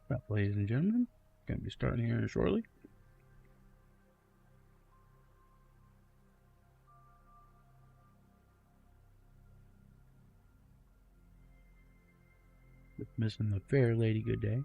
Well, ladies and gentlemen, going to be starting here shortly. Missing the fair lady, good day.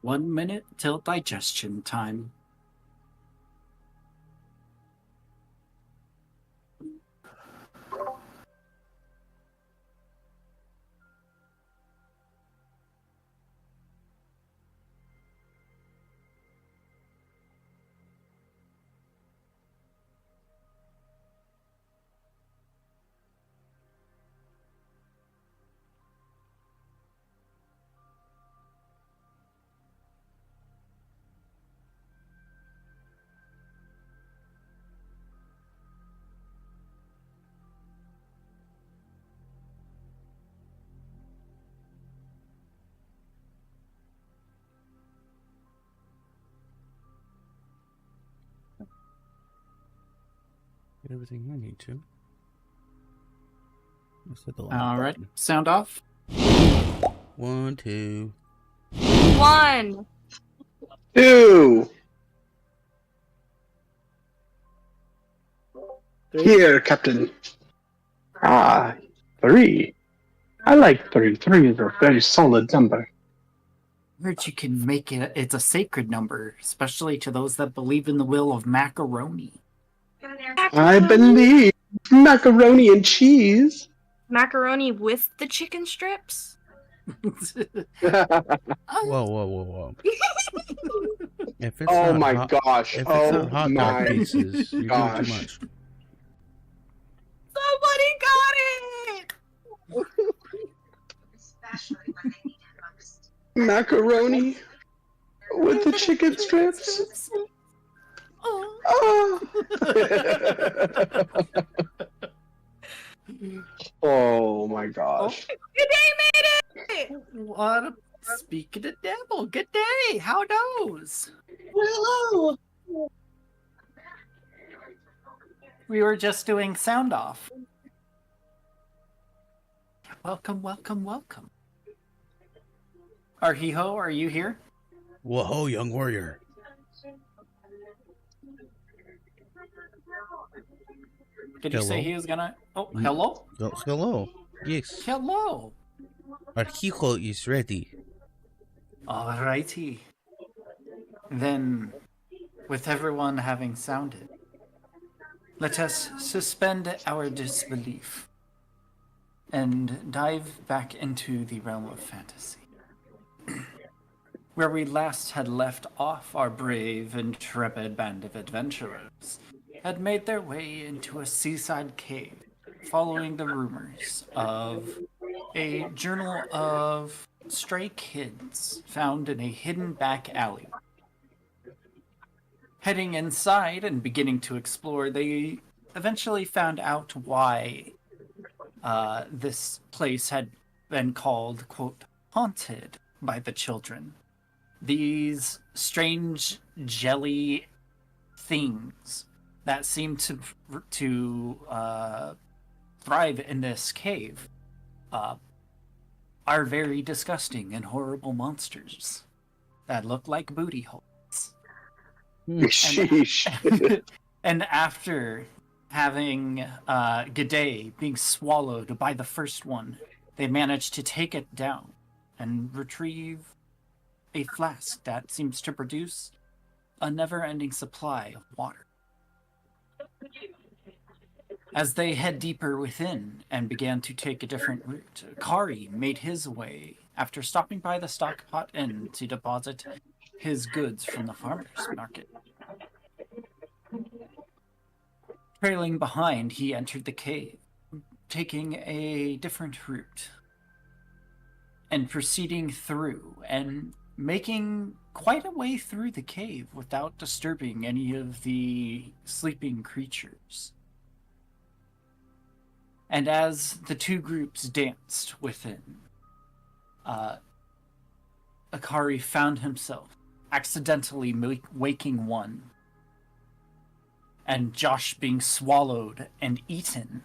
1 minute till digestion time. Get everything I need to. Let's hit the All right, button. sound off. 1, 2. 1. 2. Here, Captain. 3. I like 3. 3 is a very solid number. Heard you can make it. It's a sacred number, especially to those that believe in the will of macaroni. I believe macaroni and cheese. Macaroni with the chicken strips? Whoa. If it's Oh not my hot, gosh. if it's Oh not hot my dog pieces, you're doing too gosh. much. Somebody got it! Macaroni with the chicken strips. Oh. Oh my gosh. Good day made it! What? Speaking of devil, good day. How goes? Hello! We were just doing sound off. Welcome. Arhiho, are you here? Whoa, young warrior. Did he say Hello? he was gonna? Oh, hello. Hello. Yes. Hello. Arhijo is ready. Alrighty. Then, with everyone having sounded, let us suspend our disbelief and dive back into the realm of fantasy. Where we last had left off, our brave, intrepid band of adventurers had made their way into a seaside cave, following the rumors of a journal of stray kids found in a hidden back alley. Heading inside and beginning to explore, they eventually found out why this place had been called, quote, haunted by the children. These strange jelly things that seem to thrive in this cave are very disgusting and horrible monsters that look like booty holes. Sheesh. And after having G'day being swallowed by the first one, they managed to take it down and retrieve a flask that seems to produce a never-ending supply of water. As they head deeper within and began to take a different route, Kari made his way after stopping by the Stockpot Inn to deposit his goods from the farmer's market. Trailing behind, he entered the cave, taking a different route and proceeding through and making quite a way through the cave without disturbing any of the sleeping creatures. And as the two groups danced within, Akari found himself accidentally waking one, and Josh being swallowed and eaten,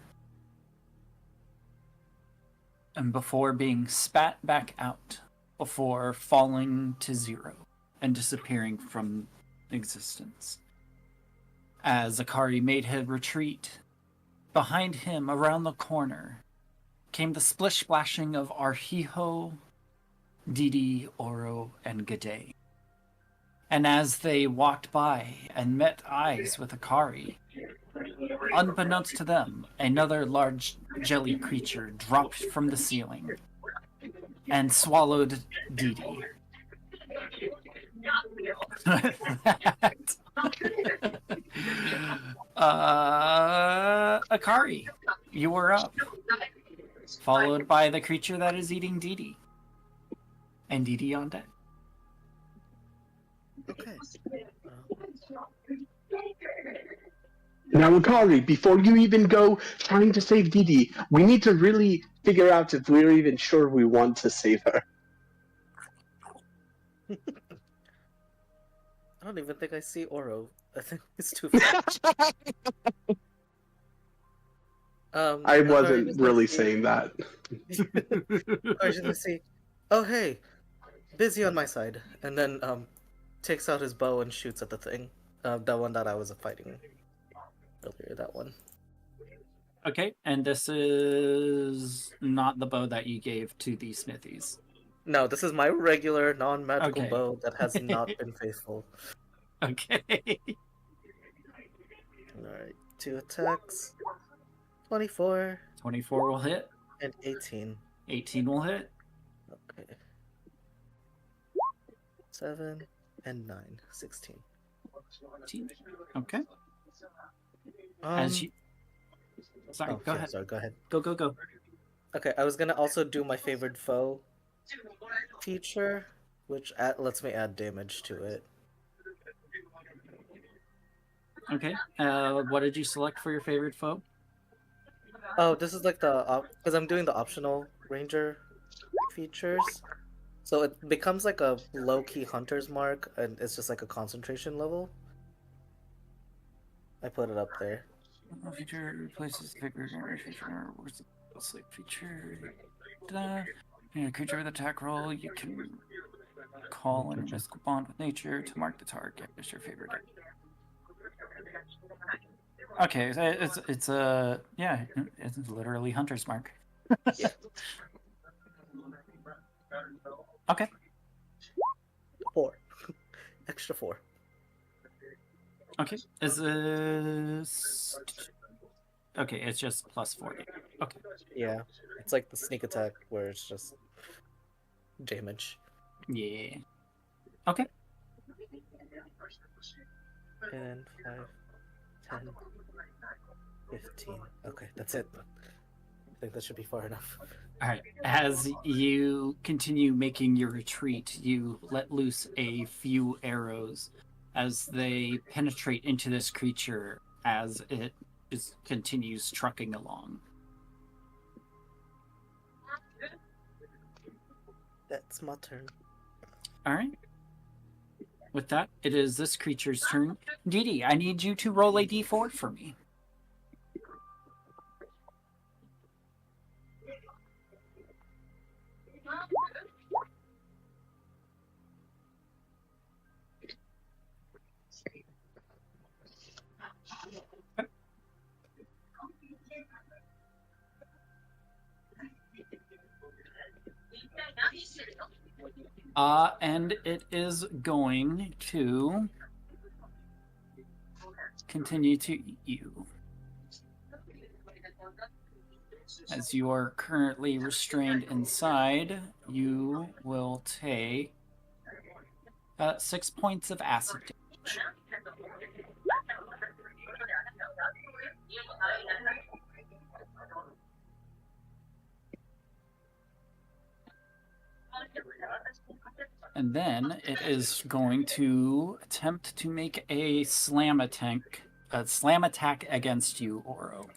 and before being spat back out, before falling to zero and disappearing from existence. As Akari made his retreat behind him, around the corner, came the splish-splashing of Arhijo, Didi, Oro, and G'day. And as they walked by and met eyes with Akari, unbeknownst to them, another large jelly creature dropped from the ceiling and swallowed Didi. Akari, you were up, followed by the creature that is eating Didi, and Didi on deck. Okay. Now, Akari, before you even go trying to save Didi, we need to really figure out if we're even sure we want to save her. I don't even think I see Oro. I think it's too fast. I wasn't really saying that. I was just gonna see. Oh hey, busy on my side, and then takes out his bow and shoots at the thing. That one that I was fighting earlier. That one. Okay, and this is not the bow that you gave to the smithies. No, this is my regular non-magical Okay. bow that has not been faithful. Okay. Alright, 2 attacks. 24 24 will hit. and 18. 18 will hit. Okay. 7 and 9. 16. 18. Okay. As you... Sorry, oh, go yeah, ahead. Sorry, go ahead. Go. Okay, I was gonna also do my favorite foe feature, which lets me add damage to it. Okay. What did you select for your favorite foe? Oh, this is like the because I'm doing the optional ranger features, so it becomes like a low-key hunter's mark, and it's just like a concentration level. I put it up there. Feature replaces the favorite feature. Where's the sleep feature? In a creature with attack roll, you can call an mystical bond with nature to mark the target as your favorite. Okay, it's a yeah, it's literally hunter's mark. Yeah. Okay. 4. Extra 4. Okay. Is this okay? It's just plus 40. Okay. Yeah, it's like the sneak attack where it's just damage. Yeah. Okay. And 5, 10, 15. Okay, that's it. I think that should be far enough. All right. As you continue making your retreat, you let loose a few arrows as they penetrate into this creature as it just continues trucking along. That's my turn. All right. With that, it is this creature's turn. Didi, I need you to roll a d4 for me. And it is going to continue to eat you. As you are currently restrained inside, you will take 6 points of acid damage. And then it is going to attempt to make a slam attack against you, Oro.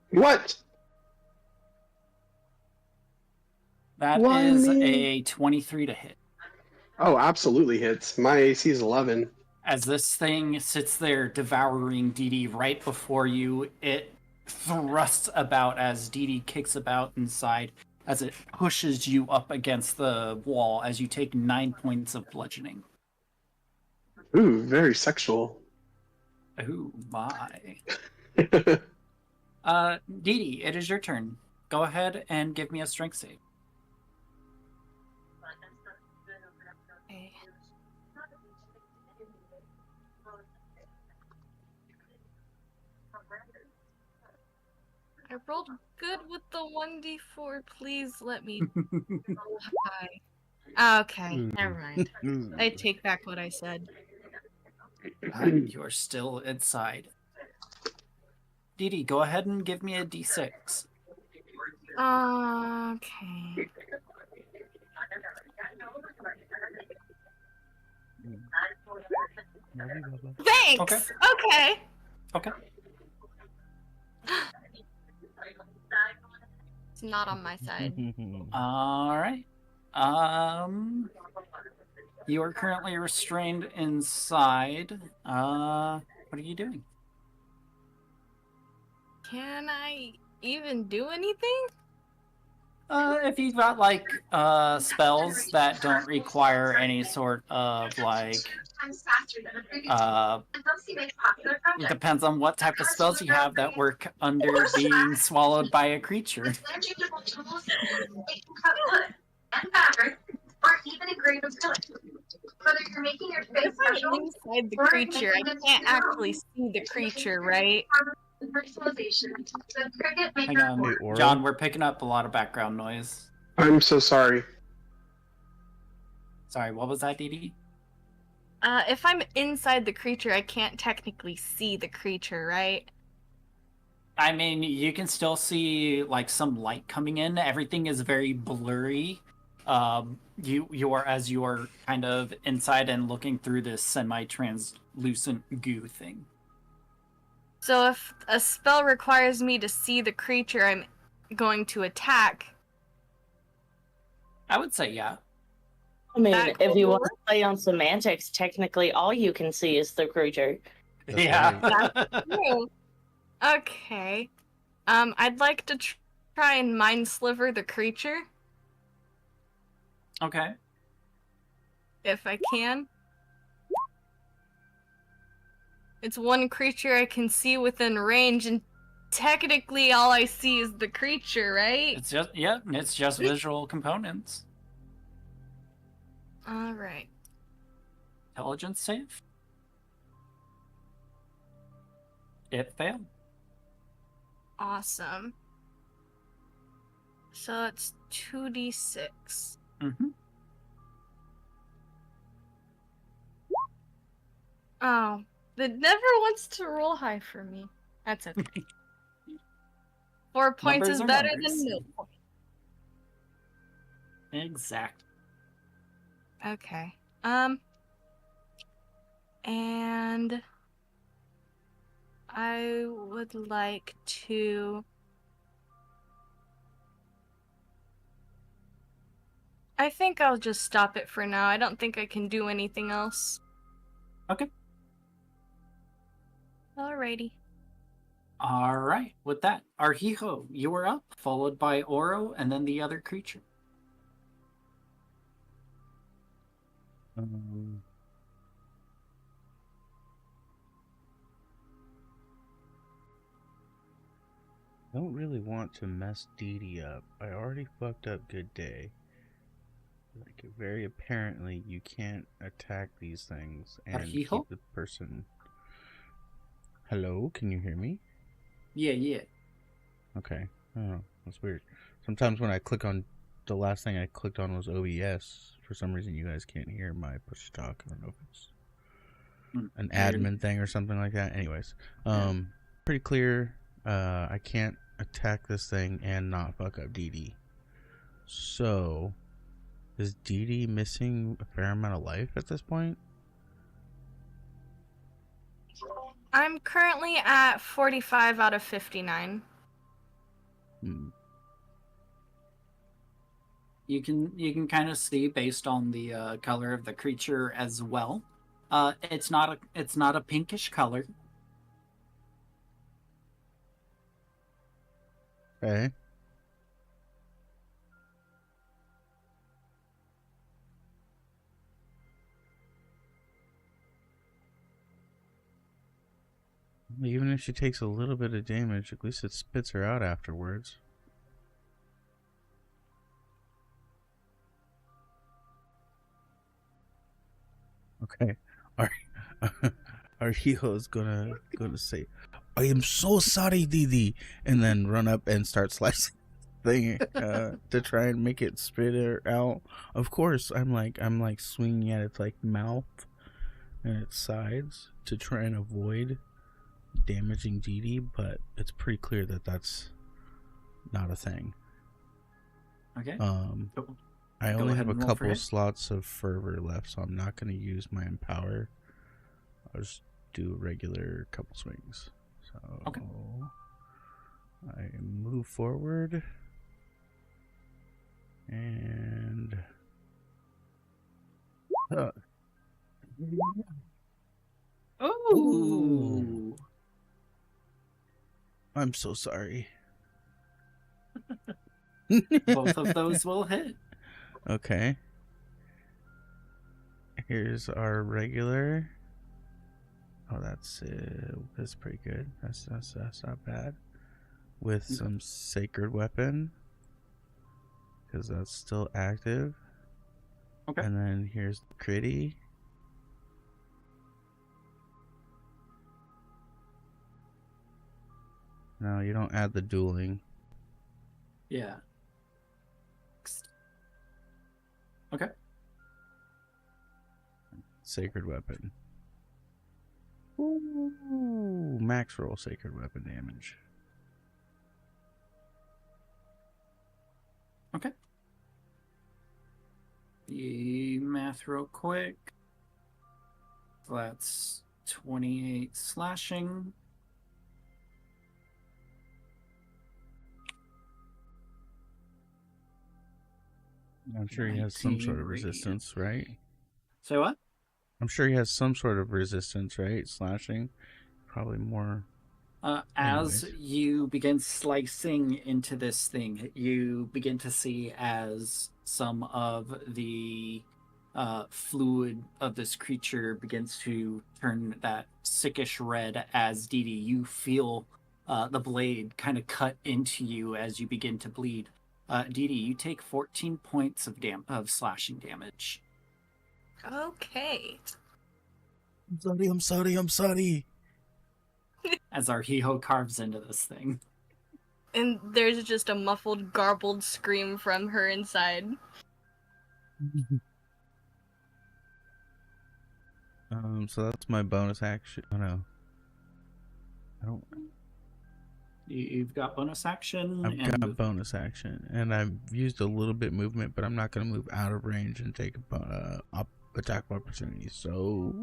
What? That Why is me? a 23 to hit. Oh, absolutely hits. My AC is 11. As this thing sits there devouring Didi right before you, it thrusts about as Didi kicks about inside as it pushes you up against the wall as you take 9 points of bludgeoning. Ooh, very sexual. Oh my. Dee Dee, it is your turn. Go ahead and give me a strength save. Okay. I rolled good with the 1d4. Please let me roll high. Okay, never mind. I take back what I said. You are still inside. Dee Dee, go ahead and give me a d6. Okay. Thanks. Okay. Okay. Okay. It's not on my side. All right. You are currently restrained inside. What are you doing? Can I even do anything? If you've got like spells that don't require any sort of like it depends on what type of spells you have that work under being swallowed by a creature. If I'm inside the creature, I can't actually see the creature, right? Hang on, Wait, Oro? John, we're picking up a lot of background noise. I'm so sorry. Sorry, what was that, Dee Dee? If I'm inside the creature, I can't technically see the creature, right? I mean, you can still see like some light coming in. Everything is very blurry. You are as you are kind of inside and looking through this semi-translucent goo thing. So if a spell requires me to see the creature I'm going to attack, I would say yeah. I mean, That if you could want to play on semantics, technically all you can see is the creature. That's Yeah. True. Okay. I'd like to try and mind sliver the creature, Okay. if I can. It's one creature I can see within range, and technically all I see is the creature, right? It's just visual components. Alright. Intelligence save. It failed. Awesome. So it's 2d6. Mm-hmm. Oh, it never wants to roll high for me. That's okay. 4 points Numbers is are better numbers. than no point. Exact. Okay. And I would like to. I think I'll just stop it for now. I don't think I can do anything else. Okay. Alrighty. All right. With that, Arhijo, you are up, followed by Oro, and then the other creature. I don't really want to mess Dee Dee up. I already fucked up Good Day. Like, very apparently, you can't attack these things and Arhijo? keep the person. Hello, can you hear me? Yeah. Okay. Oh, that's weird. Sometimes when I click on the last thing I clicked on was OBS. For some reason, you guys can't hear my push to talk. I don't know if it's an admin thing or something like that. Anyways, pretty clear. I can't attack this thing and not fuck up Dee Dee. So, is Dee Dee missing a fair amount of life at this point? I'm currently at 45 out of 59. You can kind of see based on the color of the creature as well. It's not a pinkish color. Okay. Even if she takes a little bit of damage, at least it spits her out afterwards. Okay. Our hero is gonna say, "I am so sorry, Didi," and then run up and start slicing thing to try and make it spit her out. Of course, I'm like swinging at its like mouth and its sides to try and avoid damaging Didi, but it's pretty clear that that's not a thing. Okay. I Go only ahead have a and roll for couple hit. slots of fervor left, so I'm not going to use my empower. I'll just do a regular couple swings. So Okay. I move forward and Ooh. I'm so sorry. Both of those will hit. Okay. Here's our regular. Oh, that's pretty good. That's not bad. With some sacred weapon, because that's still active. Okay. And then here's the critty. No, you don't add the dueling. Yeah. Okay. Sacred weapon. Ooh, max roll sacred weapon damage. Okay. The math real quick. That's 28 slashing. I'm sure he has some sort of 19 resistance, right? Say what? I'm sure he has some sort of resistance, right? Slashing. Probably more. As Anyways. you begin slicing into this thing, you begin to see as some of the fluid of this creature begins to turn that sickish red as Didi, you feel the blade kind of cut into you as you begin to bleed. Didi, you take 14 points of slashing damage. Okay. I'm sorry. As our hee-ho carves into this thing. And there's just a muffled, garbled scream from her inside. So that's my bonus action. Oh no. I don't. You've got bonus action. I've and got movement. bonus action, and I've used a little bit movement, but I'm not going to move out of range and take attack of opportunity. So,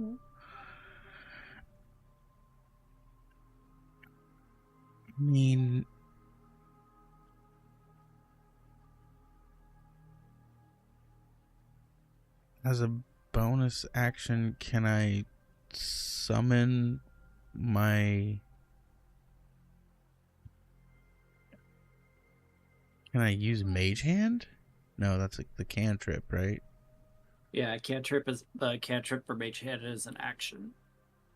I mean, as a bonus action, can I summon my? Can I use Mage Hand? No, that's like the cantrip, right? Yeah, cantrip for Mage Hand is an action.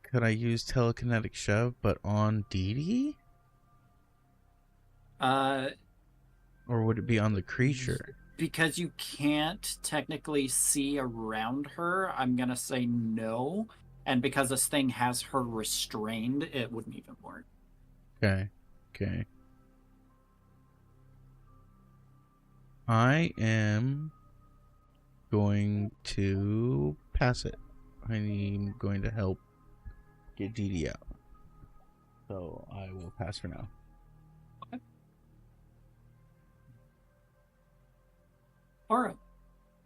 Could I use telekinetic shove, but on Didi? Or would it be on the creature? Because you can't technically see around her, I'm gonna say no. And because this thing has her restrained, it wouldn't even work. Okay. I am going to pass it. I'm going to help get Didi out. So I will pass for now. Okay. Alright.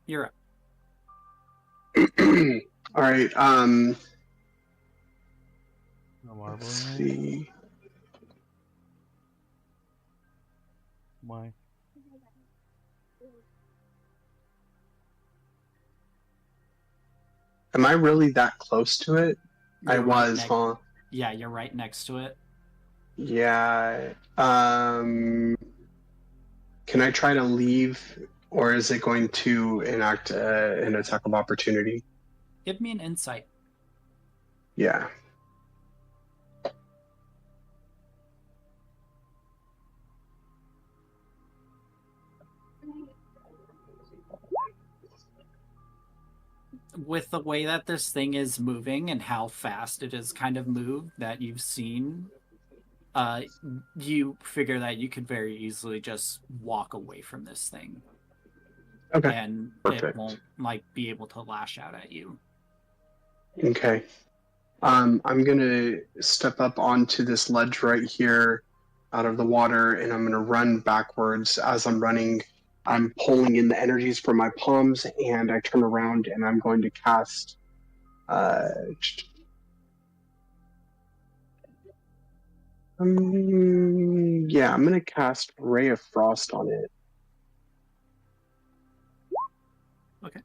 You're up. All right. No marble. Let's see. Why? Am I really that close to it? I You're was, right huh? Yeah, you're right next to it. Yeah. Can I try to leave, or is it going to enact an attack of opportunity? Give me an insight. Yeah. with the way that this thing is moving and how fast it is kind of moved that you've seen, you figure that you could very easily just walk away from this thing. Okay. And Perfect. it won't be able to lash out at you. Okay. I'm gonna step up onto this ledge right here out of the water, and I'm gonna run backwards. As I'm running, I'm pulling in the energies from my palms, and I turn around and I'm going to cast yeah, I'm gonna cast Ray of Frost on it. Okay.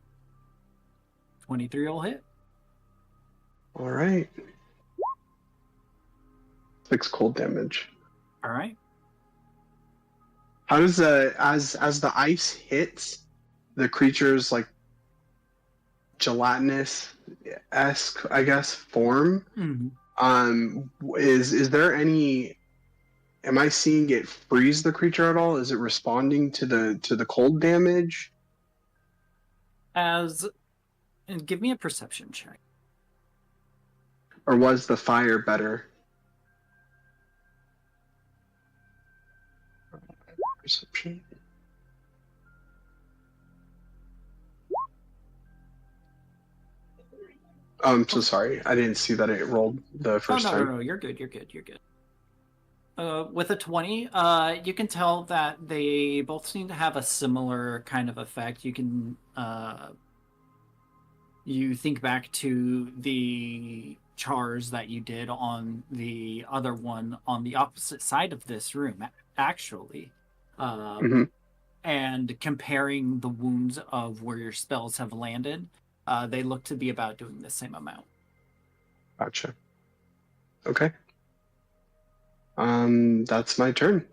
23 will hit. All right. 6 cold damage. All right. How does as the ice hits the creature's like gelatinous-esque, I guess, form? Is there any? Am I seeing it freeze the creature at all? Is it responding to the cold damage? And give me a perception check. Or was the fire better? Perception. I'm so sorry. I didn't see that it rolled the first time. No. You're good. With a 20, you can tell that they both seem to have a similar kind of effect. You can, you think back to the chars that you did on the other one on the opposite side of this room, actually. And comparing the wounds of where your spells have landed, they look to be about doing the same amount. Gotcha. Okay. That's my turn.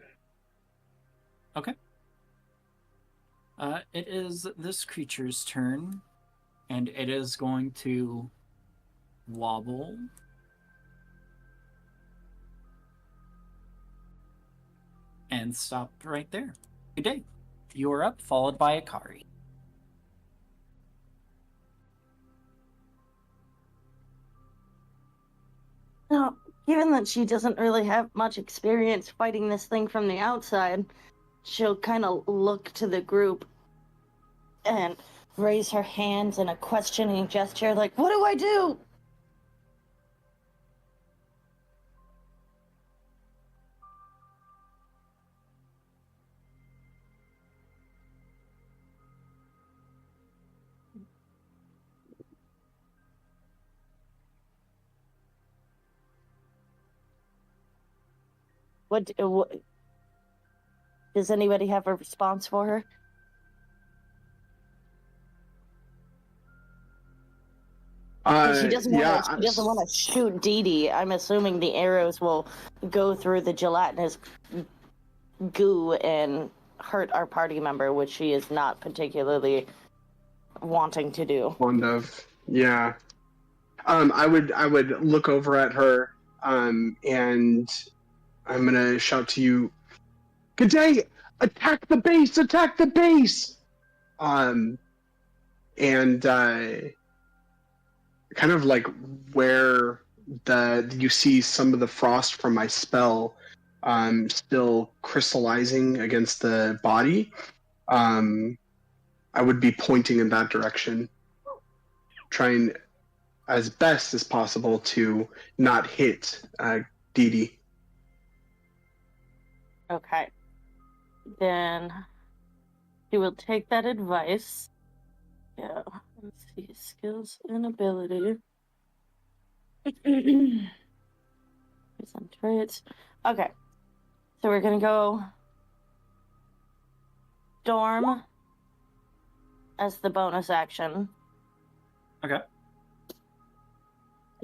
Okay. It is this creature's turn, and it is going to wobble. And stop right there. Good day. You are up, followed by Akari. Now, given that she doesn't really have much experience fighting this thing from the outside, she'll kind of look to the group and raise her hands in a questioning gesture, like, what do I do? What does anybody have a response for her? She doesn't want to shoot Dee Dee. I'm assuming the arrows will go through the gelatinous goo and hurt our party member, which she is not particularly wanting to do. Fond of, yeah. I would look over at her, and I'm gonna shout to you, "Good day! Attack the base! Attack the base!" And kind of like where you see some of the frost from my spell, still crystallizing against the body. I would be pointing in that direction, trying as best as possible to not hit Dee Dee. Okay. Then she will take that advice. Yeah, let's see. Skills and ability. Some traits. Okay. So we're gonna go Storm as the bonus action. Okay.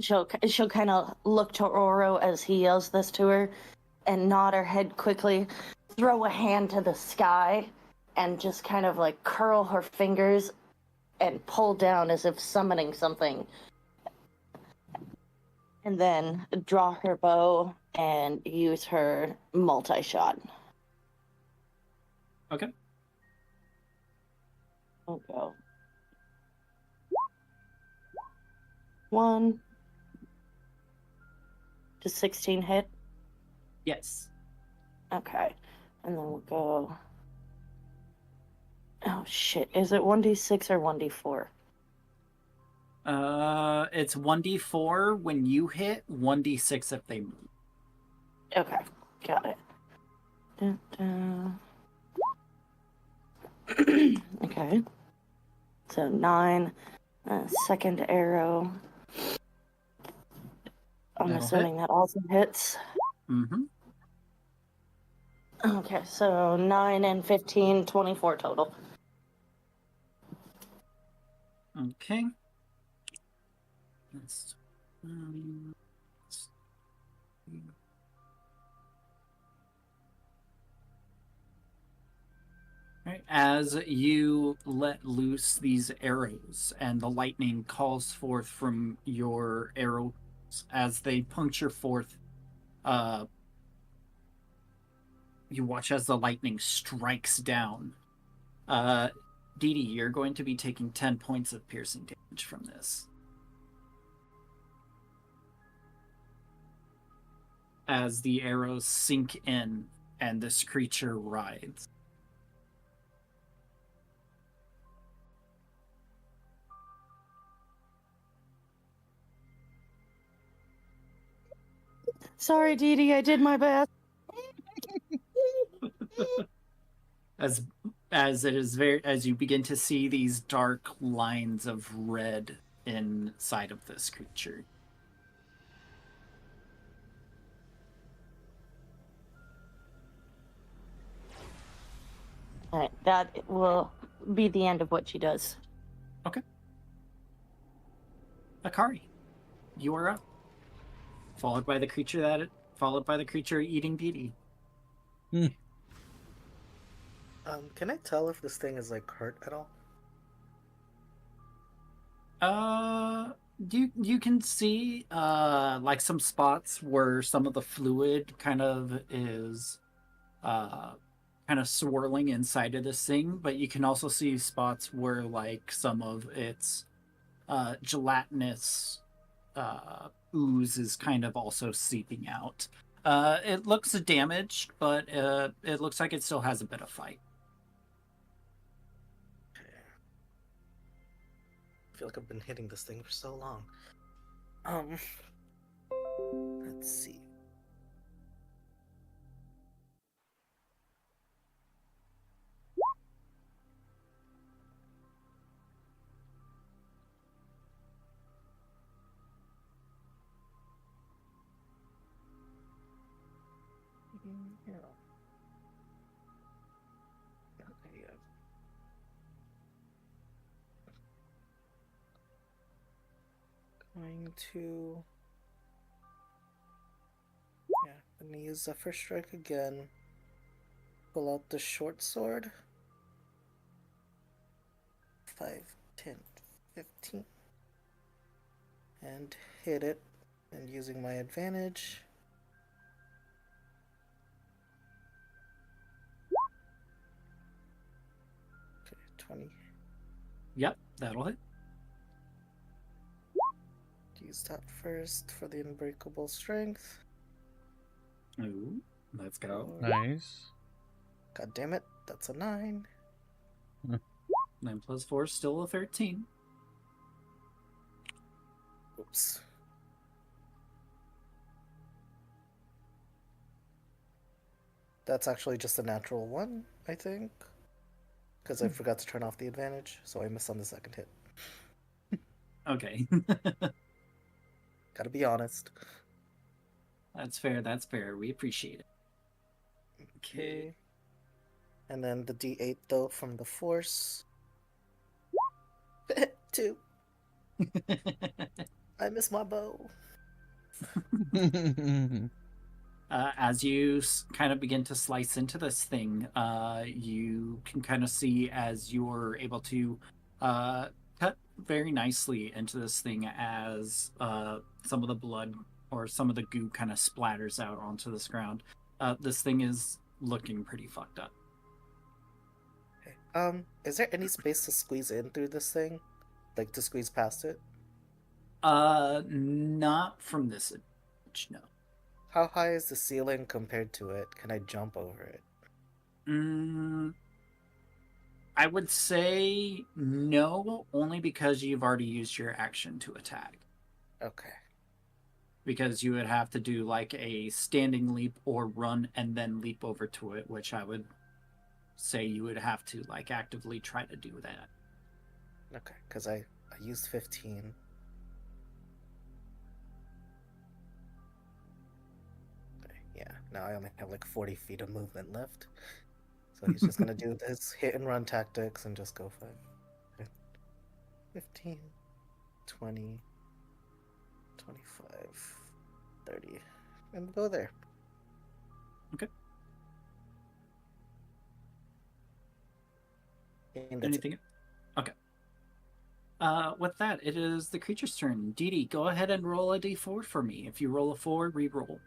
She'll kind of look to Oro as he yells this to her and nod her head quickly, throw a hand to the sky, and just kind of like curl her fingers and pull down as if summoning something. And then draw her bow and use her multi-shot. Okay. Oh, go. 1. Does 16 hit? Yes. Okay. And then we'll go. Oh shit. Is it 1d6 or 1d4? It's 1d4 when you hit, 1d6 if they move. Okay. Got it. Dun, dun. Okay. So 9. Second arrow. I'm That'll assuming that also hits. Mm-hmm. Okay, so 9 and 15, 24 total. Okay. Let's, um, let's see. Right. As you let loose these arrows and the lightning calls forth from your arrows as they puncture forth, you watch as the lightning strikes down. Dee Dee, you're going to be taking 10 points of piercing damage from this. As the arrows sink in and this creature writhes. Sorry, Dee Dee, I did my best. As you begin to see these dark lines of red inside of this creature. Alright, that will be the end of what she does. Okay. Akari, you are up. Followed by the creature eating Dee Dee. Can I tell if this thing is like hurt at all? You can see like some spots where some of the fluid kind of is kind of swirling inside of this thing, but you can also see spots where like some of its gelatinous ooze is kind of also seeping out. It looks damaged, but it looks like it still has a bit of fight. I feel like I've been hitting this thing for so long. Let's see. Yeah. Okay, yeah. Going to... Yeah, I'm gonna use Zephyr Strike again. Pull out the short sword. 5, 10, 15. And hit it. And using my advantage. Okay, 20. Yep, that'll hit. Use that first for the Unbreakable Strength. Ooh, let's go. Nice. God damn it, that's a 9. 9 plus 4 is still a 13. Oops. That's actually just a natural 1, I think. Because I forgot to turn off the advantage, so I missed on the second hit. Okay. Gotta be honest. That's fair. We appreciate it. Okay. And then the D8 though from the Force. 2. I miss my bow. As you kind of begin to slice into this thing, you can kind of see as you're able to cut very nicely into this thing as some of the blood or some of the goo kind of splatters out onto this ground. This thing is looking pretty fucked up. Okay. Is there any space to squeeze in through this thing? Like to squeeze past it? Not from this image, no. How high is the ceiling compared to it? Can I jump over it? I would say no, only because you've already used your action to attack. Okay. Because you would have to do like a standing leap or run and then leap over to it, which I would say you would have to like actively try to do that. Okay, because I used 15. Okay, yeah, now I only have like 40 feet of movement left. So he's just gonna do this hit and run tactics and just go for it. 15, 20, 25, 30, and go there. Okay. And that's Anything? Okay. With that, it is the creature's turn. Dee Dee, go ahead and roll a d4 for me. If you roll a 4, re-roll.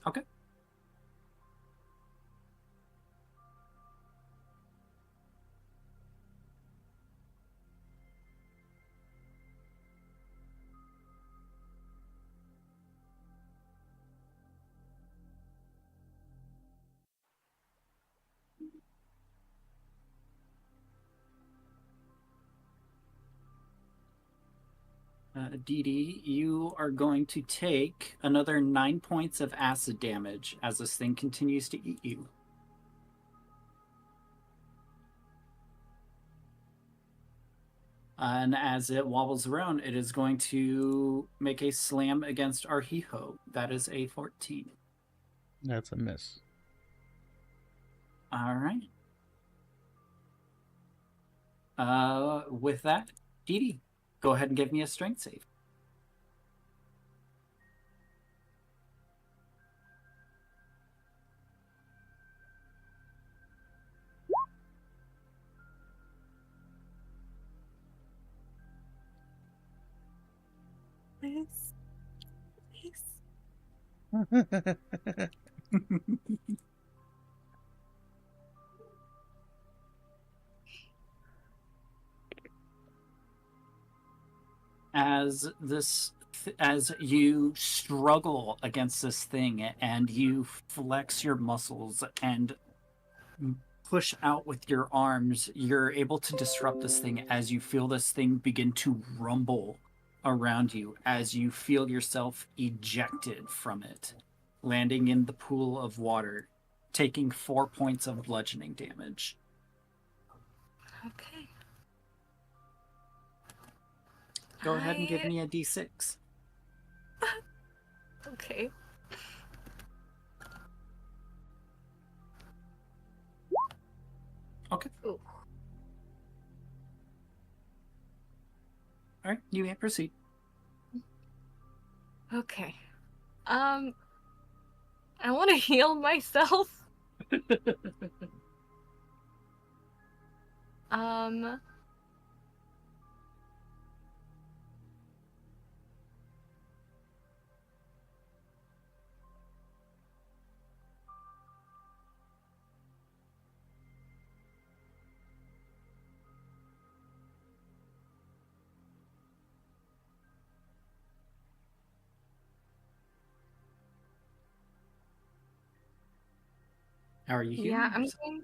Okay. Dee Dee, you are going to take another 9 points of acid damage as this thing continues to eat you. And as it wobbles around, it is going to make a slam against Arhiho. That is a 14. That's a miss. All right. With that, Dee Dee, go ahead and give me a strength save. Please. As you struggle against this thing and you flex your muscles and push out with your arms, you're able to disrupt this thing as you feel this thing begin to rumble around you as you feel yourself ejected from it, landing in the pool of water, taking 4 points of bludgeoning damage. Okay. Go ahead and give me a d6. Okay. Okay. Ooh. All right, you may proceed. Okay. I want to heal myself. Um. How are you healing? Yeah, I'm going.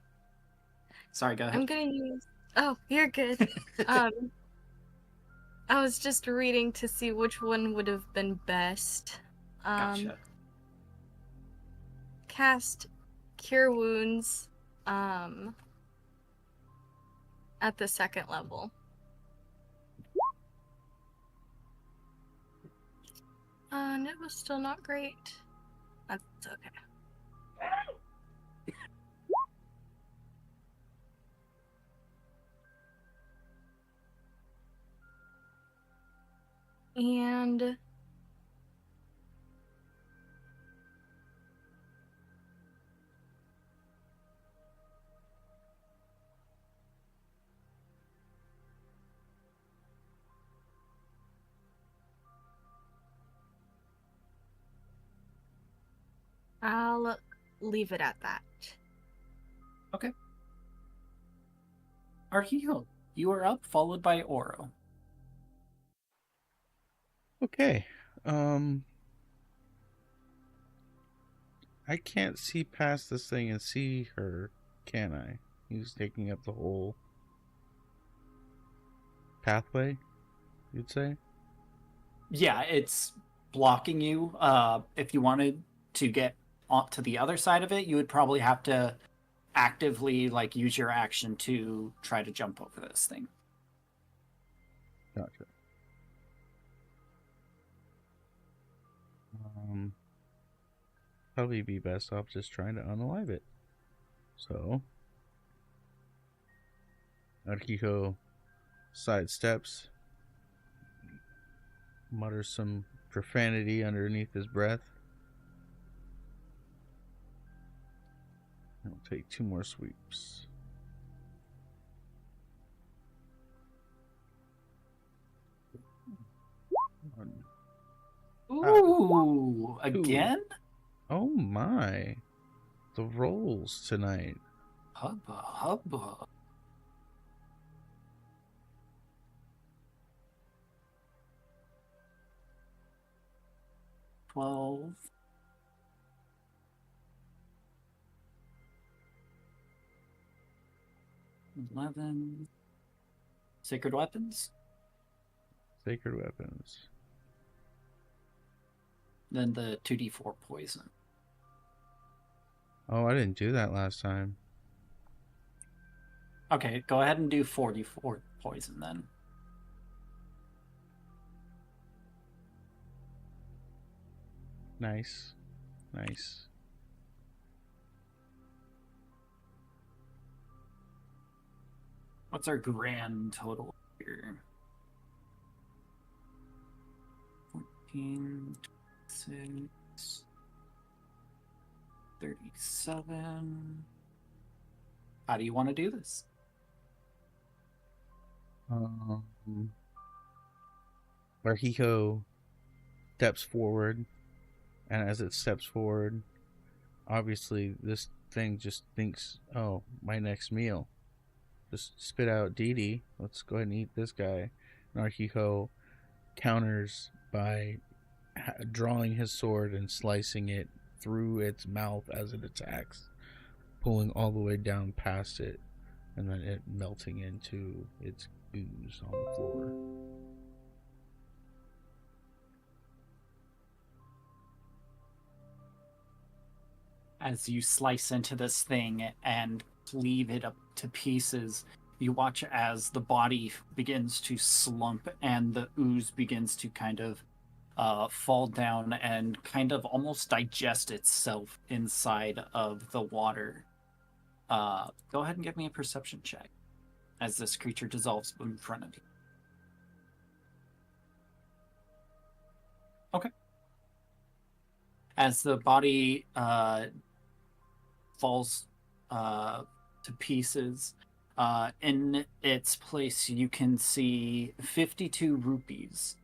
Sorry, go ahead. I'm gonna use. Oh, you're good. I was just reading to see which one would have been best. Gotcha. Cast Cure Wounds. At the second level. And it was still not great. That's okay. And I'll leave it at that. Okay. Arhiho, you are up, followed by Oro. Okay. I can't see past this thing and see her, can I? He's taking up the whole pathway, you'd say? Yeah, it's blocking you. If you wanted to get to the other side of it, you would probably have to actively like use your action to try to jump over this thing. Gotcha. Probably be best off just trying to unalive it. So, Akiko sidesteps, mutters some profanity underneath his breath. He'll take 2 more sweeps. One. Ooh, again? Oh my. The rolls tonight. Hubba, hubba. $12. 11. Sacred weapons. Sacred weapons. Then the 2d4 poison. Oh, I didn't do that last time. Okay, go ahead and do 44 poison then. Nice. Nice. What's our grand total here? 14, 26, 37. How do you want to do this? Marhiko steps forward, and as it steps forward, obviously this thing just thinks, oh, my next meal. Just spit out Dee Dee. Let's go ahead and eat this guy. Narhiko counters by drawing his sword and slicing it through its mouth as it attacks, pulling all the way down past it, and then it melting into its ooze on the floor. As you slice into this thing and cleave it up to pieces, you watch as the body begins to slump and the ooze begins to kind of fall down and kind of almost digest itself inside of the water. Go ahead and give me a perception check as this creature dissolves in front of you. Okay. As the body falls to pieces, in its place you can see 52 rupees.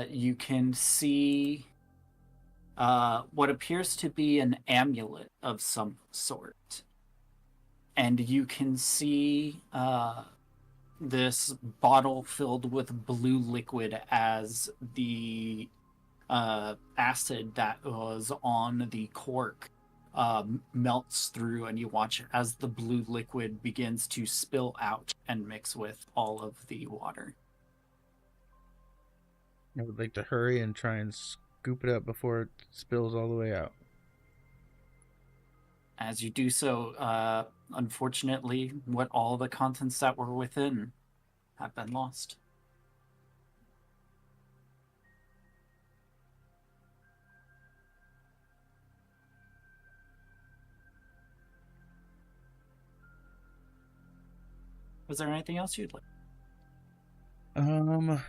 You can see what appears to be an amulet of some sort. And you can see this bottle filled with blue liquid as the acid that was on the cork melts through, and you watch as the blue liquid begins to spill out and mix with all of the water. I would like to hurry and try and scoop it up before it spills all the way out. As you do so, unfortunately, what all the contents that were within have been lost. Was there anything else you'd like?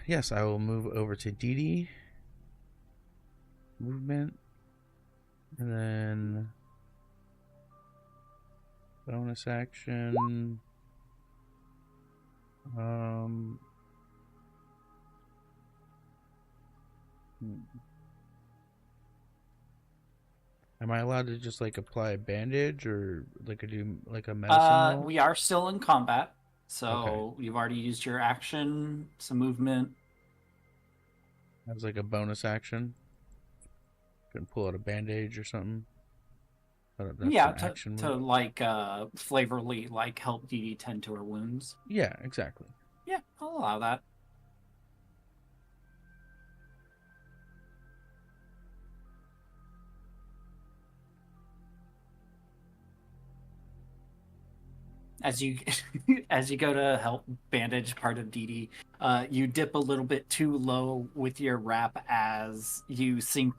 Yes, I will move over to Dee Dee. Movement. And then bonus action. Am I allowed to just like apply a bandage or like do like a medicine roll? We are still in combat, so you've already used your action, some movement. As like a bonus action? Can pull out a bandage or something? That's Yeah, an action to move. like flavorly like help Dee Dee tend to her wounds. Yeah, exactly. Yeah, I'll allow that. As you as you go to help bandage part of Dee Dee, you dip a little bit too low with your wrap as you sink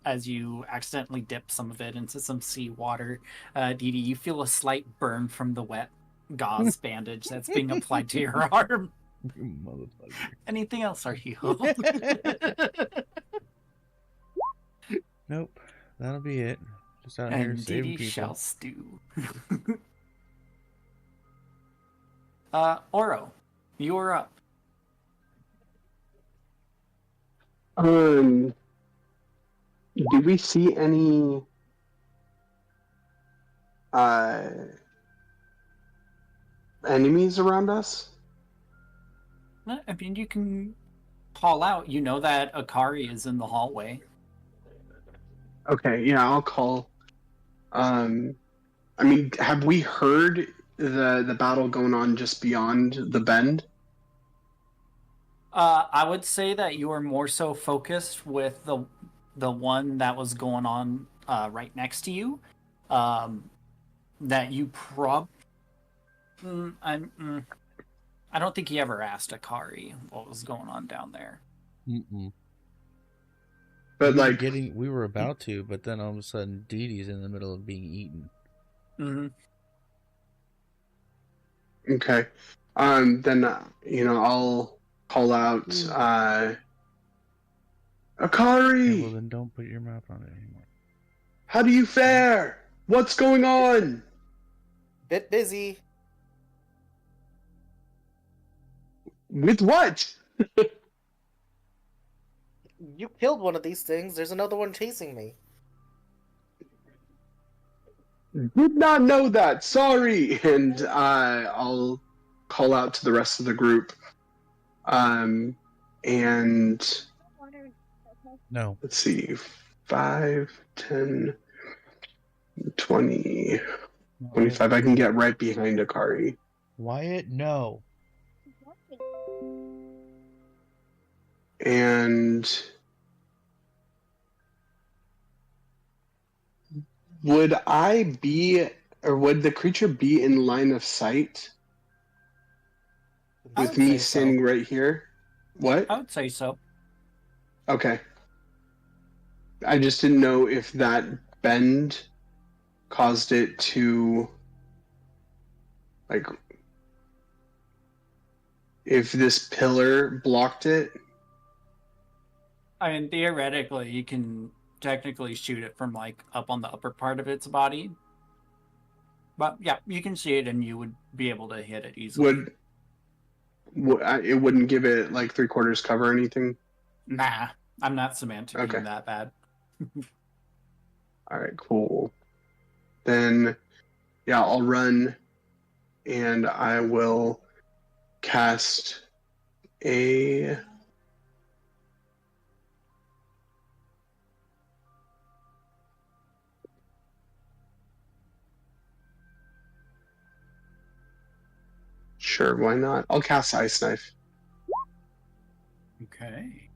as you accidentally dip some of it into some seawater. Dee Dee, you feel a slight burn from the wet gauze bandage that's being applied to your arm. Motherfucker. Anything else, are you? Nope. That'll be it. Just out here And Dee saving Dee people. shall stew. Oro, you're up. Do we see any enemies around us? I mean, you can call out. You know that Akari is in the hallway. Okay, yeah, I'll call. I mean, have we heard the battle going on just beyond the bend? I would say that you are more so focused with the one that was going on right next to you. That you I don't think he ever asked Akari what was going on down there. Mm-mm. But we were about to, but then all of a sudden Dee Dee's in the middle of being eaten. Mm-hmm. Okay. Then I'll call out Akari. Okay, well then don't put your mouth on it anymore. How do you fare? What's going on? Bit busy. With what? You killed one of these things. There's another one chasing me. Did not know that. Sorry. And I'll call out to the rest of the group. And No. let's see, 5, 10, 20, 25. I can get right behind Akari. Wyatt, no. And would the creature be in line of sight I with would me say so. standing right here? What? I would say so. Okay. I just didn't know if that bend caused it to, like, if this pillar blocked it. I mean, theoretically, you can technically shoot it from like up on the upper part of its body. But yeah, you can see it and you would be able to hit it easily. It wouldn't give it like 3/4 cover or anything? Nah, I'm not semantically Okay. that bad. All right, cool. Then, yeah, I'll run and I will cast a... Sure, why not? I'll cast Ice Knife. Okay.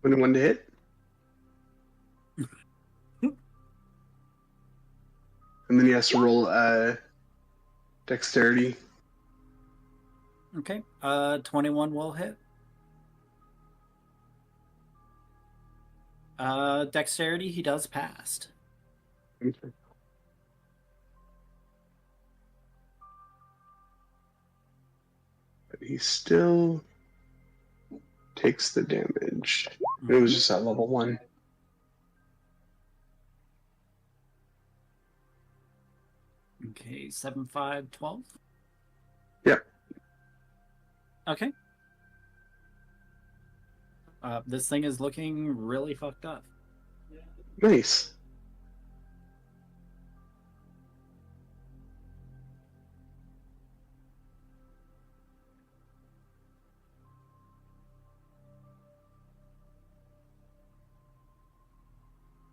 21 to hit. And then he has to roll dexterity. Okay. 21 will hit. Dexterity, he does pass. Okay. But he still takes the damage. It was just at level 1. Okay, 7, 5, 12? Yep. Okay. This thing is looking really fucked up. Nice.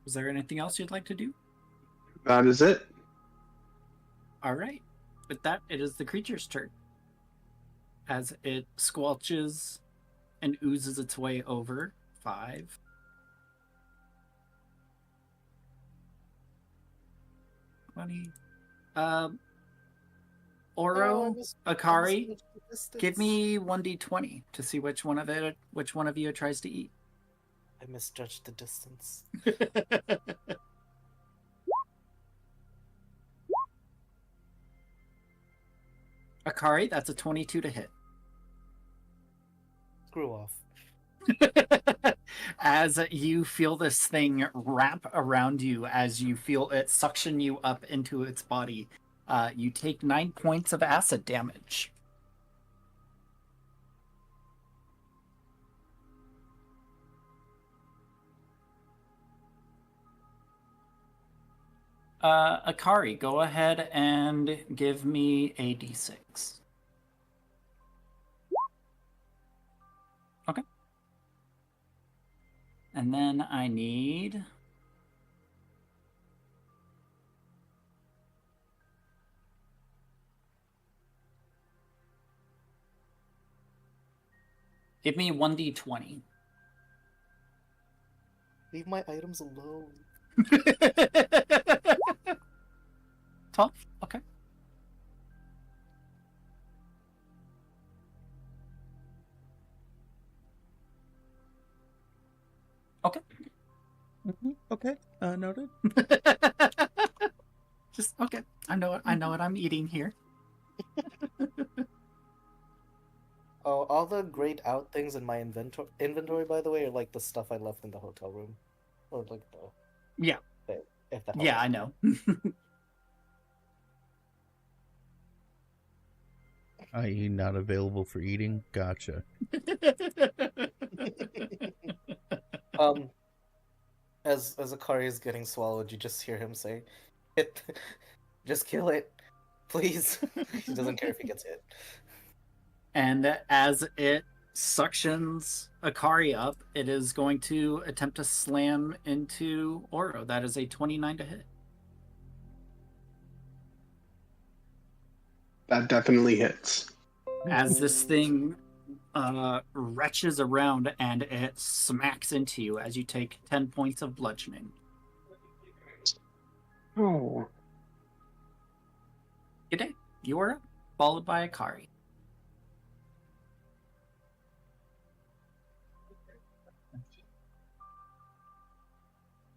Is there anything else you'd like to do? That is it. All right. With that, it is the creature's turn. As it squelches and oozes its way over. 5. Oro, Akari, give me 1d20 to see which one of you it tries to eat. I misjudged the distance. Akari, that's a 22 to hit. Screw off. As you feel this thing wrap around you, as you feel it suction you up into its body, you take 9 points of acid damage. Akari, go ahead and give me a d6. Okay. And then I need... Give me 1d20. Leave my items alone. 12? Okay. Okay. Okay. Noted. Just okay. I know what I'm eating here. Oh, all the grayed out things in my inventory, by the way, are like the stuff I left in the hotel room, or like the Yeah. If that Yeah, helps. I know. I.e., not available for eating. Gotcha. As Akari is getting swallowed, you just hear him say, "Hit, just kill it, please." He doesn't care if he gets hit. And as it suctions Akari up, it is going to attempt to slam into Oro. That is a 29 to hit. That definitely hits. As this thing retches around and it smacks into you as you take 10 points of bludgeoning. Oh. Good day. You are up, followed by Akari.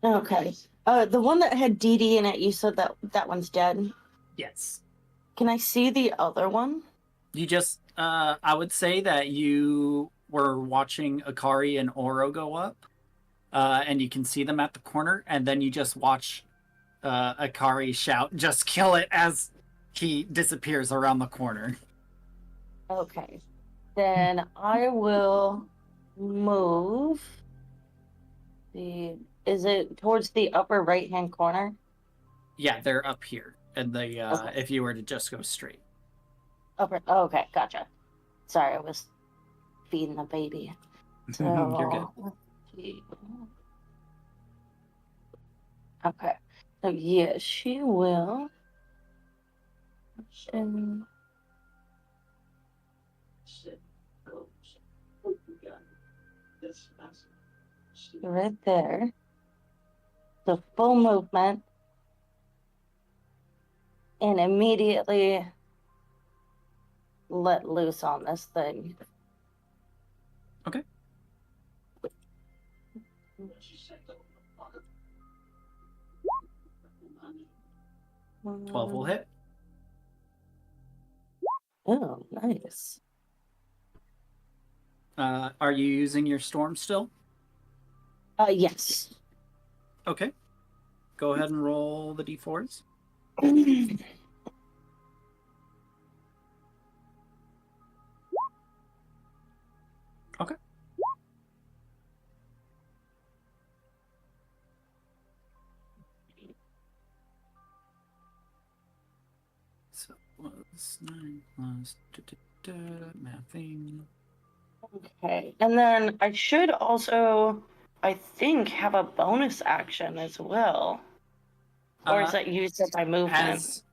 Okay. The one that had DD in it, you said that one's dead. Yes. Can I see the other one? You just, I would say that you were watching Akari and Oro go up, and you can see them at the corner, and then you just watch Akari shout, "Just kill it," as he disappears around the corner. Okay. Then I will move is it towards the upper right hand corner? Yeah, they're up here, and Okay. if you were to just go straight. Upper. Oh, okay, gotcha. Sorry, I was feeding the baby. So, You're good. let's see. Okay. So yeah, she will. And right there. The full movement. And immediately let loose on this thing. Okay. 12 will hit. Oh, nice. Are you using your storm still? Yes. Okay. Go ahead and roll the d4s. Okay. was 9 plus mathing. Okay. And then I should also, I think, have a bonus action as well. Or is that used up by movement?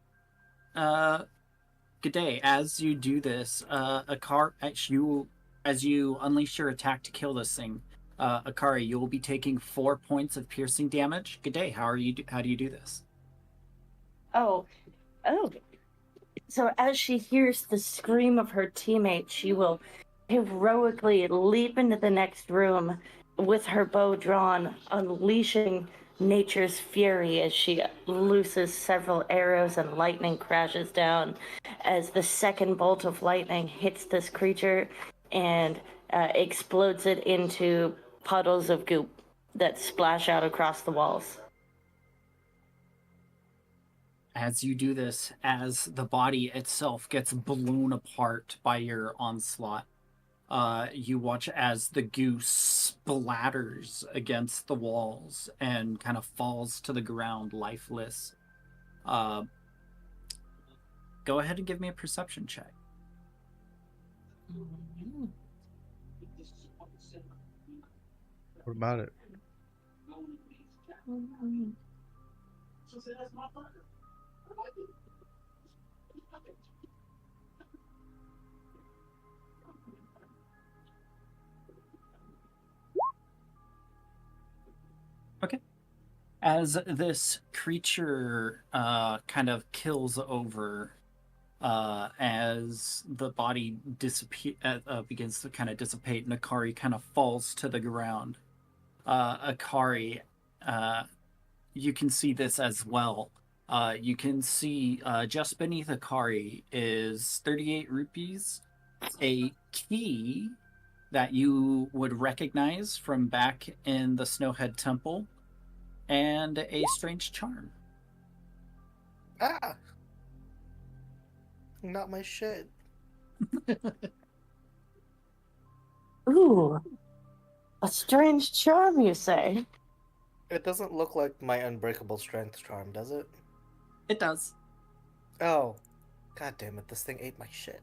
Good day. As you do this, as you unleash your attack to kill this thing, Akari, you will be taking 4 points of piercing damage. Good day. How do you do this? Oh. So as she hears the scream of her teammate, she will heroically leap into the next room with her bow drawn, unleashing nature's fury as she looses several arrows and lightning crashes down as the second bolt of lightning hits this creature and explodes it into puddles of goop that splash out across the walls. As you do this, as the body itself gets blown apart by your onslaught, you watch as the goose splatters against the walls and kind of falls to the ground lifeless. Go ahead and give me a perception check. What about it? Okay. As this creature kind of kills over, as the body begins to kind of dissipate, and Akari kind of falls to the ground. Akari, you can see this as well. You can see just beneath Akari is 38 rupees, a key that you would recognize from back in the Snowhead Temple, and a strange charm. Ah! Not my shit. Ooh. A strange charm, you say? It doesn't look like my unbreakable strength charm, does it? It does. Oh. God damn it, this thing ate my shit.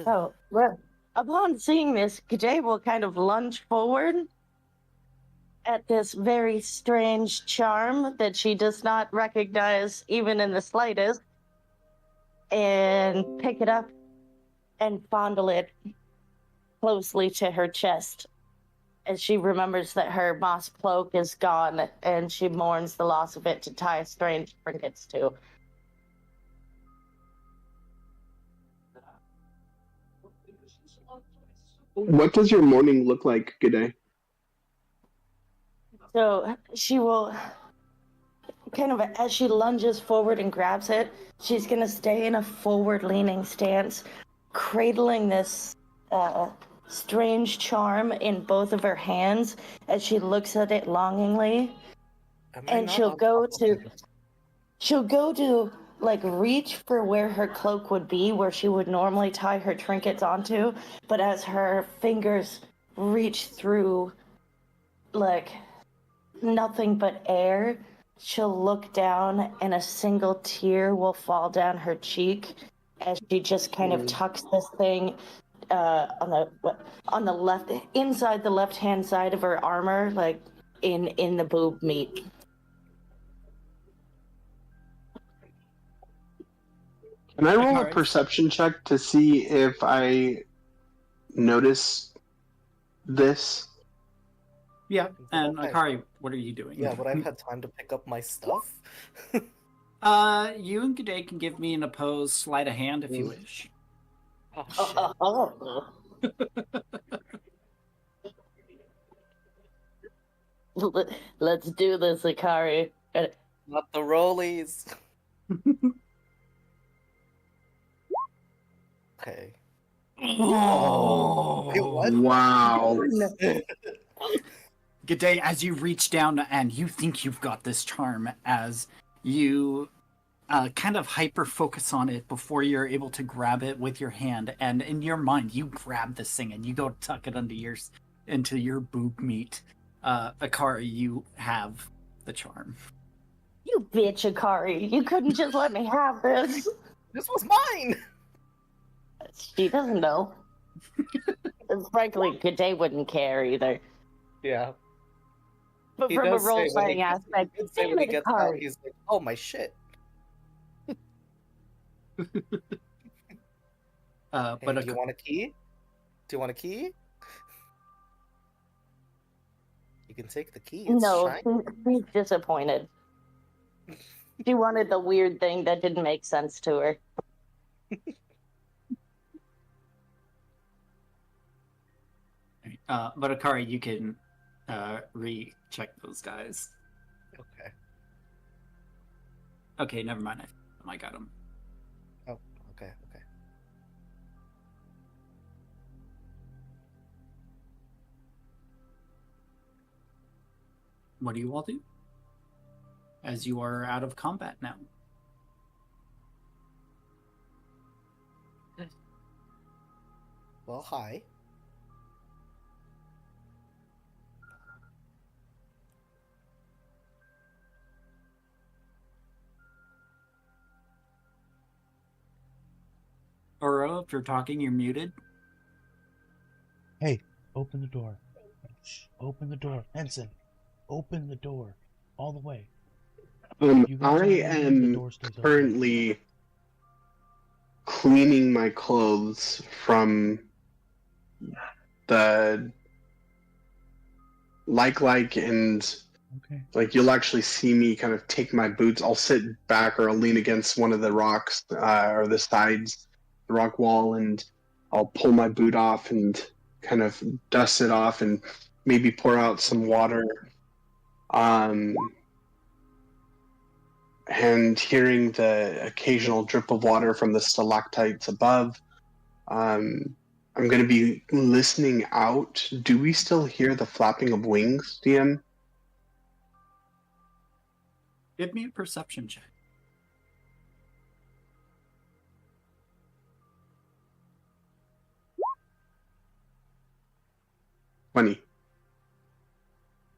Oh, well, upon seeing this, G'day will kind of lunge forward at this very strange charm that she does not recognize even in the slightest, and pick it up and fondle it closely to her chest as she remembers that her moss cloak is gone and she mourns the loss of it to tie strange trinkets to. What does your morning look like, G'day? So she will kind of, as she lunges forward and grabs it, she's going to stay in a forward-leaning stance, cradling this strange charm in both of her hands as she looks at it longingly. And she'll go to like reach for where her cloak would be, where she would normally tie her trinkets onto, but as her fingers reach through like nothing but air, she'll look down and a single tear will fall down her cheek as she just kind of tucks this thing on the left, inside the left hand side of her armor, like in the boob meat. Can I roll a perception check to see if I notice this? Yeah, and Akari, what are you doing? Yeah, would I have had time to pick up my stuff? You and G'day can give me an opposed sleight of hand if you wish. Oh, shit. Let's do this, Akari. Not the rollies. Okay. Oh! What? Wow. G'day, as you reach down and you think you've got this charm, as you kind of hyper focus on it before you're able to grab it with your hand, and in your mind you grab this thing and you go tuck it into your boob meat. Akari, you have the charm. You bitch, Akari. You couldn't just let me have this. This was mine! She doesn't know. And frankly, G'day wouldn't care either. Yeah. But He from a does say role-playing aspect, he did say damn when he it, gets out, Akari. he's like, oh my shit. But Hey, do you want a key? Do you want a key? You can take the key. It's No, shiny. she's disappointed. She wanted the weird thing that didn't make sense to her. but Akari, you can recheck those guys. Okay. Okay, never mind. I got them. Oh, okay, okay. What do you all do? As you are out of combat now. Well, hi. Uro, if you're talking, you're muted. Hey, open the door. Shh, open the door. Ensign, open the door. All the way. You guys I are leaving, the am door stays open. currently cleaning my clothes from the like and Okay. like you'll actually see me kind of take my boots. I'll sit back or I'll lean against one of the rocks or the sides, the rock wall, and I'll pull my boot off and kind of dust it off and maybe pour out some water. And hearing the occasional drip of water from the stalactites above. I'm going to be listening out. Do we still hear the flapping of wings, DM? Give me a perception check. Funny.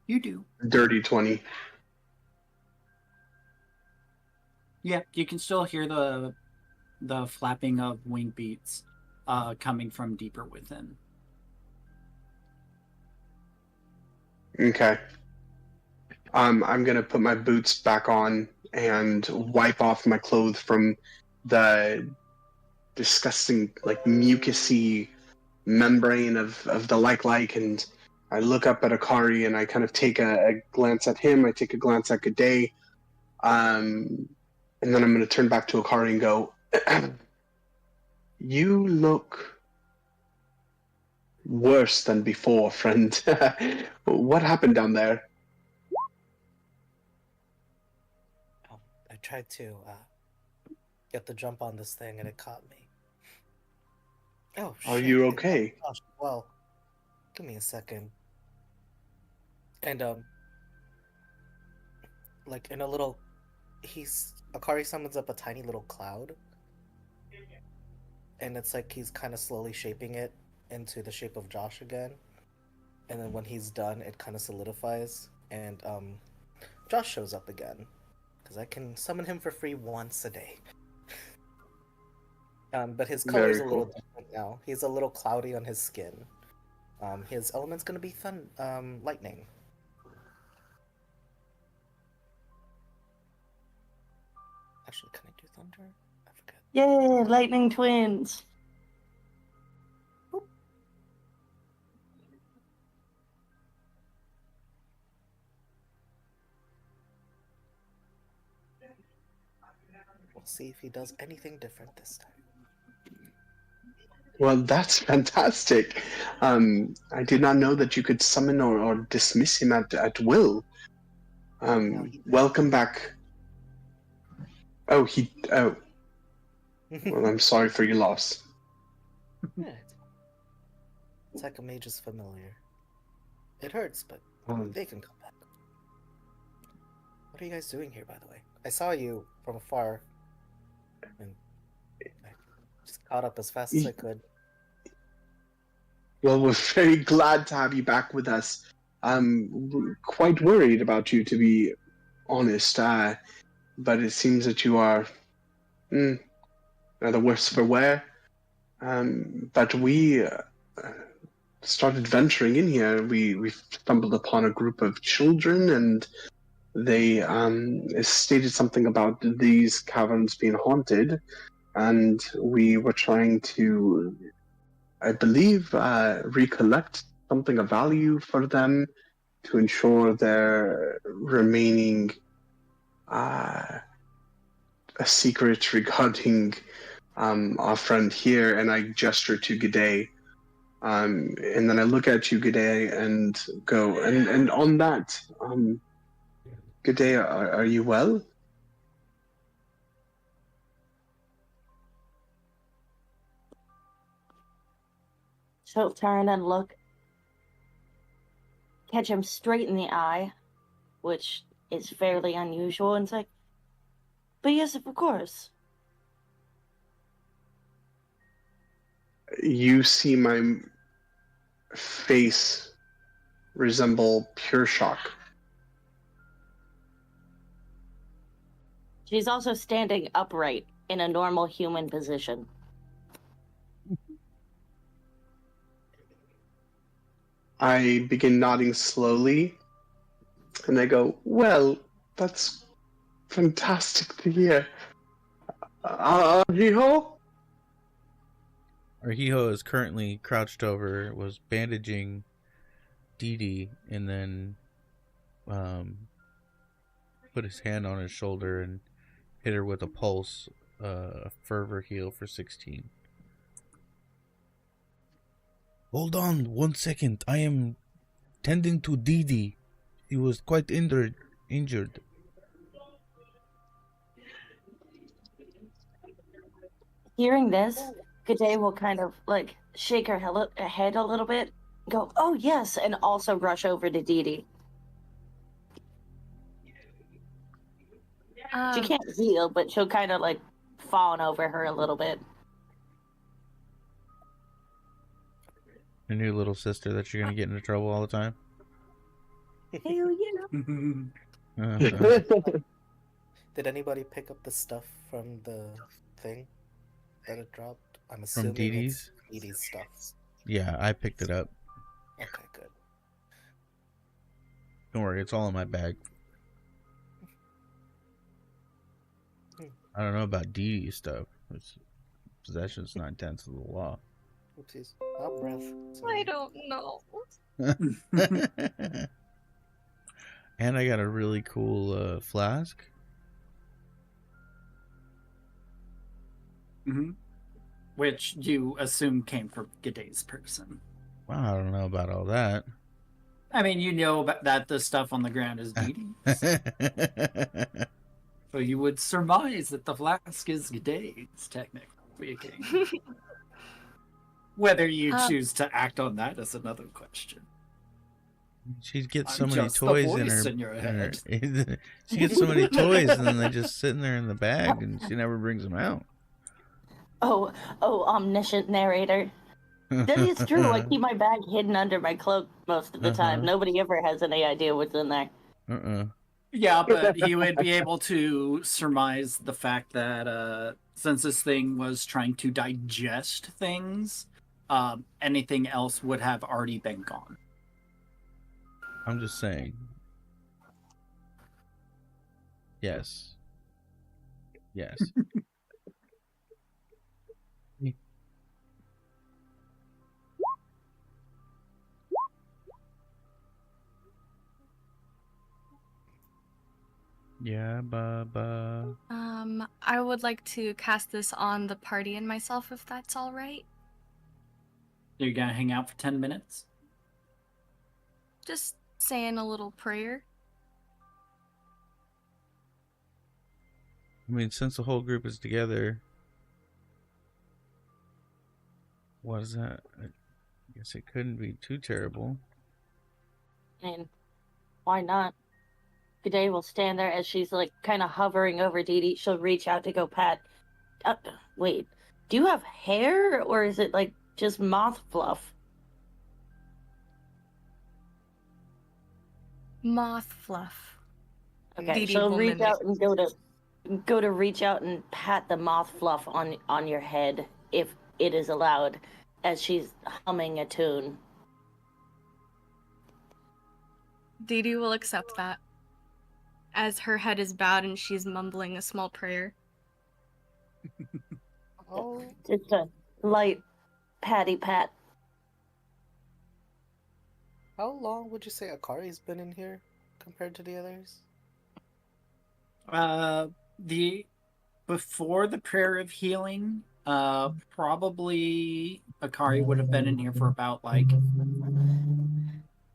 You do. Dirty 20. Yeah, you can still hear the flapping of wing beats coming from deeper within. Okay. I'm going to put my boots back on and wipe off my clothes from the disgusting, like, mucusy membrane of the like, and I look up at Akari and I kind of take a glance at him. I take a glance at G'day. And then I'm going to turn back to Akari and go, you look worse than before, friend. What happened down there? I tried to get the jump on this thing and it caught me. Oh, shit. Are you okay? Gosh, well, give me a second. And, like, in a little... Akari summons up a tiny little cloud. And it's like he's kind of slowly shaping it into the shape of Josh again. And then when he's done, it kind of solidifies. And, Josh shows up again. Because I can summon him for free once a day. But his color's a little different now. He's a little cloudy on his skin. His element's gonna be lightning. Actually, can I do thunder? I forget. Yay, lightning twins. Boop. We'll see if he does anything different this time. Well, that's fantastic. I did not know that you could summon or dismiss him at will. Welcome back. Oh, oh. Well, I'm sorry for your loss. Yeah. It's like a mage's familiar. It hurts, but they can come back. What are you guys doing here, by the way? I saw you from afar, and I just caught up as fast as I could. Well, we're very glad to have you back with us. I'm quite worried about you, to be honest, but it seems that you are the worse for wear. But we started venturing in here. We stumbled upon a group of children, and they stated something about these caverns being haunted, and we were trying to, I believe, recollect something of value for them to ensure their remaining a secret regarding our friend here. And I gesture to G'day. And then I look at you, G'day, and go, and on that, G'day, are you well? She'll turn and look, catch him straight in the eye, which is fairly unusual, and say, but yes, of course. You see my face resemble pure shock. She's also standing upright in a normal human position. I begin nodding slowly, and I go, well, that's fantastic to hear. Riho? Arhijo is currently crouched over, was bandaging Dee Dee, and then put his hand on his shoulder and hit her with a pulse, a fervor heal for 16. Hold on 1 second. I am tending to Dee Dee. He was quite injured. Hearing this, G'day will kind of like shake her head a little bit, go, oh yes, and also rush over to Dee Dee. She can't heal, but she'll kind of like fawn over her a little bit. Your new little sister that you're gonna get into trouble all the time. Hell yeah. Did anybody pick up the stuff from the thing that it dropped? I'm assuming From Dee Dee's? it's Dee Dee's stuff. Yeah, I picked it up. Okay, good. Don't worry, it's all in my bag. I don't know about Dee Dee's stuff. Possession's 9/10 of the law. Oopsies. Out breath. I don't know. And I got a really cool flask. Mm-hmm. Which you assume came from G'day's person. Wow, I don't know about all that. I mean, you know that the stuff on the ground is Dee Dee's. So you would surmise that the flask is G'day's, technically speaking. Whether you choose to act on that is another question. She gets so I'm many just the toys voice in your her head. she gets so many toys, and then they just sitting there in the bag, and she never brings them out. Oh, omniscient narrator. That is true. I keep my bag hidden under my cloak most of the time. Nobody ever has any idea what's in there. Yeah, but he would be able to surmise the fact that since this thing was trying to digest things, anything else would have already been gone. I'm just saying. Yes. Yes. Yeah, Baba. I would like to cast this on the party and myself, if that's all right. You're gonna hang out for 10 minutes? Just saying a little prayer. I mean, since the whole group is together, what is that? I guess it couldn't be too terrible. And why not? G'day will stand there as she's like kind of hovering over Dee Dee. She'll reach out to go pat. Wait, do you have hair, or is it like just moth fluff? Moth fluff. Okay, Dee Dee so will reach mimic. out and go to reach out and pat the moth fluff on your head if it is allowed, as she's humming a tune. Dee Dee will accept that, as her head is bowed and she's mumbling a small prayer. Oh, Just a light patty pat. how long would you say Akari's been in here compared to the others? The before the prayer of healing, probably Akari would have been in here for about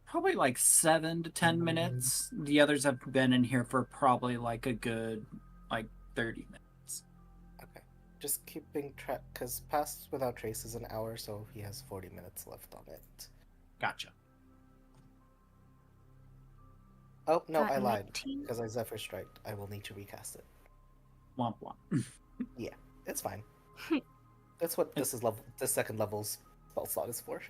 probably like 7 to 10 minutes. The others have been in here for probably like a good 30 minutes. Okay, just keeping track, because Pass Without Trace is an hour, so he has 40 minutes left on it. Gotcha. Oh, no, Got I lied. 19? Because I Zephyr Striked. I will need to recast it. Womp womp. Yeah, it's fine. That's what this is level. The second level's spell slot is for.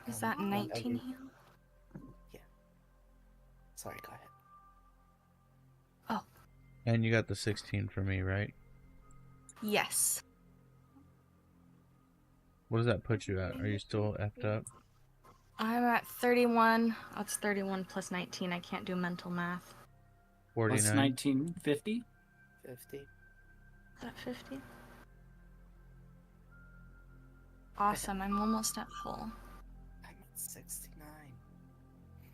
Is that And 19 heal? Yeah. Sorry, go ahead. Oh, And you got the 16 for me, right? yes. What does that put you at? Are you still effed up? I'm at 31. Oh, it's 31 plus 19. I can't do mental math. 49. Plus 1950. 50. Is that 50? Awesome. I'm almost at full. I'm at 69.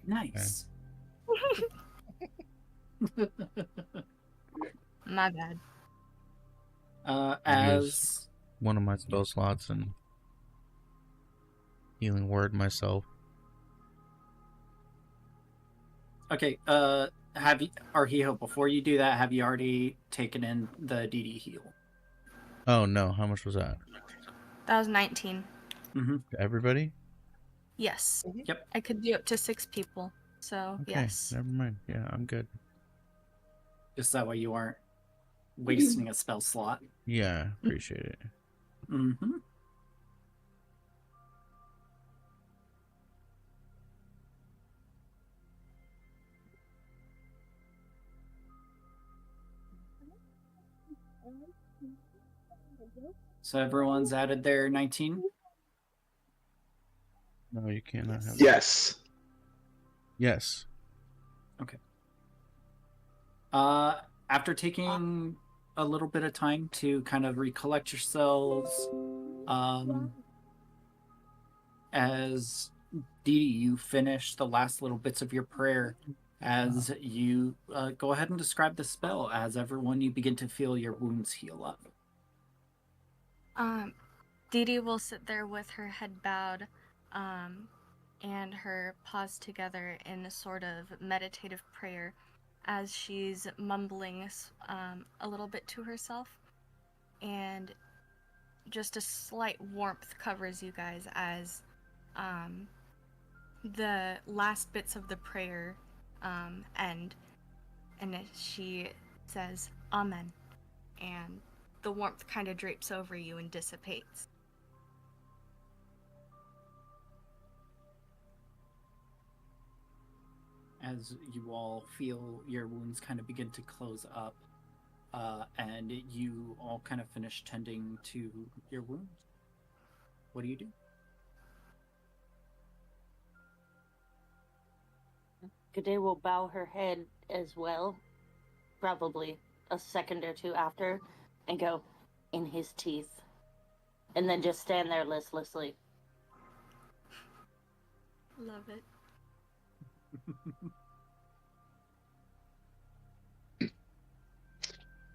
Nice. My bad. As One of my spell slots and healing word myself. okay, have you Arhiho, before you do that, have you already taken in the DD heal? Oh no, how much was that? That was 19. Mm-hmm. Everybody? Yes. Yep. I could do up to 6 people. So, Okay, yes. never mind. Yeah, I'm good. Just that way you aren't wasting a spell slot. Yeah, appreciate it. Mm-hmm. So everyone's added their 19? No, you cannot have. Yes. Yes. After taking a little bit of time to kind of recollect yourselves, as Dee Dee, you finish the last little bits of your prayer, as you go ahead and describe the spell. As everyone, you begin to feel your wounds heal up. Dee Dee will sit there with her head bowed, and her paws together in a sort of meditative prayer, as she's mumbling a little bit to herself, and just a slight warmth covers you guys as the last bits of the prayer end, and she says Amen, and the warmth kind of drapes over you and dissipates. As you all feel your wounds kind of begin to close up, and you all kind of finish tending to your wounds. What do you do? G'day will bow her head as well, probably a second or two after, and go, in his teeth. And then just stand there listlessly. Love it.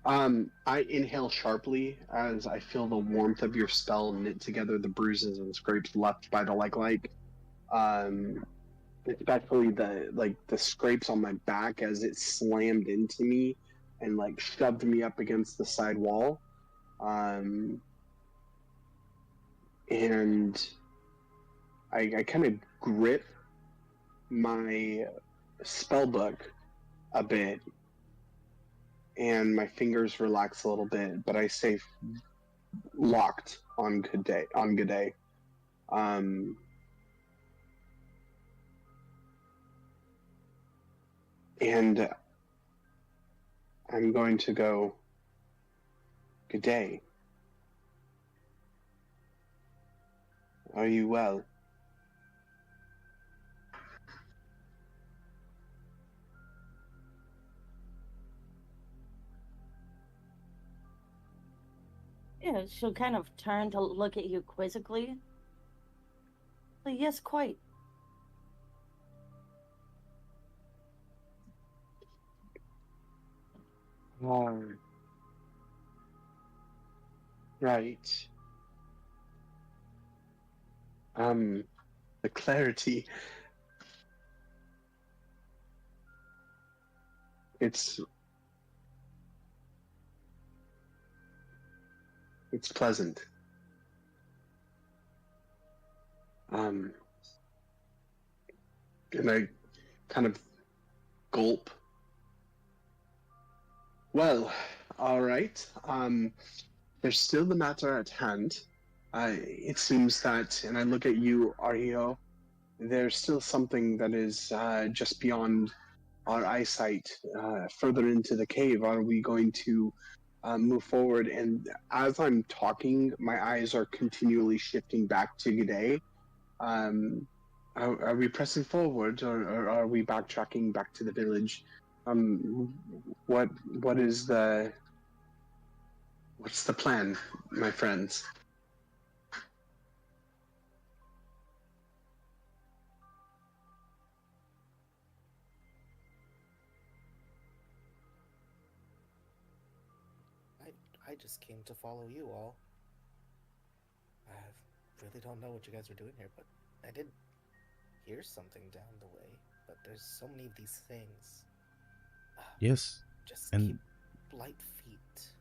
I inhale sharply as I feel the warmth of your spell knit together the bruises and scrapes left by the especially the scrapes on my back as it slammed into me and shoved me up against the side wall. And I kind of grip my spell book a bit, and my fingers relax a little bit, but I stay locked on good day. And I'm going to go, good day. Are you well? Yeah, she'll kind of turn to look at you quizzically. Well, yes, quite. Right. The clarity. It's pleasant. And I kind of gulp. Well, all right. There's still the matter at hand. It seems that, and I look at you, Ario, there's still something that is just beyond our eyesight. Further into the cave, are we going to move forward? And as I'm talking, my eyes are continually shifting back to G'day. Are we pressing forward, or are we backtracking back to the village? What's the plan, my friends? I just came to follow you all. I really don't know what you guys are doing here, but I did hear something down the way. But there's so many of these things. Yes, Just and keep light feet.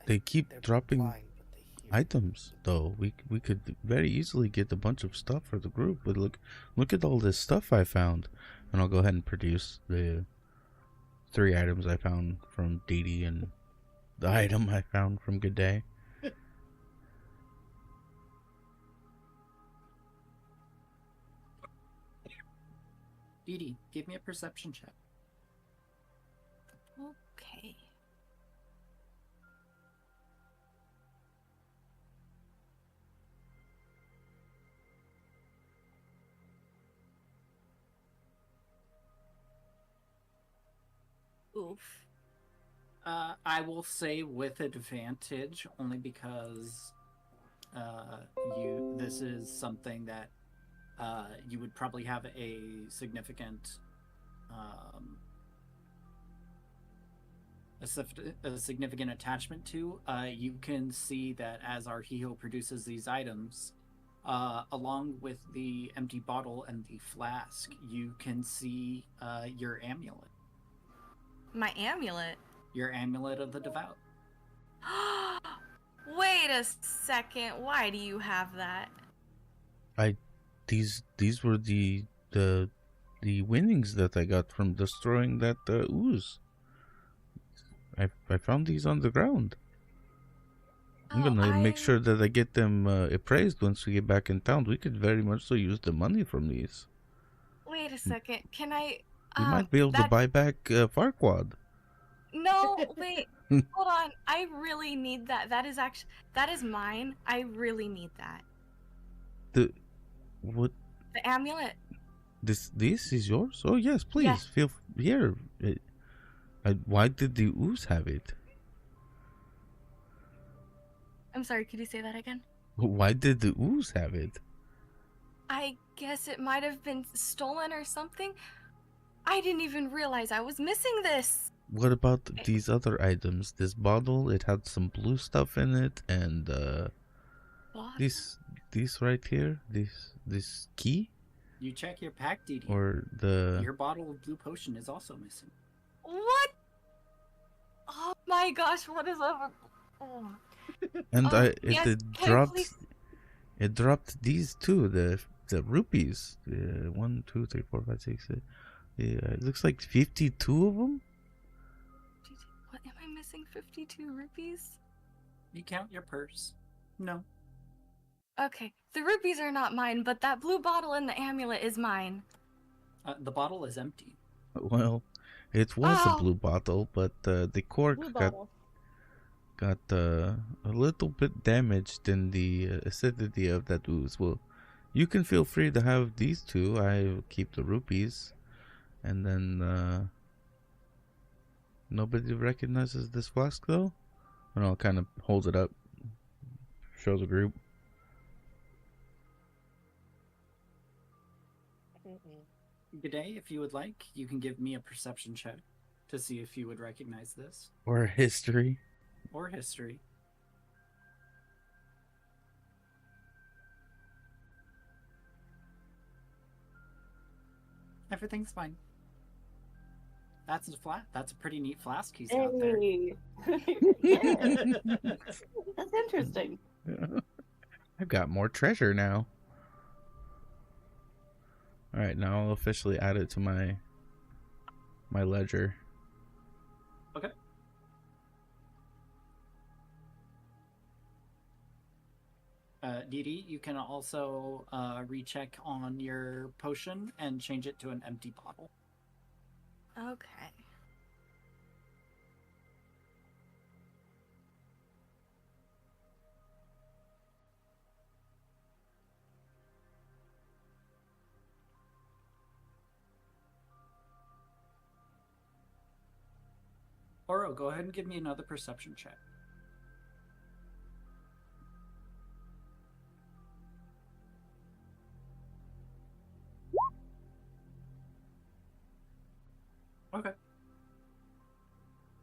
they keep They're dropping blind, but they hear. items. Though we could very easily get a bunch of stuff for the group. But look at all this stuff I found, and I'll go ahead and produce the 3 items I found from Dee Dee and the item I found from Good Day. Dee Dee, give me a perception check. Okay. Oof. I will say with advantage, only because this is something that you would probably have a significant a significant attachment to. You can see that as our Hiho produces these items, along with the empty bottle and the flask, you can see your amulet. My amulet? Your amulet of the devout. Wait a second. Why do you have that? These were the winnings that I got from destroying that ooze. I found these on the ground. I'm gonna make sure that I get them appraised once we get back in town. We could very much so use the money from these. Wait a second. Can I? We might be able to buy back Farquaad. No, wait. Hold on. I really need that. That is mine. I really need that. What? The amulet. This is yours? Oh yes, please. Yeah. Feel here. Why did the ooze have it? I'm sorry, could you say that again? Why did the ooze have it? I guess it might have been stolen or something. I didn't even realize I was missing this. What about these other items? This bottle, it had some blue stuff in it, and these right here, this key. You check your pack, Dee Dee. Or your bottle of blue potion is also missing. What? Oh my gosh! What is up? Oh. And Please? it dropped these two, the rupees. 1, 2, 3, 4, 5, 6. It looks like 52 of them. What am I missing? 52 rupees? You count your purse. No. Okay, the rupees are not mine, but that blue bottle and the amulet is mine. The bottle is empty. Well, It was a Oh! blue bottle, but the cork Blue got bottle. a little bit damaged in the acidity of that ooze. Well, you can feel free to have these two. I keep the rupees, and then nobody recognizes this flask though. And I'll kind of holds it up, shows the group. G'day, if you would like, you can give me a perception check to see if you would recognize this. Or history. Or history. Everything's fine. That's a pretty neat flask he's got there. Hey. Yeah. That's interesting. I've got more treasure now. Alright, now I'll officially add it to my ledger. Okay. Dee Dee, you can also recheck on your potion and change it to an empty bottle. Okay. Oro, go ahead and give me another perception check. Okay.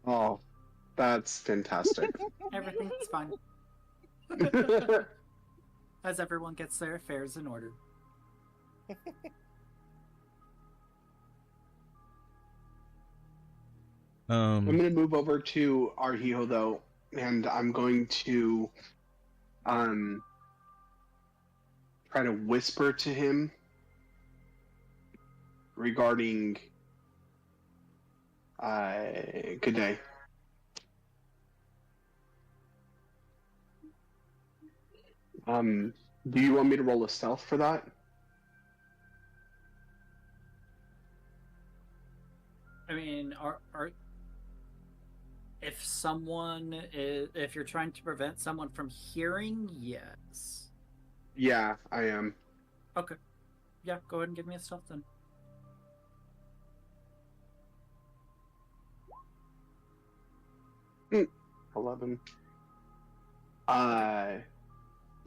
Oh, that's fantastic. Everything's fine. As everyone gets their affairs in order. I'm gonna move over to Arhiho though, and I'm going to try to whisper to him regarding good day. Do you want me to roll a stealth for that? I mean, if you're trying to prevent someone from hearing, yes. Yeah, I am. Okay. Yeah, go ahead and give me a stealth then. Mm, 11.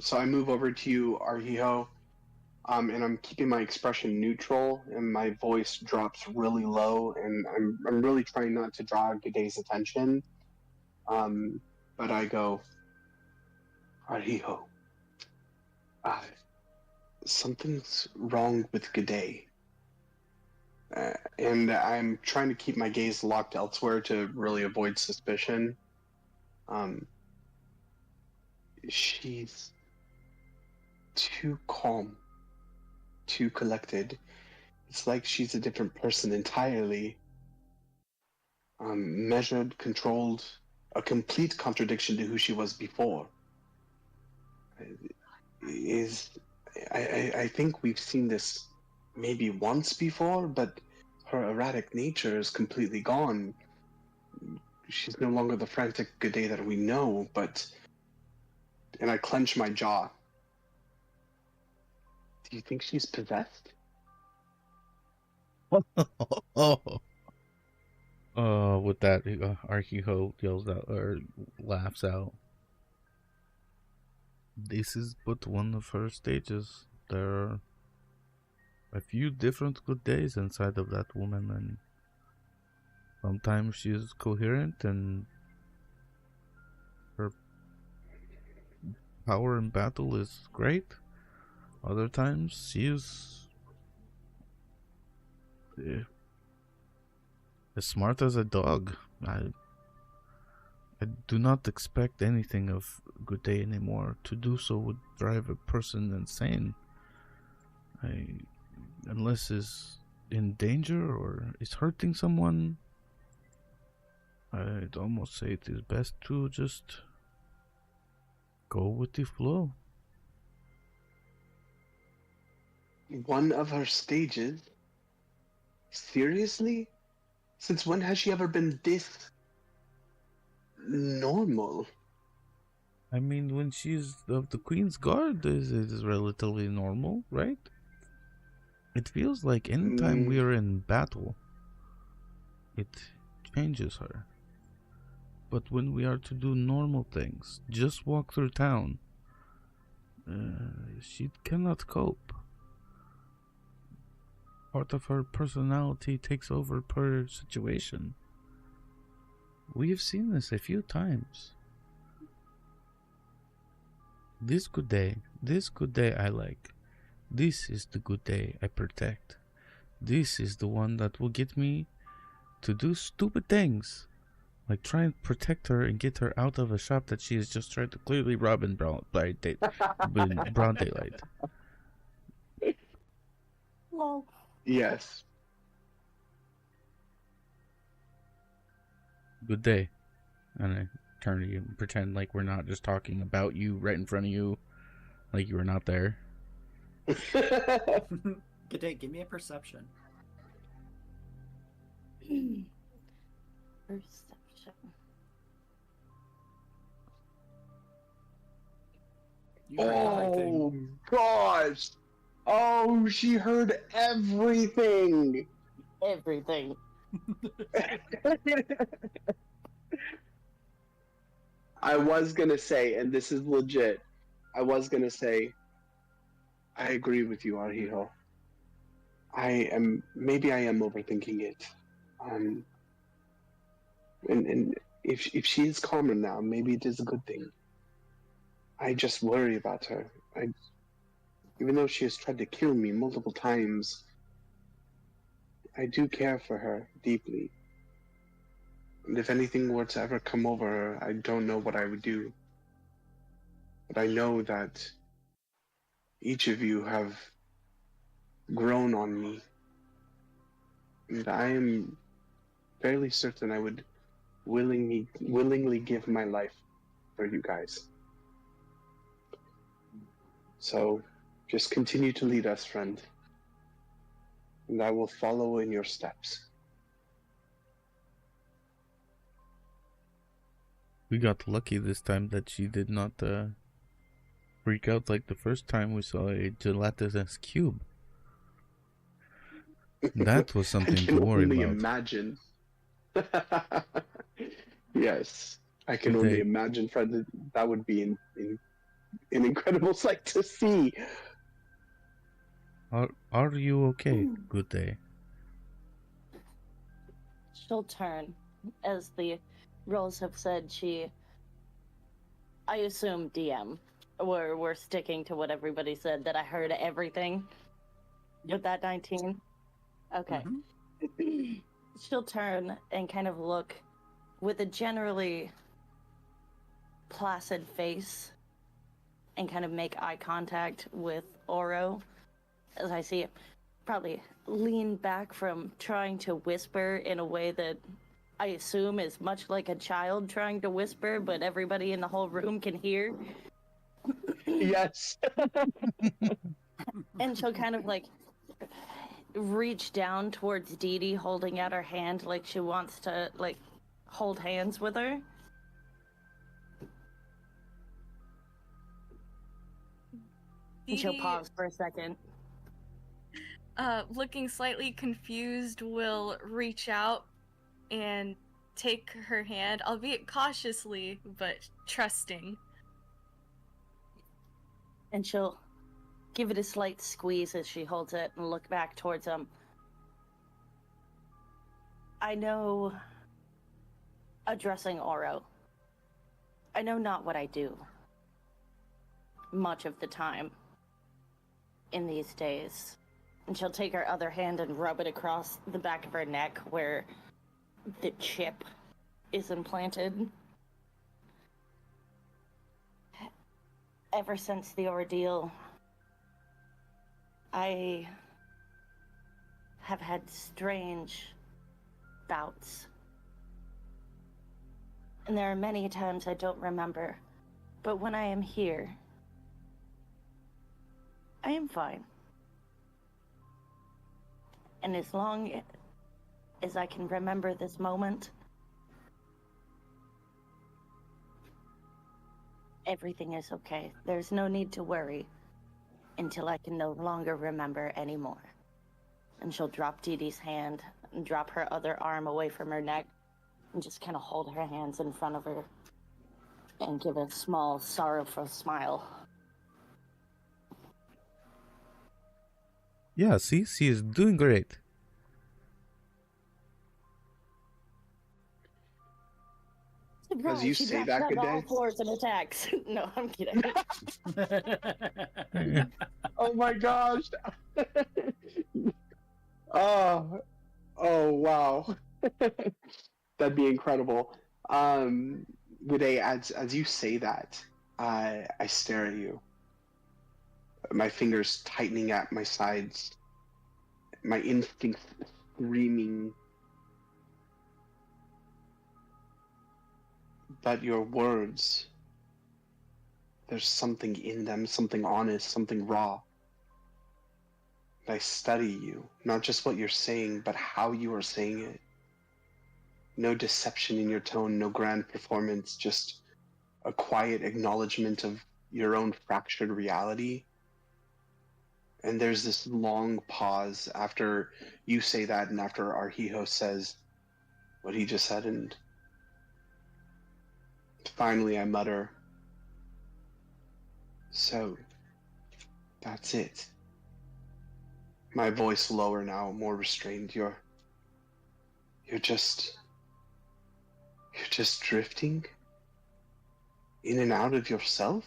So I move over to you, Arhiho, and I'm keeping my expression neutral, and my voice drops really low, and I'm really trying not to draw G'day's attention. But I go, Arhiho, something's wrong with G'day. And I'm trying to keep my gaze locked elsewhere to really avoid suspicion. She's too calm, too collected. It's like she's a different person entirely. Measured, controlled, a complete contradiction to who she was before. I think we've seen this maybe once before, but her erratic nature is completely gone. She's no longer the frantic G'day that we know, and I clench my jaw. Do you think she's possessed? With that, Arhiho yells out or laughs out. This is but one of her stages. There are a few different good days inside of that woman, and sometimes she is coherent and her power in battle is great. Other times she is as smart as a dog. I do not expect anything of Good Day anymore. To do so would drive a person insane. Unless is in danger or is hurting someone, I'd almost say it is best to just go with the flow. One of her stages? Seriously? Since when has she ever been this normal? I mean, when she's of the Queen's Guard, it is relatively normal, right? It feels like anytime we are in battle, it changes her. But when we are to do normal things, just walk through town, she cannot cope. Part of her personality takes over per situation. We've seen this a few times. This good day I like. This is the good day I protect. This is the one that will get me to do stupid things. Like try and protect her and get her out of a shop that she has just tried to clearly rob in broad daylight. Lol. Yes. Good day. And I turn to you and pretend like we're not just talking about you right in front of you, like you were not there. Good day. Give me a perception. Perception. You heard everything. Oh gosh! Oh, she heard everything. Everything. I was gonna say, and this is legit. I was gonna say, I agree with you, Arhijo. Maybe I am overthinking it. And if she is calmer now, maybe it is a good thing. I just worry about her. Even though she has tried to kill me multiple times, I do care for her deeply. And if anything were to ever come over her, I don't know what I would do. But I know that each of you have grown on me. And I am fairly certain I would willingly give my life for you guys. So, just continue to lead us, friend. And I will follow in your steps. We got lucky this time that she did not freak out like the first time we saw a gelatinous cube. That was something to worry about. I can only imagine. Yes, I can Good only day. imagine, friend. That would be an incredible sight to see. Are you okay? Good day. She'll turn. As the roles have said, I assume DM. We're sticking to what everybody said, that I heard everything with that 19. Okay. Mm-hmm. She'll turn and kind of look with a generally placid face and kind of make eye contact with Oro, as I see it probably lean back from trying to whisper in a way that I assume is much like a child trying to whisper, but everybody in the whole room can hear. Yes. And she'll kind of like reach down towards Dee Dee, holding out her hand like she wants to like hold hands with her. And she'll pause for a second. Looking slightly confused, will reach out and take her hand, albeit cautiously, but trusting. And she'll give it a slight squeeze as she holds it and look back towards him. I know, addressing Oro, I know not what I do much of the time in these days. And she'll take her other hand and rub it across the back of her neck where the chip is implanted. Ever since the ordeal, I have had strange bouts. And there are many times I don't remember. But when I am here, I am fine. And as long as I can remember this moment, everything is okay. There's no need to worry until I can no longer remember anymore. And she'll drop Dee Dee's hand and drop her other arm away from her neck and just kind of hold her hands in front of her and give a small, sorrowful smile. Yeah, see? She is doing great. As you She say drops that, down good to all day. fours and attacks. No, I'm kidding. Oh my gosh. Oh, oh wow. That'd be incredible. Uday, as you say that, I stare at you. My fingers tightening at my sides, my instincts screaming. But your words, there's something in them, something honest, something raw. I study you, not just what you're saying, but how you are saying it. No deception in your tone, no grand performance, just a quiet acknowledgement of your own fractured reality. And there's this long pause after you say that and after Arhijo says what he just said, and finally I mutter, "So, that's it." My voice lower now, more restrained. You're just drifting in and out of yourself?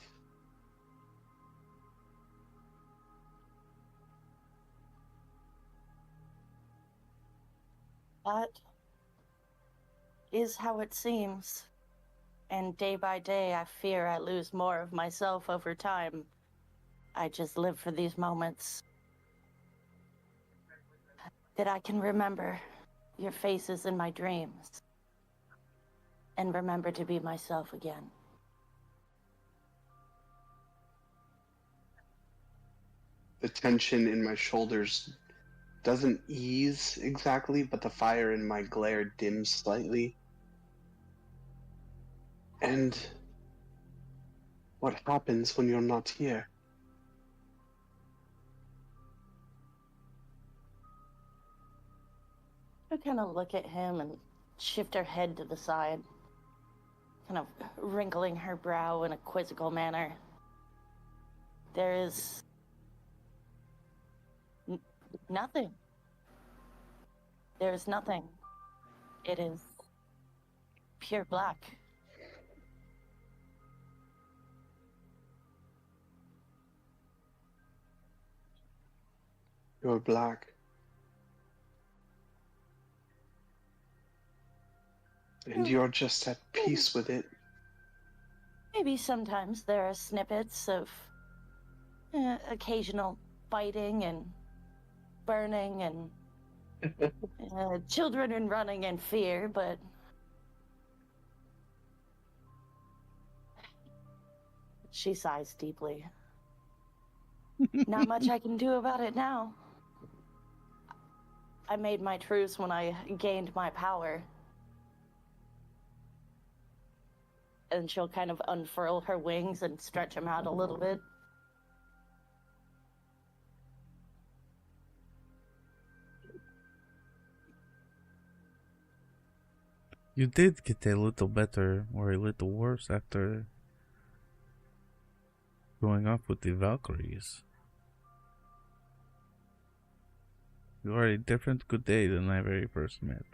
That is how it seems. And day by day, I fear I lose more of myself over time. I just live for these moments that I can remember your faces in my dreams and remember to be myself again. The tension in my shoulders doesn't ease exactly, but the fire in my glare dims slightly. And what happens when you're not here? I kind of look at him and shift her head to the side, kind of wrinkling her brow in a quizzical manner. There is nothing. There is nothing. It is pure black. You're black. And you're just at peace with it. Maybe sometimes there are snippets of occasional fighting and burning and children and running in fear, but she sighs deeply. Not much I can do about it now. I made my truce when I gained my power. And she'll kind of unfurl her wings and stretch them out a little bit. You did get a little better or a little worse after going off with the Valkyries. You are a different good day than I very first met.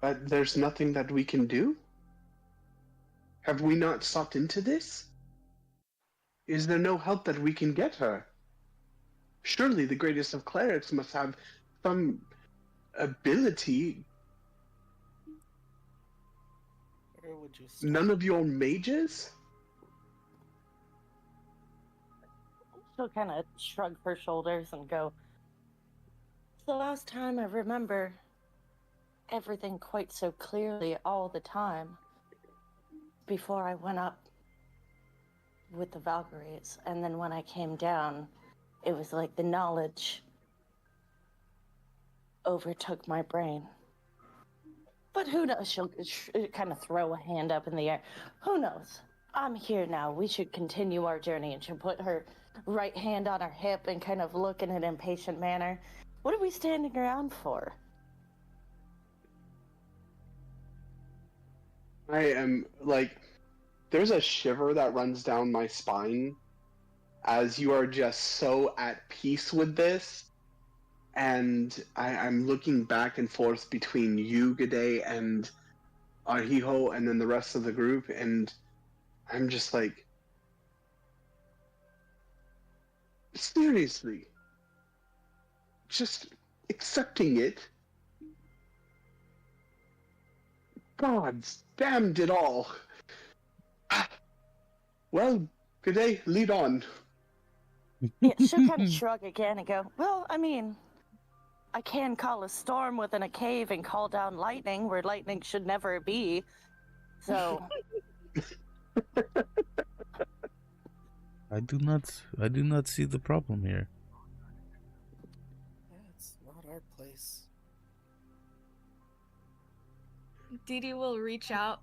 But there's nothing that we can do? Have we not sought into this? Is there no help that we can get her? Surely the greatest of clerics must have some ability. Where would you start? None of your mages? She'll kind of shrug her shoulders and go, "It's the last time I remember everything quite so clearly all the time before I went up with the Valkyries. And then when I came down, it was like the knowledge overtook my brain. But who knows? She'll kind of throw a hand up in the air. Who knows? I'm here now. We should continue our journey. And she'll put her right hand on her hip and kind of look in an impatient manner. What are we standing around for? I am like, there's a shiver that runs down my spine as you are just so at peace with this. And I'm looking back and forth between you, G'day, and Ahiho, and then the rest of the group, and I'm just like, seriously, just accepting it. God damned it all. Well, G'day, lead on. Yeah, she'll kind of shrug again and go, well, I mean, I can call a storm within a cave and call down lightning where lightning should never be. So I do not see the problem here. Yeah, it's not our place. Dee Dee will reach out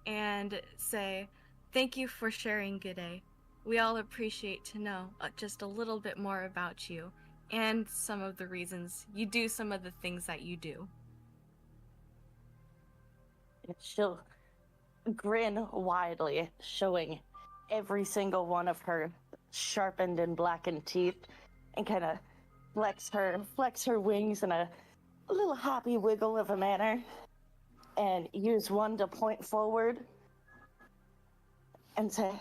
and say, "Thank you for sharing, G'day. We all appreciate to know just a little bit more about you and some of the reasons you do some of the things that you do." she'll grin widely, showing every single one of her sharpened and blackened teeth, and kind of flex her wings in a little happy wiggle of a manner, and use one to point forward and say,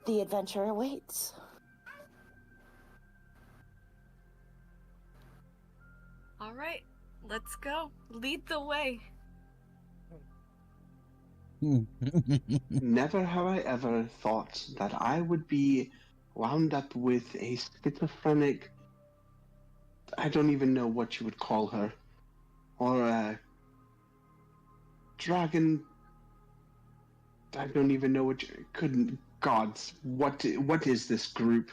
"The adventure awaits." All right, let's go. Lead the way. Never have I ever thought that I would be wound up with a schizophrenic, I don't even know what you would call her, or a dragon. I don't even know what you couldn't. Gods, what is this group?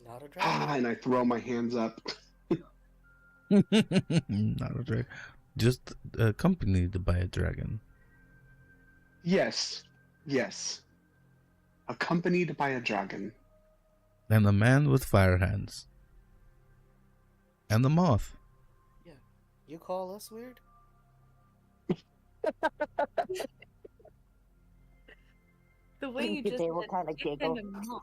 Not a dragon. And I throw my hands up. Not a dragon. Just accompanied by a dragon. Yes. Accompanied by a dragon. And a man with fire hands. And the moth. Yeah. You call us weird? The way you just They will said, kind of "It's giggle. in a moth."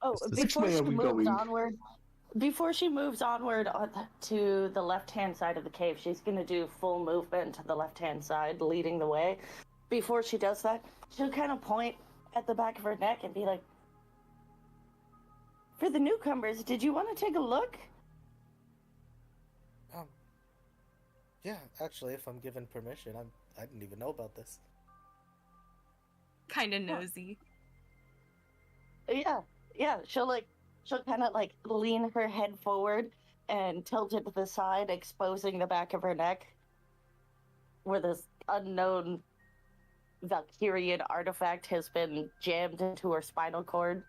Oh, Which way are we going? Before she moves onward to the left-hand side of the cave, she's going to do full movement to the left-hand side, leading the way. Before she does that, she'll kind of point at the back of her neck and be like, "For the newcomers, did you want to take a look?" Yeah, actually, if I'm given permission, I didn't even know about this. Kind of nosy. Yeah. She'll kind of like lean her head forward and tilt it to the side, exposing the back of her neck, where this unknown Valkyrian artifact has been jammed into her spinal cord.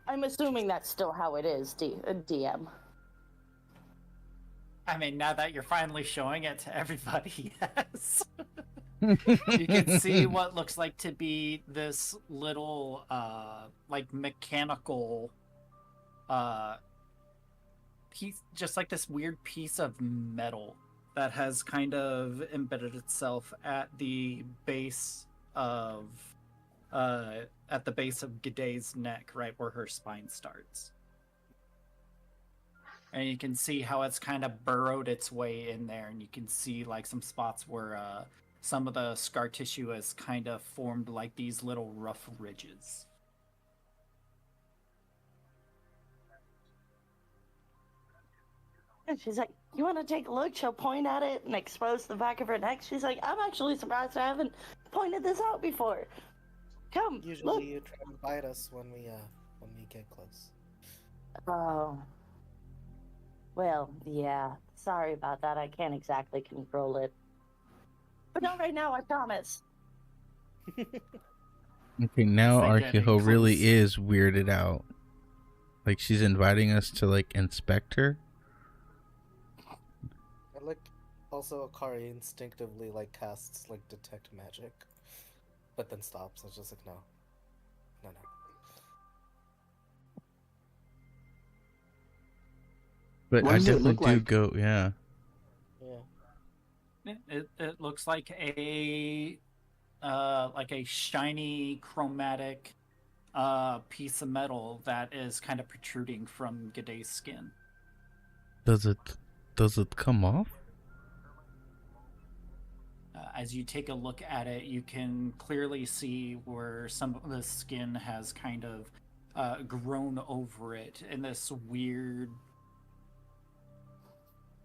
I'm assuming that's still how it is, DM. I mean, now that you're finally showing it to everybody, yes. You can see what looks like to be this little, like, mechanical, piece, just like this weird piece of metal that has kind of embedded itself at the base of, G'day's neck, right where her spine starts. And you can see how it's kind of burrowed its way in there, and you can see like some spots where some of the scar tissue has kind of formed like these little rough ridges. And she's like, "You want to take a look?" She'll point at it and expose the back of her neck. She's like, "I'm actually surprised I haven't pointed this out before. Come, Usually look." you try to bite us when we get close. Oh. Well, yeah. Sorry about that. I can't exactly control it. But not right now, I promise. Okay, now They getting Archeo really close. is weirded out. Like she's inviting us to like inspect her. And like, also Akari instinctively like casts like detect magic, but then stops. It's just like no, no. But What I does it definitely look do like? go, yeah. Yeah. It looks like a shiny chromatic piece of metal that is kind of protruding from G'day's skin. Does it come off? As you take a look at it, you can clearly see where some of the skin has kind of grown over it in this weird,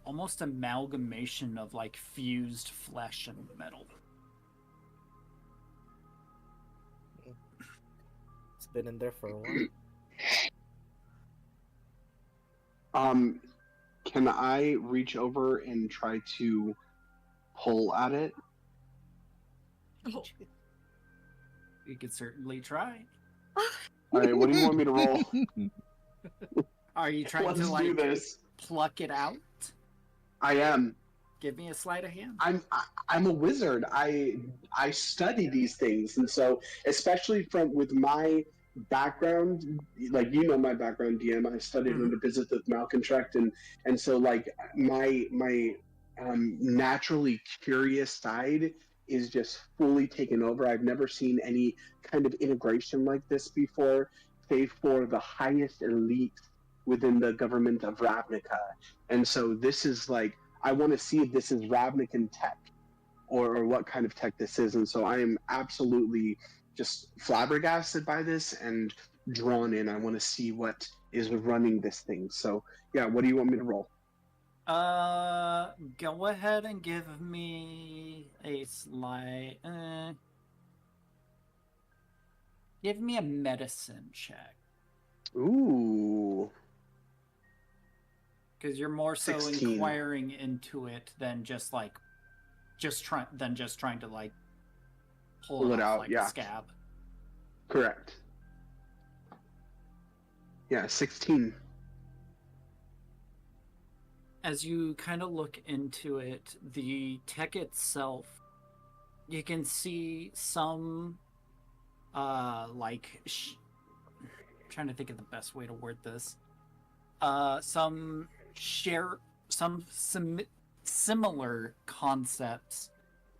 almost amalgamation of like fused flesh and metal. It's been in there for a while. Can I reach over and try to pull at it? You could certainly try. All right, what do you want me to roll? Are you trying Let's to do like this. pluck it out? I am. Give me a sleight of hand. I'm a wizard. I study these things, and so especially with my background, like my background, DM. I studied under business with Malcontract, and so like my naturally curious side is just fully taken over. I've never seen any kind of integration like this before, save for the highest elite within the government of Ravnica, and so this is like. I want to see if this is Ravnican tech or what kind of tech this is. And so I am absolutely just flabbergasted by this and drawn in. I want to see what is running this thing. So, yeah, what do you want me to roll? Go ahead and give me a slight. Give me a medicine check. Ooh. Because you're more so 16. inquiring into it than just trying to like pull it out like a scab. Correct. Yeah, 16. As you kind of look into it, the tech itself, you can see some trying to think of the best way to word this. Some similar concepts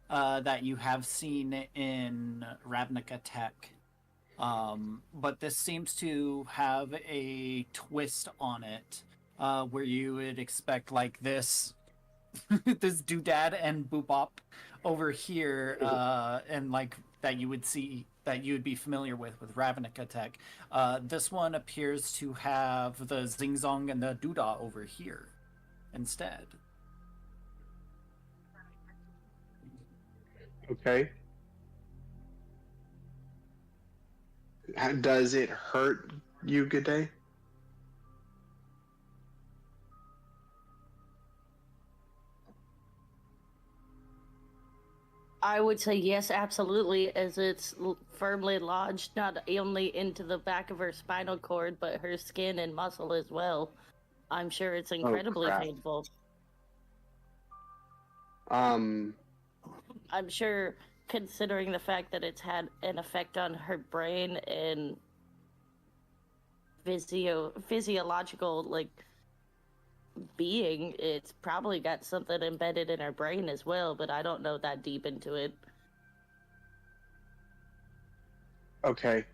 that you have seen in Ravnica tech, but this seems to have a twist on it, where you would expect like this this doodad and boopop over here, and like that you would see that you would be familiar with Ravnica tech. This one appears to have the zing zong and the doodah over here instead. Okay. Does it hurt you, G'day? I would say yes, absolutely, as it's firmly lodged not only into the back of her spinal cord, but her skin and muscle as well. I'm sure it's incredibly painful. I'm sure, considering the fact that it's had an effect on her brain and physiological, like, being, it's probably got something embedded in her brain as well, but I don't know that deep into it. Okay.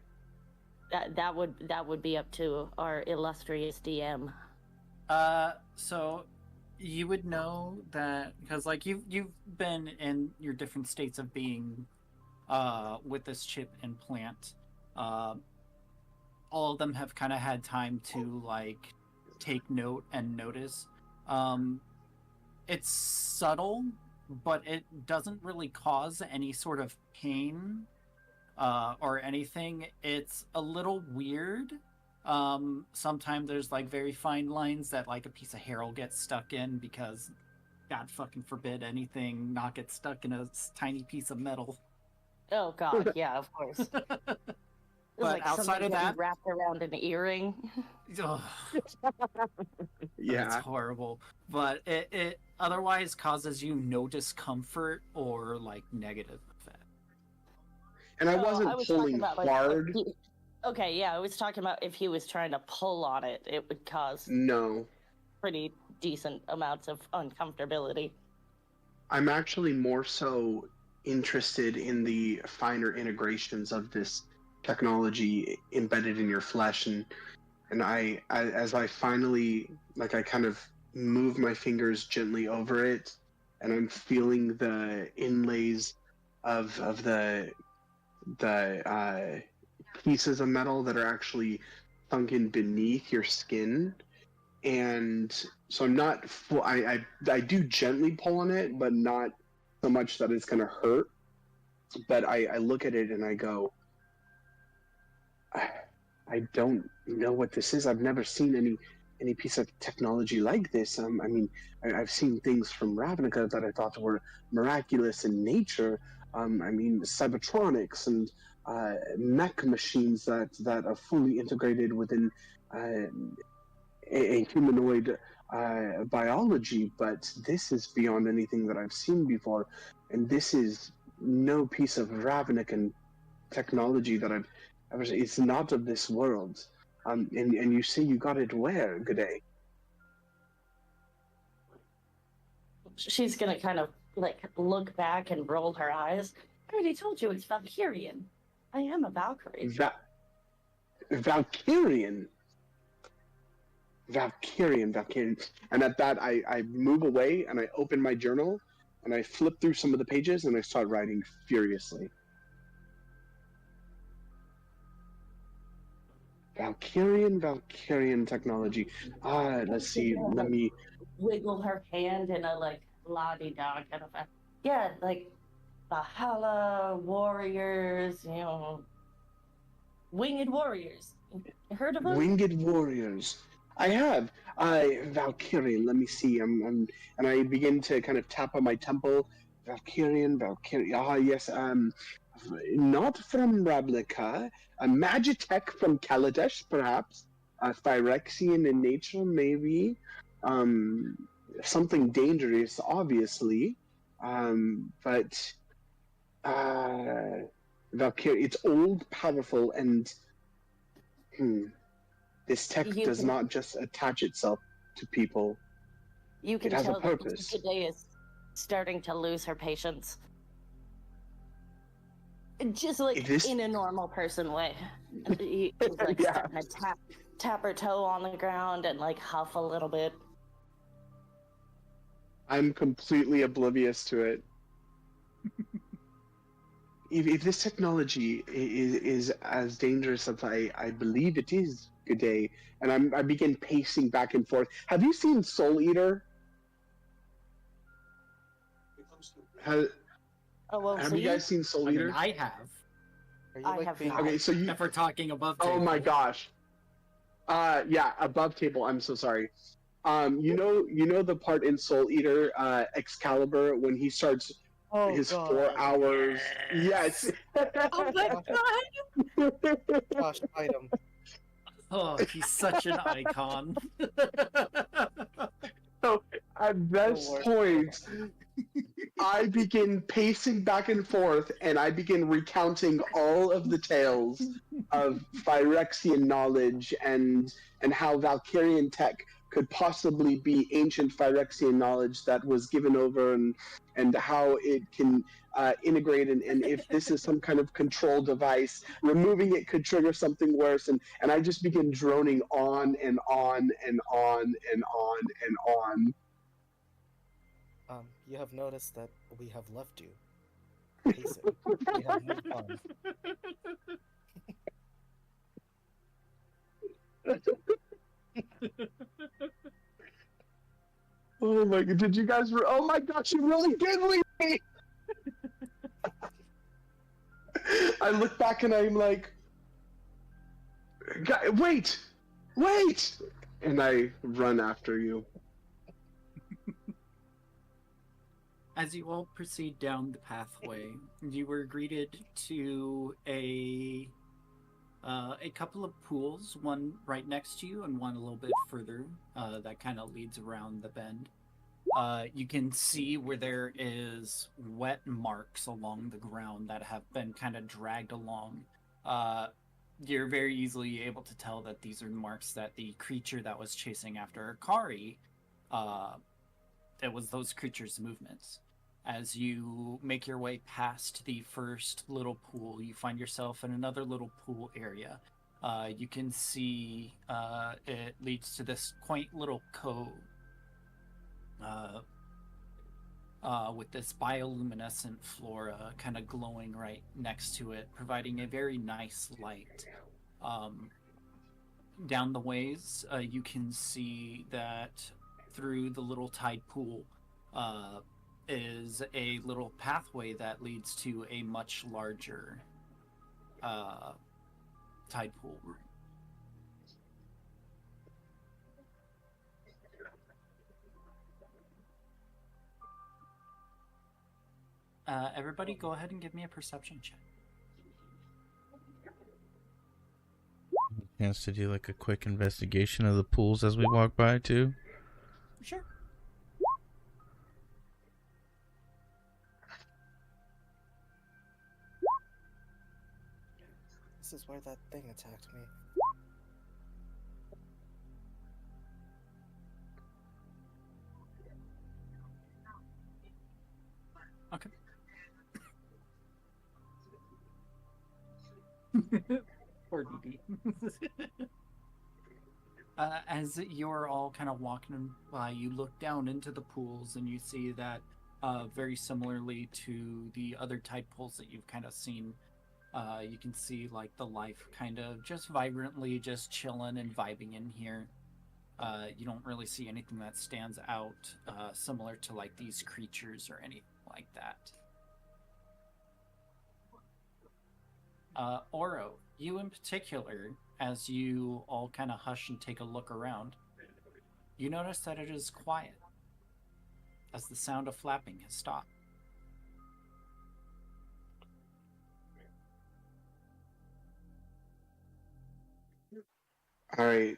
That would be up to our illustrious DM. So you would know that because like you've been in your different states of being with this chip implant. All of them have kind of had time to like take note and notice. It's subtle, but it doesn't really cause any sort of pain or anything. It's a little weird. Sometimes there's like very fine lines that like a piece of hair will get stuck in because God fucking forbid anything not get stuck in a tiny piece of metal. Oh god, yeah, of course. It's But like outside something of getting that, wrapped around an earring. ugh, that's Yeah. horrible. But it otherwise causes you no discomfort or like negative effect. And I Oh, wasn't I was talking pulling about like hard. okay, yeah, I was talking about if he was trying to pull on it, it would cause No. pretty decent amounts of uncomfortability. I'm actually more so interested in the finer integrations of this technology embedded in your flesh, and as I finally, like, I kind of move my fingers gently over it, and I'm feeling the inlays of the pieces of metal that are actually sunken beneath your skin. And so I'm not full. I do gently pull on it, but not so much that it's gonna hurt. But I look at it and I go, I don't know what this is. I've never seen any piece of technology like this. I mean, I've seen things from Ravnica that I thought were miraculous in nature. I mean, cybertronics and mech machines that are fully integrated within uh, a humanoid biology, but this is beyond anything that I've seen before, and this is no piece of Ravnican technology that I've ever seen. It's not of this world. And you say you got it where, G'day? She's gonna kind of like look back and roll her eyes. I already told you it's Valkyrian. I am a Valkyrie. Valkyrian. Valkyrian. And at that, I move away and I open my journal and I flip through some of the pages and I start writing furiously. Valkyrian technology. Let's see. Let me. Wiggle her hand in a like la-di-da kind of a. Yeah, like Valhalla warriors, winged warriors. You heard of them? Winged warriors. I have. Valkyrian. Let me see. And I begin to kind of tap on my temple. Valkyrian. Ah, yes. Not from Ravnica. A Magitech from Kaladesh, perhaps. Phyrexian in nature, maybe. Something dangerous, obviously. But Valkyrie. It's old, powerful, and this tech does not just attach itself to people. You can It has a tell that purpose. today is starting to lose her patience. Just like in a normal person way. He's like starting to tap her toe on the ground and like huff a little bit. I'm completely oblivious to it. If this technology is as dangerous as I believe it is, G'day, and I begin pacing back and forth. Have you seen Soul Eater? Have you guys seen Soul Eater? I have. I have not. Okay, so you. If we're talking above table. Oh my gosh. Yeah, above table. I'm so sorry. You know the part in Soul Eater, Excalibur, when he starts his God. 4 hours. Yes. Oh my god! Gosh, item. Oh, he's such an icon. So at this point, I begin pacing back and forth, and I begin recounting all of the tales of Phyrexian knowledge and how Valkyrian tech could possibly be ancient Phyrexian knowledge that was given over, and how it can integrate, and if this is some kind of control device, removing it could trigger something worse, and I just begin droning on and on and on and on and on. You have noticed that we have left you. Pacing. We have moved on. Oh my god, did you guys oh my gosh, you really did leave me! I look back and I'm like, wait! And I run after you. As you all proceed down the pathway, you were greeted to a couple of pools, one right next to you and one a little bit further. That kind of leads around the bend. You can see where there is wet marks along the ground that have been kind of dragged along. You're very easily able to tell that these are marks that the creature that was chasing after Akari, it was those creatures' movements. As you make your way past the first little pool, you find yourself in another little pool area. You can see it leads to this quaint little cove with this bioluminescent flora kind of glowing right next to it, providing a very nice light. Down the ways, you can see that through the little tide pool is a little pathway that leads to a much larger tide pool room. Everybody go ahead and give me a perception check. Chance to do like a quick investigation of the pools as we walk by too. Sure. This is where that thing attacked me. Okay. Poor DD. As you're all kind of walking by, you look down into the pools and you see that very similarly to the other tide pools that you've kind of seen, you can see like the life kind of just vibrantly just chilling and vibing in here. You don't really see anything that stands out similar to like these creatures or anything like that. Oro, you in particular, as you all kind of hush and take a look around, you notice that it is quiet as the sound of flapping has stopped. All right.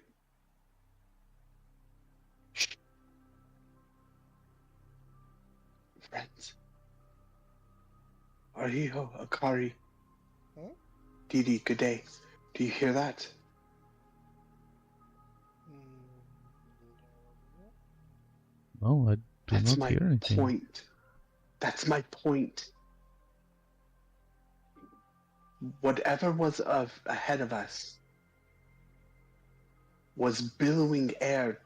Friends. Ariho, Akari. Hmm? Didi, good day. Do you hear that? No, I do That's not my hear anything. point. That's my point. Whatever was ahead of us was billowing air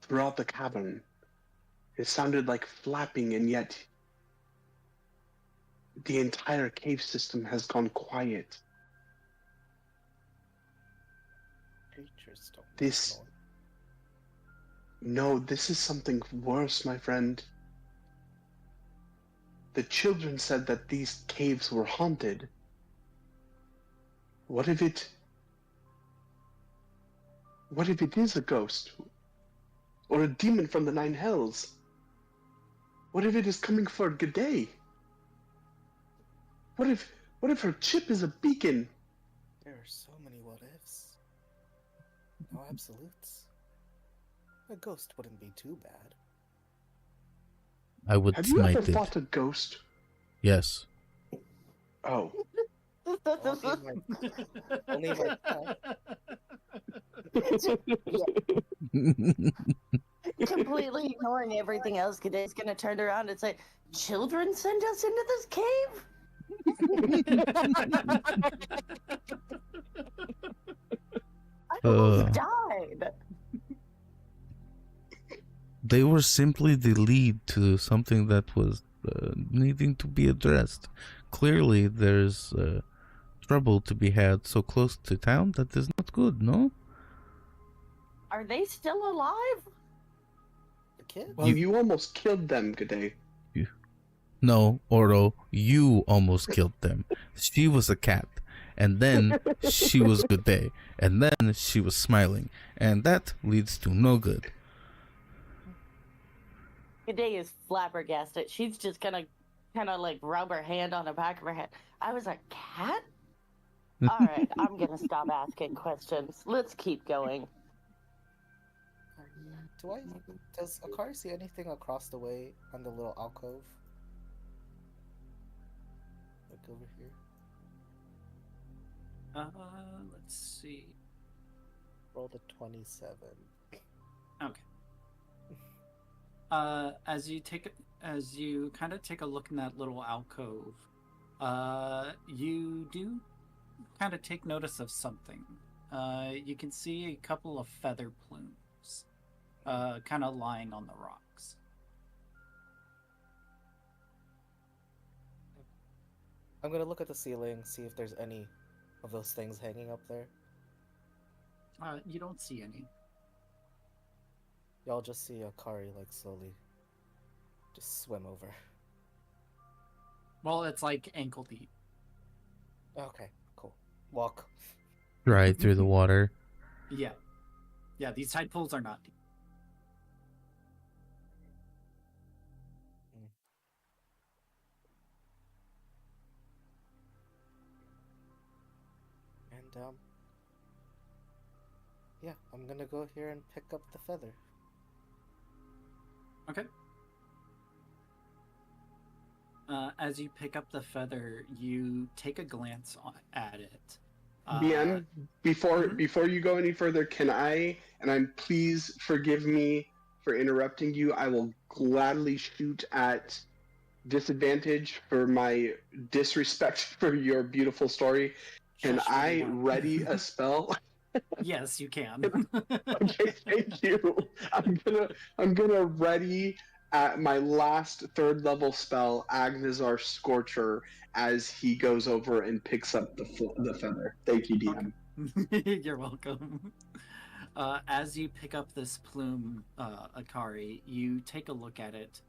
throughout the cavern. It sounded like flapping, and yet the entire cave system has gone quiet. Creatures don't This- know. No, this is something worse, my friend. The children said that these caves were haunted. What if it is a ghost? Or a demon from the Nine Hells? What if it is coming for G'day? What if her chip is a beacon? There are so many what ifs. No absolutes. A ghost wouldn't be too bad. I would Have you ever smite it. fought a ghost? Yes. Oh. Only my Completely ignoring everything else, Kaday's gonna turn around and say, "Children send us into this cave?" I almost died. They were simply the lead to something that was needing to be addressed. Clearly, there's trouble to be had so close to town that is not good, no? Are they still alive? The kid? Well, you almost killed them, G'day. No, Oro, you almost killed them. She was a cat, and then she was good day, and then she was smiling, and that leads to no good. Day is flabbergasted. She's just gonna kind of like rub her hand on the back of her head. I was a cat? All right, I'm gonna stop asking questions. Let's keep going. Does Akari see anything across the way on the little alcove? Like over here? Let's see. Roll the 27. Okay. As you kind of take a look in that little alcove, you do kind of take notice of something. You can see a couple of feather plumes, kind of lying on the rocks. I'm gonna look at the ceiling, see if there's any of those things hanging up there. You don't see any. Y'all just see Akari like slowly just swim over. Well, it's like ankle deep. Okay, cool. Walk. Right through the water. Yeah. Yeah, these tide pools are not deep. And yeah, I'm gonna go here and pick up the feather. Okay. As you pick up the feather, you take a glance at it. Bien, before you go any further, can I, and I'm please forgive me for interrupting you, I will gladly shoot at disadvantage for my disrespect for your beautiful story. Can I ready a spell? Yes, you can. Okay, thank you. I'm gonna ready at my last 3rd level spell, Agnazar Scorcher, as he goes over and picks up the feather. Thank you, DM. Okay. You're welcome. As you pick up this plume, Akari, you take a look at it.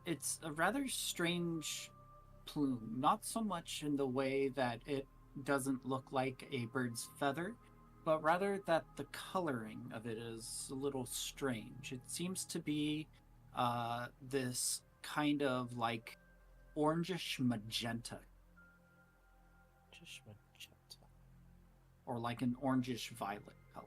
It's a rather strange plume, not so much in the way that it doesn't look like a bird's feather, but rather that the coloring of it is a little strange. It seems to be this kind of like orangish magenta. Just magenta. Or like an orangish violet color.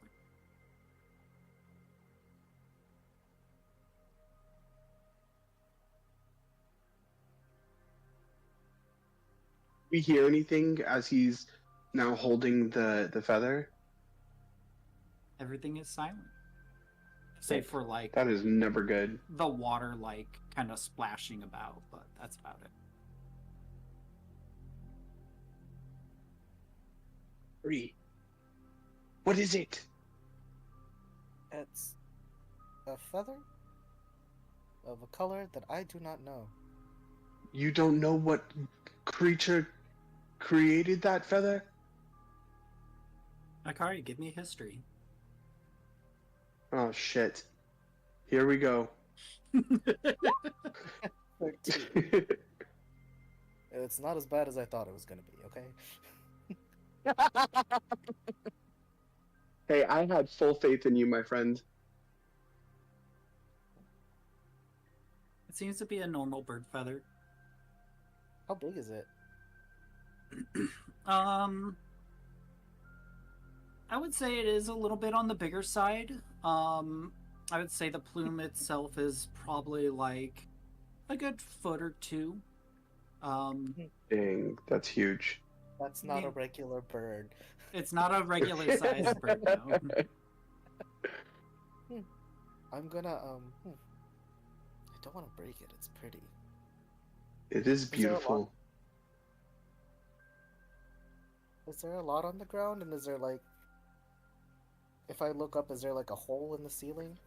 We hear anything as he's now holding the feather? Everything is silent. Save for like that is never good. The water like kind of splashing about, but that's about it. What is it? It's a feather of a color that I do not know. You don't know what creature created that feather? Akari, give me history. Oh shit. Here we go. 13. It's not as bad as I thought it was gonna be, okay? Hey, I had full faith in you, my friend. It seems to be a normal bird feather. How big is it? I would say it is a little bit on the bigger side. I would say the plume itself is probably like a good foot or 2. Dang, that's huge. That's not a regular bird. It's not a regular sized bird, no. I'm gonna I don't want to break it. It's pretty. It is beautiful. Is there a lot on the ground, and is there like, if I look up, is there like a hole in the ceiling?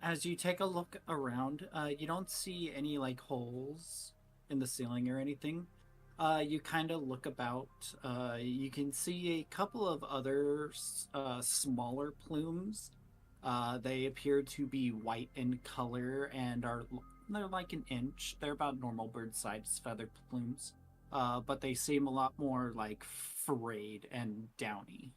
As you take a look around, you don't see any like holes in the ceiling or anything. You kind of look about. You can see a couple of other smaller plumes. They appear to be white in color and they're like an inch. They're about normal bird-sized feather plumes. But they seem a lot more like frayed and downy.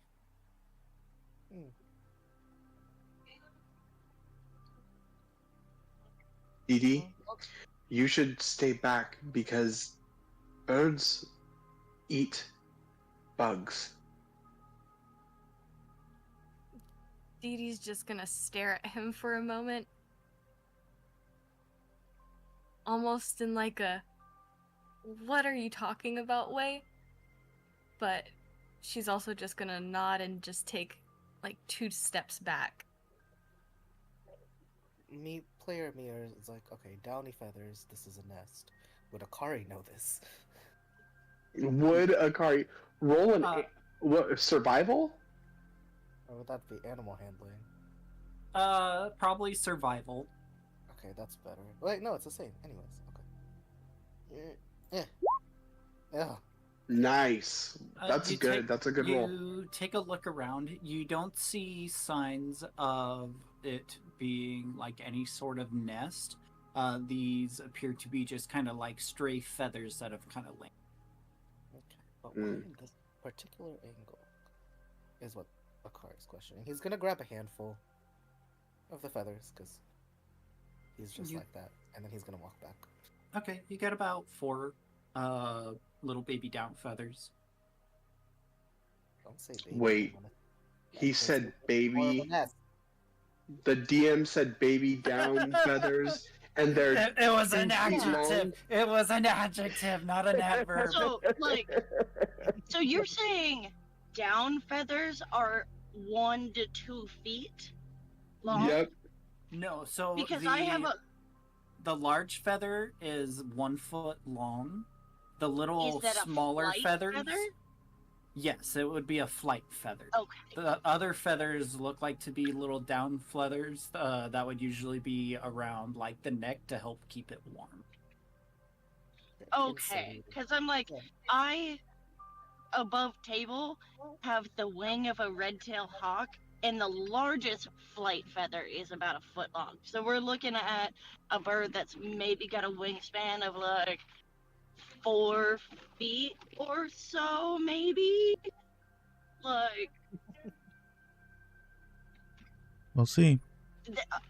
Dee Dee, you should stay back because birds eat bugs. Dee Dee's just gonna stare at him for a moment. Almost in like a, what are you talking about way? But she's also just gonna nod and just take like 2 steps back. Player Mir is like, okay, downy feathers, this is a nest. Would Akari know this? Would Akari roll what survival? Or would that be animal handling? Probably survival. Okay, that's better. Wait, no, it's the same. Anyways, okay. Yeah. Nice. That's You good. That's a good roll. You take a look around. You don't see signs of it being like any sort of nest. These appear to be just kind of like stray feathers that have kind of lain. Okay, but why in this particular angle is what Akari's questioning. He's gonna grab a handful of the feathers because he's just like that, and then he's gonna walk back. Okay, you get about 4 little baby down feathers. Don't say baby. Wait, he said baby. The DM said baby down feathers, and they're. It was an 10 feet long. adjective. It was an adjective, not an adverb. So you're saying down feathers are 1 to 2 feet long? Yep. No, so Because the large feather is 1 foot long. The little Is that a smaller flight feathers. feather? Yes, it would be a flight feather. Okay. The other feathers look like to be little down feathers. That would usually be around like the neck to help keep it warm. Okay, because I'm like, I, above table, have the wing of a red-tailed hawk, and the largest flight feather is about 1 foot long. So we're looking at a bird that's maybe got a wingspan of like 4 feet or so, maybe? Like... We'll see.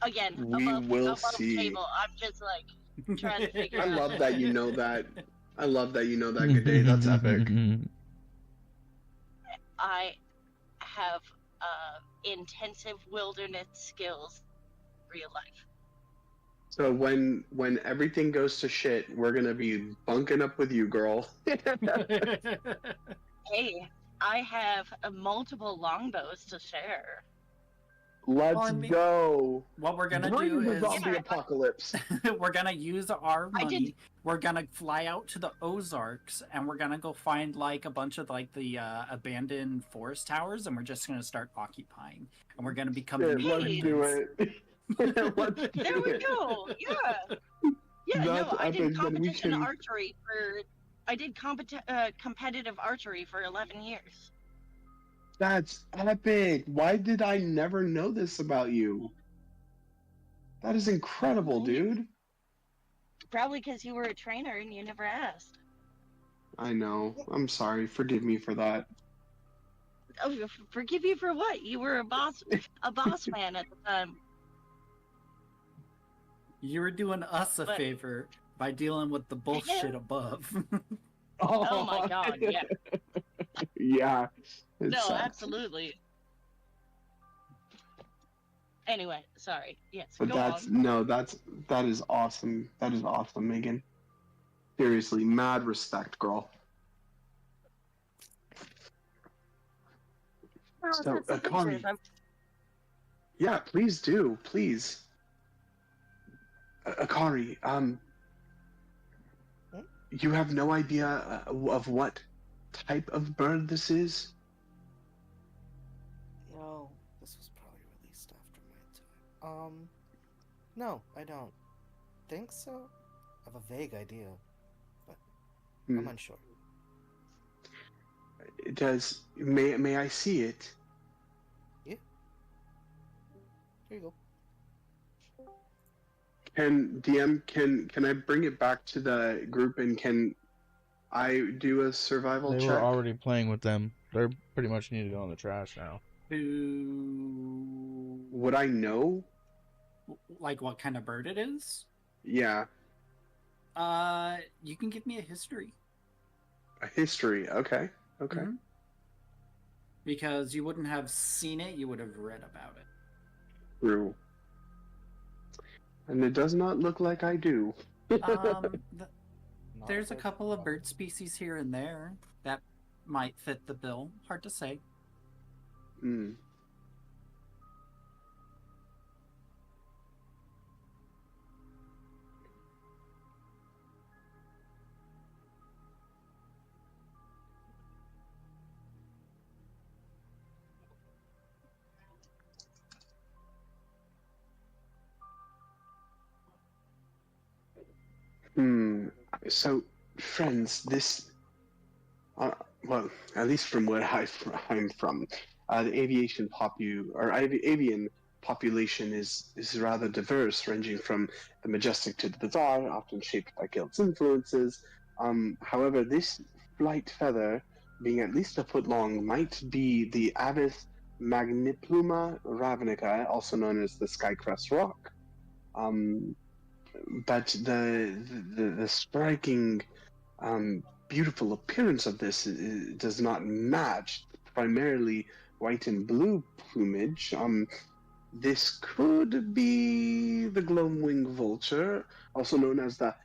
Again, We will above see. table, I'm just like trying to figure I out... love that you know that. I love that you know that. Good day. That's epic. I have intensive wilderness skills in real life. So when everything goes to shit, we're gonna be bunking up with you, girl. Hey, I have multiple longbows to share. Let's go. What we're gonna Bring do the is zombie apocalypse. we're gonna use our money. We're gonna fly out to the Ozarks, and we're gonna go find like a bunch of like the abandoned forest towers, and we're just gonna start occupying. And we're gonna become the new Let's do Indians. it. There we go. Yeah. Yeah. That's No, I epic, did then we competition can- archery for. I did competitive archery for 11 years. That's epic. Why did I never know this about you? That is incredible, dude. Probably because you were a trainer and you never asked. I know. I'm sorry. Forgive me for that. Oh, forgive you for what? You were a boss man at the time. You were doing us a favor by dealing with the bullshit above. Oh my god, yeah. Yeah. It No, sucks. absolutely. Anyway, sorry. Yes, But go that is awesome. That is awesome, Megan. Seriously, mad respect, girl. So, Akari. Yeah, please do, please. Akari, you have no idea of what type of bird this is? No, this was probably released after my time. No, I don't think so. I have a vague idea, but I'm unsure. May I see it? Yeah. Here you go. Can I bring it back to the group and can I do a survival They check? were already playing with them. They're pretty much need to go in the trash now. Would I know? Like what kind of bird it is? Yeah, You can give me a history. a history. Okay. Okay. Mhm. Because you wouldn't have seen it, you would have read about it. True. And it does not look like I do. Um, th- Not there's a good. couple of bird species here and there that might fit the bill. Hard to say. Hmm. Hmm. So, friends, this, well, at least from where I'm from, the avian population is rather diverse, ranging from the majestic to the bizarre, often shaped by Guild's influences. However, this flight feather, being at least a foot long, might be the Avis magnipluma ravanica, also known as the Skycrest rock. Um, but the striking, beautiful appearance of this does not match primarily white and blue plumage. This could be the glowing vulture, also known as the.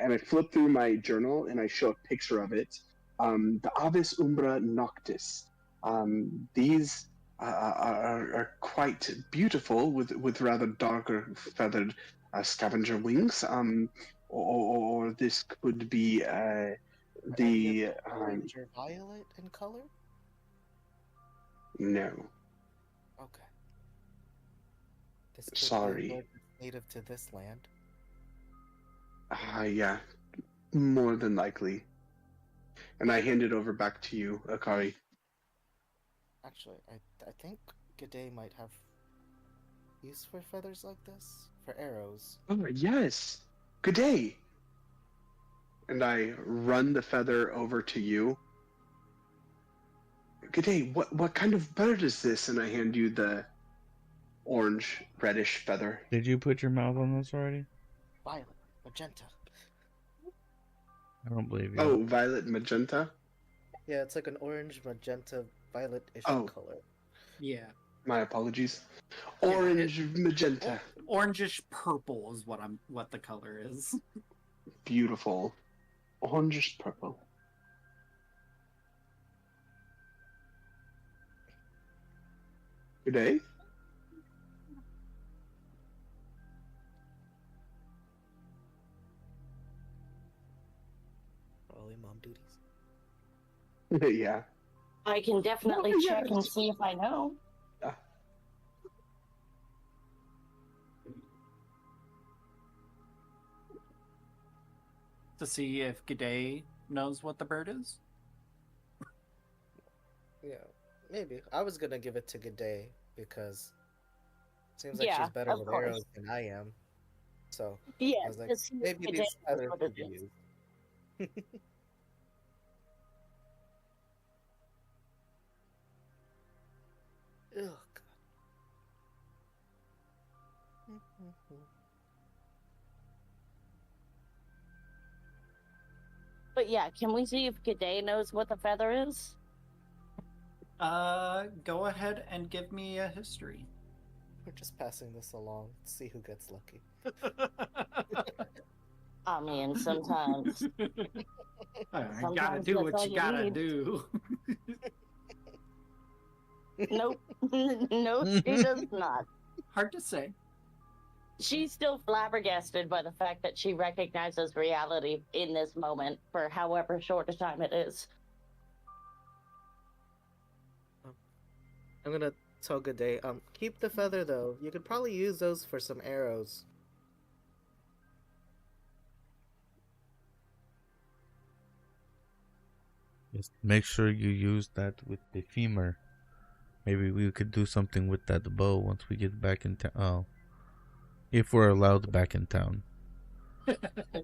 And I flip through my journal and I show a picture of it. The Avis umbra noctis. These are quite beautiful with rather darker feathered scavenger wings. Or this could be the. Ranger violet in color? No, Okay. This could sorry. be a bird that's native to this land. Yeah, more than likely. And I hand it over back to you, Akari. Actually, I think G'day might have use for feathers like this. For arrows. Oh, yes. Good day. And I run the feather over to you. Good day. What kind of bird is this? And I hand you the orange reddish feather. Did you put your mouth on this already? Violet. Magenta. I don't believe you. Oh, violet magenta. Yeah, it's like an orange, magenta, violet-ish Oh. color. Yeah. My apologies. Yeah, Orange magenta. Orangish purple is what the color is. Beautiful. Orangish purple. Good day. Probably mom duties. Yeah. I can definitely Oh, check yes. and see if I know. To see if G'day knows what the bird is. Yeah, maybe. I was gonna give it to G'day because it seems like Yeah, she's better of with course. arrows than I am. So I Yeah, was like, to see if maybe G'day these knows feathers what could it be is. used. Ugh, God. But yeah, can we see if G'day knows what the feather is? Go ahead and give me a history. We're just passing this along. See who gets lucky. I mean, sometimes. You gotta do what you gotta do. Nope. No, she does not. Hard to say. She's still flabbergasted by the fact that she recognizes reality in this moment for however short a time it is. I'm gonna tell G'day, keep the feather though. You could probably use those for some arrows. Just make sure you use that with the femur. Maybe we could do something with that bow once we get back in town. Oh. If we're allowed back in town. Actually,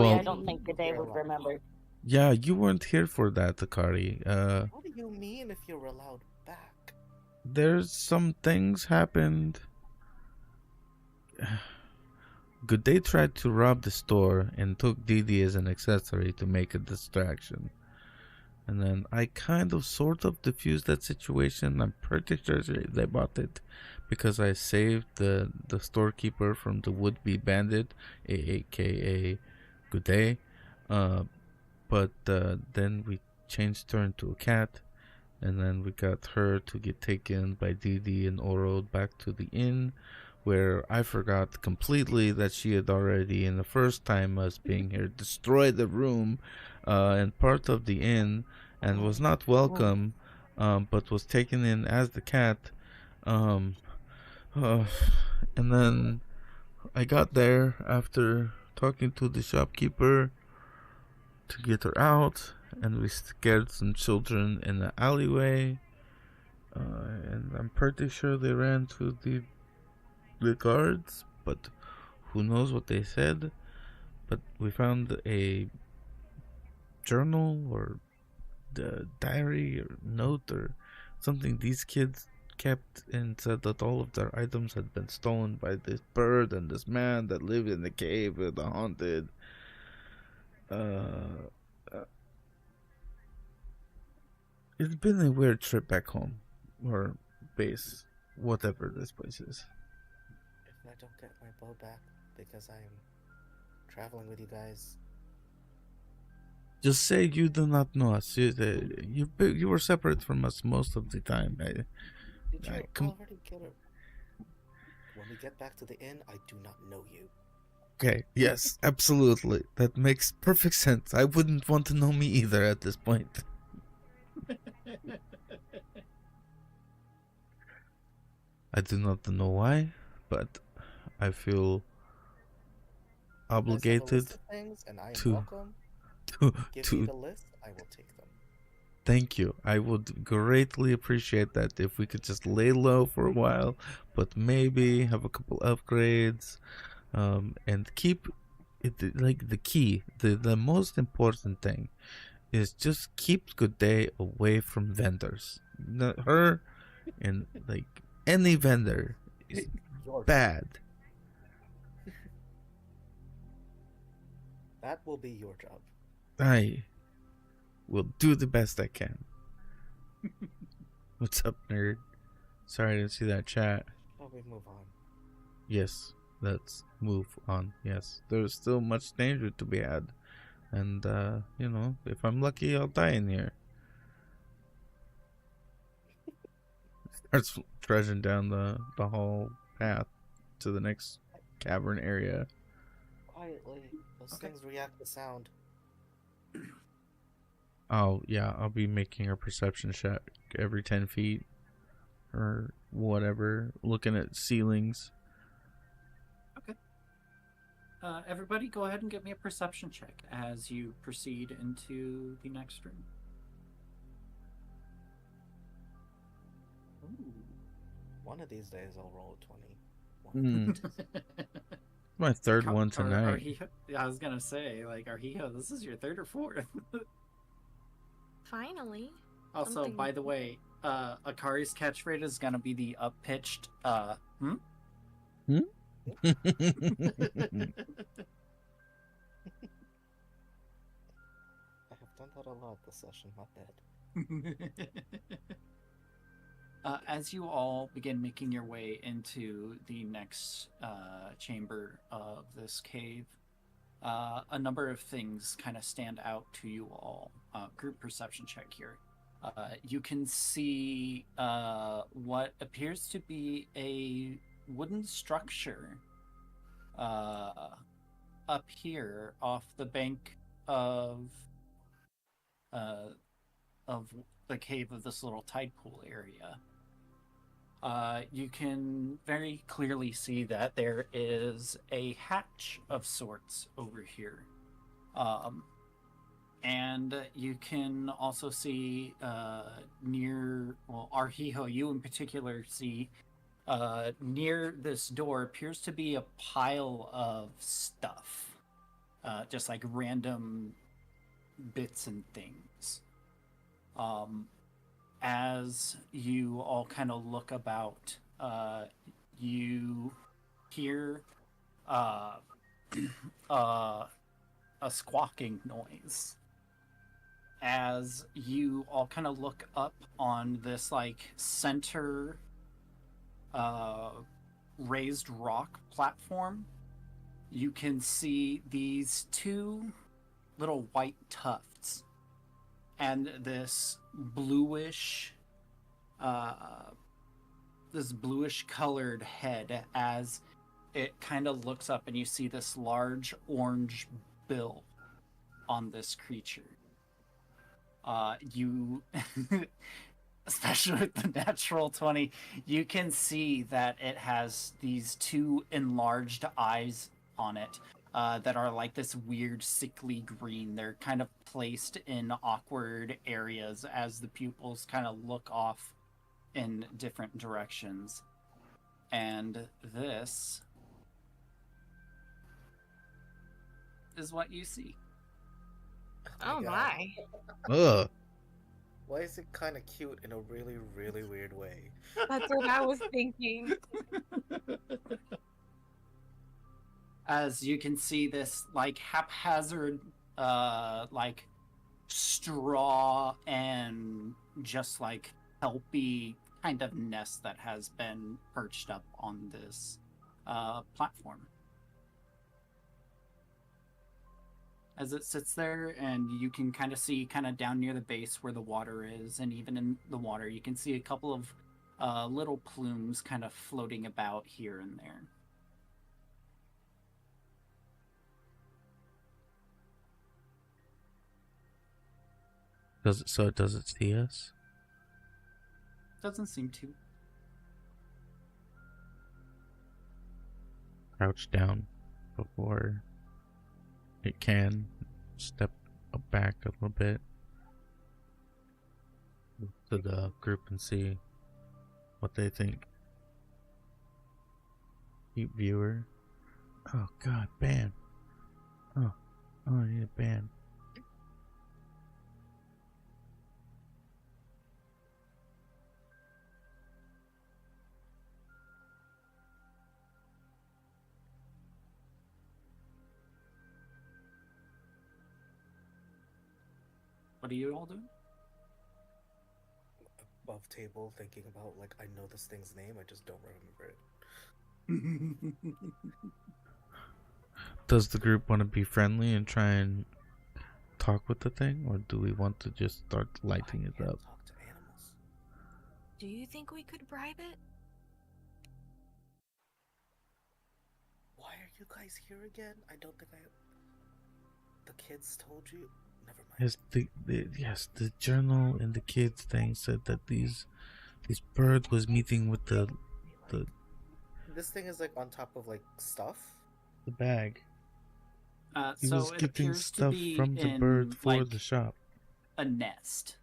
Well- I don't think G'day would remember. Yeah, you weren't here for that, Akari. What do you mean if you're allowed back? There's some things happened. Good Day tried to rob the store and took Dee Dee as an accessory to make a distraction. And then I kind of sort of diffused that situation. I'm pretty sure they bought it because I saved the storekeeper from the would-be bandit, aka Good Day. But then we changed her into a cat, and then we got her to get taken by Dee Dee and Oro back to the inn, where I forgot completely that she had already, in the first time us being here, destroyed the room and part of the inn, and was not welcome, but was taken in as the cat. And then I got there after talking to the shopkeeper to get her out, and we scared some children in the alleyway. And I'm pretty sure they ran to the guards, but who knows what they said. But we found a journal or the diary or note or something these kids kept, and said that all of their items had been stolen by this bird and this man that lived in the cave with the haunted. It's been a weird trip back home, or base, whatever this place is. If I don't get my bow back because I am traveling with you guys, just say you do not know us. You were separate from us most of the time. did you already get her? When we get back to the inn, I do not know you. Okay, yes, absolutely. That makes perfect sense. I wouldn't want to know me either at this point. I do not know why, but I feel obligated things, and I am to welcome. Give me the list, I will take them. Thank you. I would greatly appreciate that if we could just lay low for a while, but maybe have a couple upgrades, and keep it like the key. The most important thing is just keep Good Day away from vendors. Not her, and like any vendor is bad. That will be your job. I will do the best I can. What's up, nerd? Sorry I didn't see that chat. Shall we move on? Yes, let's move on. Yes, there's still much danger to be had. And, if I'm lucky, I'll die in here. Starts trudging down the hall path to the next cavern area. Quietly. Those things react to sound. Oh, yeah, I'll be making a perception check every 10 feet. Or whatever. Looking at ceilings. Okay. Everybody go ahead and give me a perception check as you proceed into the next room. Ooh. One of these days I'll roll a 20. My third one tonight. I was gonna say, like, Arhijo, this is your third or fourth. Finally. Also, Something... by the way, Akari's catchphrase is gonna be the up-pitched, I have done that a lot this session, my bad. As you all begin making your way into the next chamber of this cave, a number of things kind of stand out to you all. Group perception check here. You can see what appears to be a wooden structure up here off the bank of the cave of this little tide pool area. You can very clearly see that there is a hatch of sorts over here. And you can also see Arhijo, you in particular see near this door appears to be a pile of stuff. Just like random bits and things. As you all kind of look about, you hear uh, uh, a squawking noise as you all kind of look up on this like center raised rock platform. You can see these two little white tufts and this bluish colored head as it kind of looks up, and you see this large orange bill on this creature. You especially with the natural 20, you can see that it has these two enlarged eyes on it that are like this weird sickly green. They're kind of placed in awkward areas as the pupils kind of look off in different directions. And this is what you see. Oh God. my. Ugh. Why is it kind of cute in a really, really weird way? That's what I was thinking. As you can see this like haphazard like straw and just like kelpy kind of nest that has been perched up on this platform. As it sits there, and you can kind of see kind of down near the base where the water is, and even in the water you can see a couple of little plumes kind of floating about here and there. Does it see us? Doesn't seem to. Crouch down before it can step back a little bit to the group and see what they think. Keep viewer. Oh God, ban. Oh, I need a ban. What are you all doing? Above table, thinking about, like, I know this thing's name, I just don't remember it. Does the group want to be friendly and try and talk with the thing, or do we want to just start lighting it up? Talk to animals. Do you think we could bribe it? Why are you guys here again? I don't think the kids told you. Never mind. Yes, the journal and the kids thing said that this bird was meeting with the This thing is like on top of like stuff. the bag. He So was it getting appears stuff to be from the in, bird for like, the shop. a nest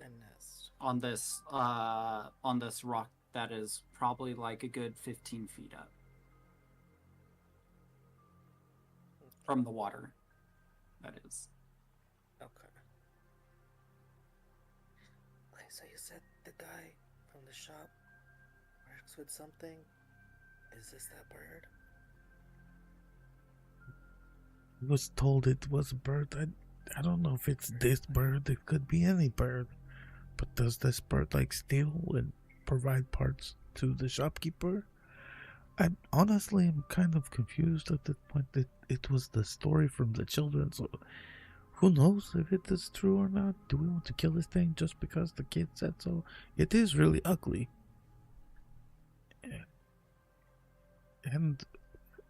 A nest. on this rock that is probably like a good 15 feet up from the water. That is. Okay. Okay, so you said the guy from the shop works with something. Is this that bird? He was told it was a bird. I don't know if it's this bird. It could be any bird. But does this bird like steal and provide parts to the shopkeeper? I honestly am kind of confused at this point. That it was the story from the children, so who knows if it is true or not? Do we want to kill this thing just because the kid said so? It is really ugly. And,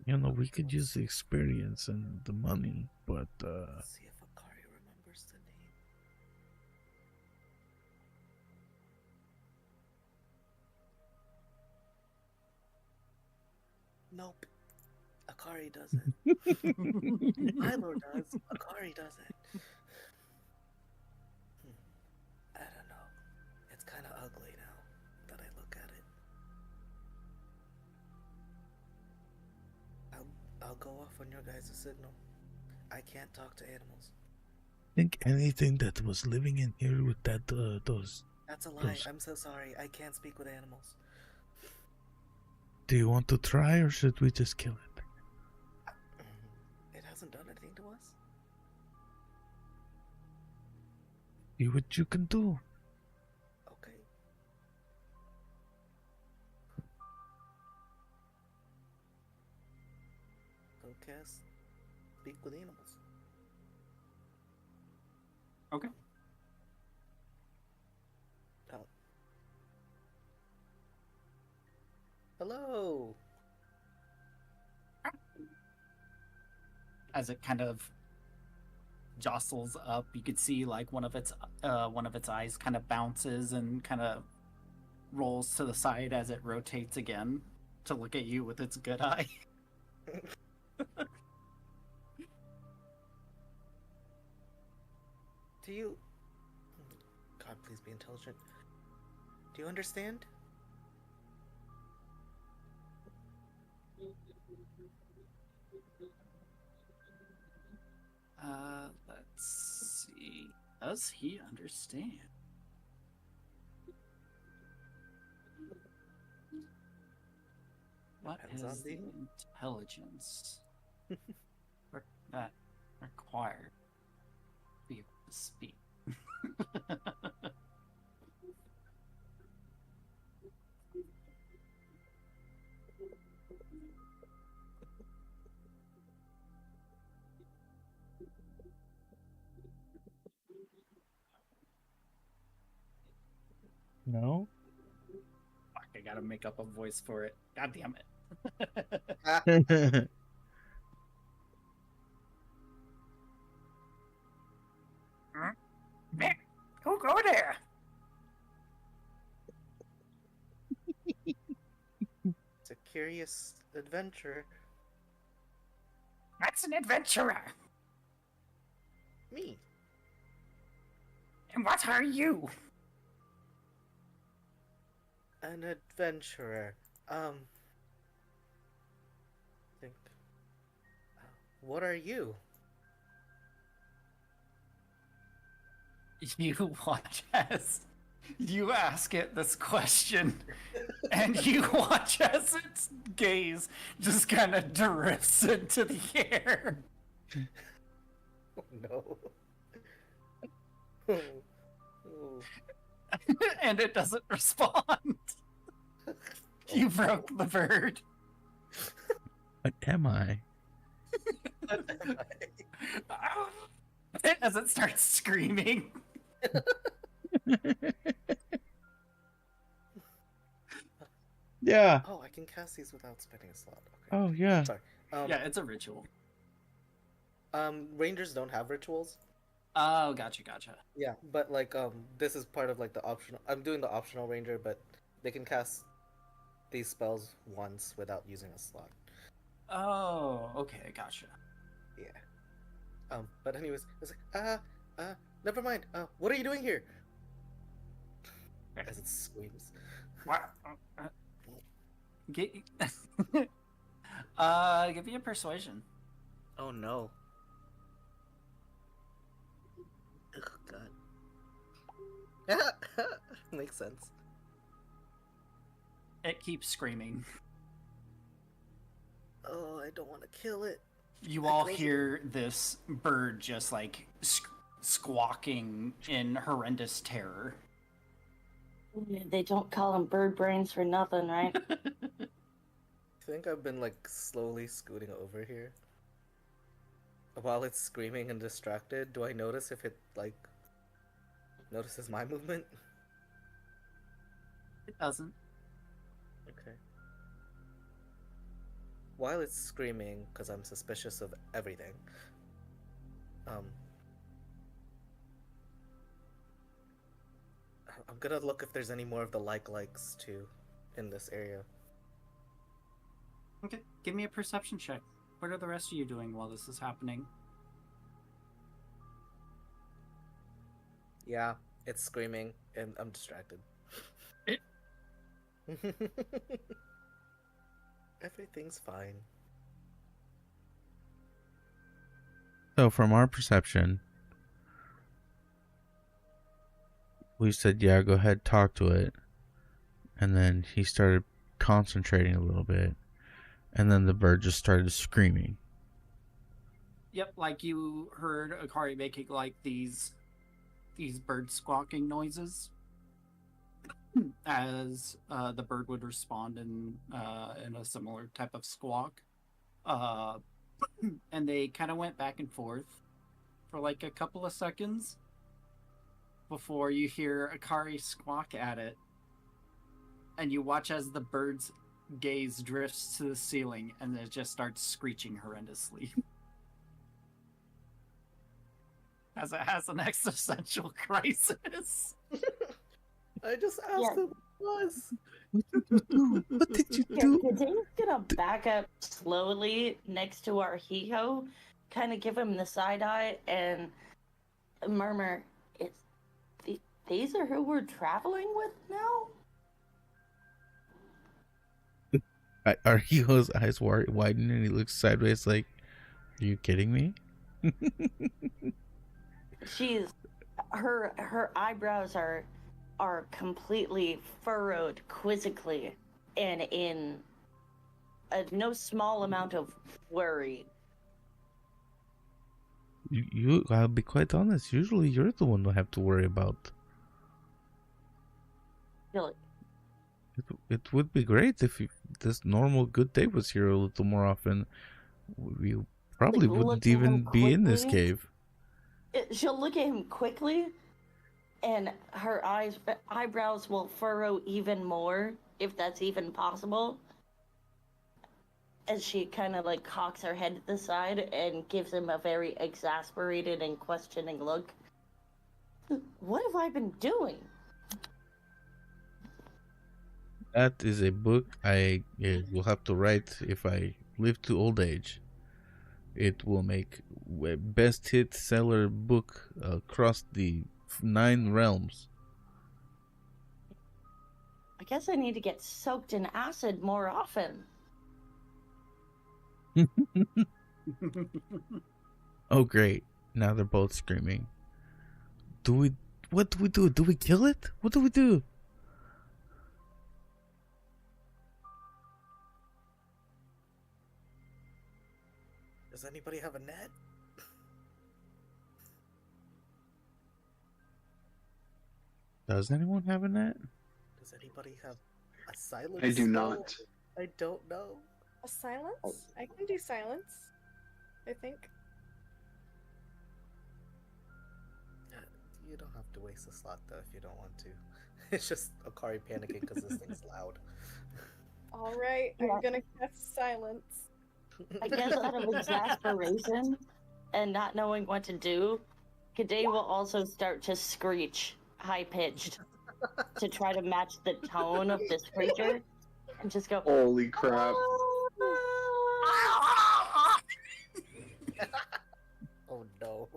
you know, we could use the experience and the money, but, Let's see if Akari remembers the name. Nope. Akari doesn't. Milo does. Akari doesn't. I don't know. It's kind of ugly now that I look at it. I'll go off on your guys' signal. I can't talk to animals. think anything that was living in here with that, those... That's a lie. Those- I'm so sorry. I can't speak with animals. Do you want to try, or should we just kill it? It hasn't done anything to us. See what you can do. Okay. Go cast Speak with Animals. Okay. Oh. Hello. As it kind of jostles up, you could see like one of its eyes kind of bounces and kind of rolls to the side as it rotates again to look at you with its good eye. Do you... God, please be intelligent. Do you understand? Let's see. Does he understand? What Depends is on the the- intelligence that required to be able to speak? No? Fuck, I gotta make up a voice for it. God damn it. Nick, who go there? It's a curious adventure. That's an adventurer. Me. And what are you? An adventurer. Think. What are you? You watch as you ask it this question, and you watch as its gaze just kind of drifts into the air. Oh no. Oh. Oh. And it doesn't respond. You broke the bird. What am I? As it starts screaming. Yeah. Oh, I can cast these without spending a slot. Okay. Oh, yeah. Sorry. Yeah, it's a ritual. Rangers don't have rituals. Oh, gotcha. Yeah, but like this is part of like the optional. I'm doing the optional ranger, but they can cast these spells once without using a slot. Oh, okay, gotcha. Yeah. But anyways, it's like never mind. What are you doing here? As it screams. What? Give me a persuasion. Oh no. Ugh, God. Makes sense. It keeps screaming. Oh, I don't want to kill it. You all hear this bird just like squawking in horrendous terror. They don't call them bird brains for nothing, right? I think I've been like slowly scooting over here. While it's screaming and distracted, do I notice if it like notices my movement? It doesn't. Okay. While it's screaming, because I'm suspicious of everything, I'm gonna look if there's any more of the likes too in this area. Okay, give me a perception check. What are the rest of you doing while this is happening? Yeah, it's screaming and I'm distracted. Everything's fine. So, from our perception, we said, yeah, go ahead, talk to it. And then he started concentrating a little bit, and then the bird just started screaming. Yep, like you heard Akari making like these bird squawking noises as the bird would respond in a similar type of squawk. And they kind of went back and forth for like a couple of seconds before you hear Akari squawk at it, and you watch as the bird's gaze drifts to the ceiling and it just starts screeching horrendously. As it has an existential crisis. I just asked who it was. What did you do? Kade's gonna back up slowly next to our Hiho, kind of give him the side eye and murmur, these are who we're traveling with now? Are Hiho's eyes widen and he looks sideways like, are you kidding me? Her eyebrows are completely furrowed quizzically and in no small amount of worry. I'll be quite honest, usually you're the one to have to worry about. Really? It would be great if this normal good day was here a little more often. We probably wouldn't even be in this cave. She'll look at him quickly, and her eyebrows will furrow even more, if that's even possible. As she kind of like cocks her head to the side and gives him a very exasperated and questioning look. What have I been doing? That is a book I will have to write if I live to old age. It will make best hit seller book across the 9 realms. I guess I need to get soaked in acid more often. Oh great, now they're both screaming. What do we do? Do we kill it? What do we do? Does anybody have a net? Does anyone have a net? Does anybody have a silence? I do spell? not. I don't know. A silence? I can do silence. I think. You don't have to waste a slot though if you don't want to. It's just Akari panicking because this thing's loud. Alright, Yeah. I'm gonna cast silence. I guess out of exasperation and not knowing what to do, Kade will also start to screech high-pitched to try to match the tone of this creature and just go, Holy crap. Oh no.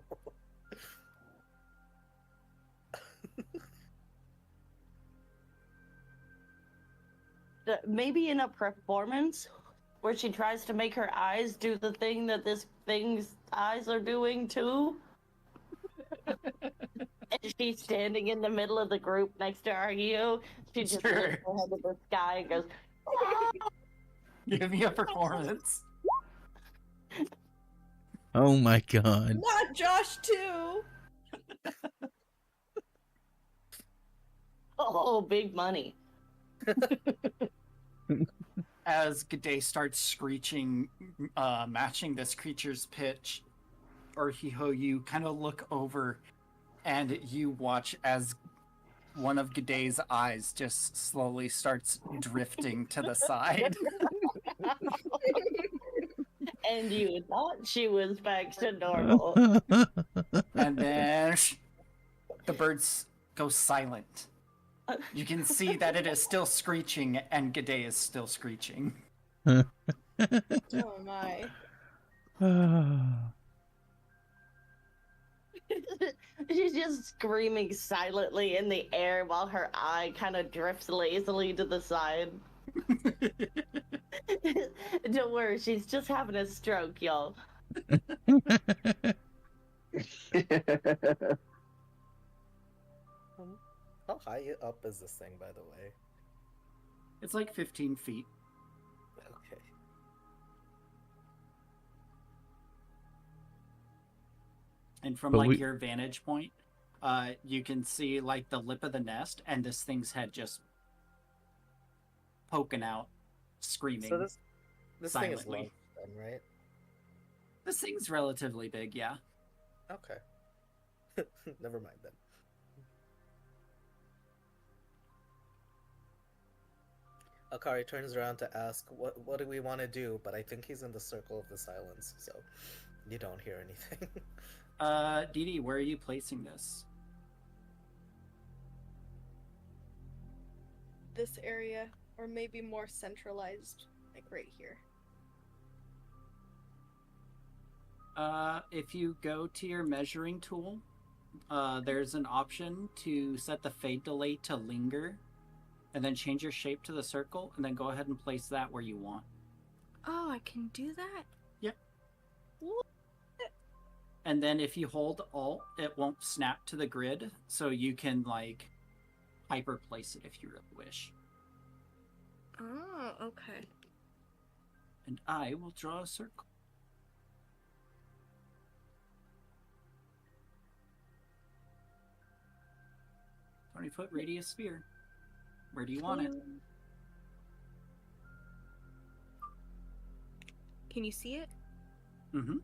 Maybe in a performance where she tries to make her eyes do the thing that this thing's eyes are doing too. And she's standing in the middle of the group next to Argio. She just lifts her head to the sky and goes, Give me a performance. Oh my god. Not Josh too! oh, big money. As G'day starts screeching, matching this creature's pitch, Hiho, you kind of look over and you watch as one of G'day's eyes just slowly starts drifting to the side. And you thought she was back to normal. And then the birds go silent. You can see that it is still screeching and G'day is still screeching. Oh my. She's just screaming silently in the air while her eye kind of drifts lazily to the side. Don't worry, she's just having a stroke, y'all. How high up is this thing, by the way? It's like 15 feet. Okay. And from But like we- your vantage point, you can see like the lip of the nest and this thing's head just poking out, screaming. So this thing is silently. large then, right? This thing's relatively big, yeah. Okay. Never mind then. Akari turns around to ask, what do we want to do? But I think he's in the circle of the silence, so you don't hear anything. Dee Dee, where are you placing this? This area, or maybe more centralized, like right here. If you go to your measuring tool, there's an option to set the fade delay to linger, and then change your shape to the circle, and then go ahead and place that where you want. Oh, I can do that? Yep. And then if you hold Alt, it won't snap to the grid, so you can, like, hyper place it if you really wish. Oh, okay. And I will draw a circle. 20-foot radius sphere. Where do you want it? Can you see it? Mm-hmm.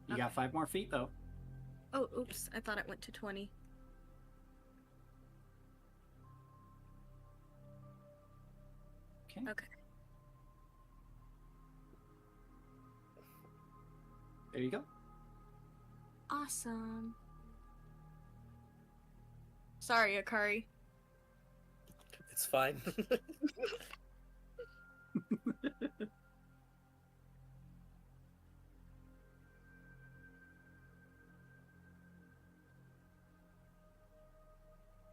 You got Okay. 5 more feet, though. Oh, oops. I thought it went to 20. Okay. Okay. There you go. Awesome. Sorry, Akari. It's fine.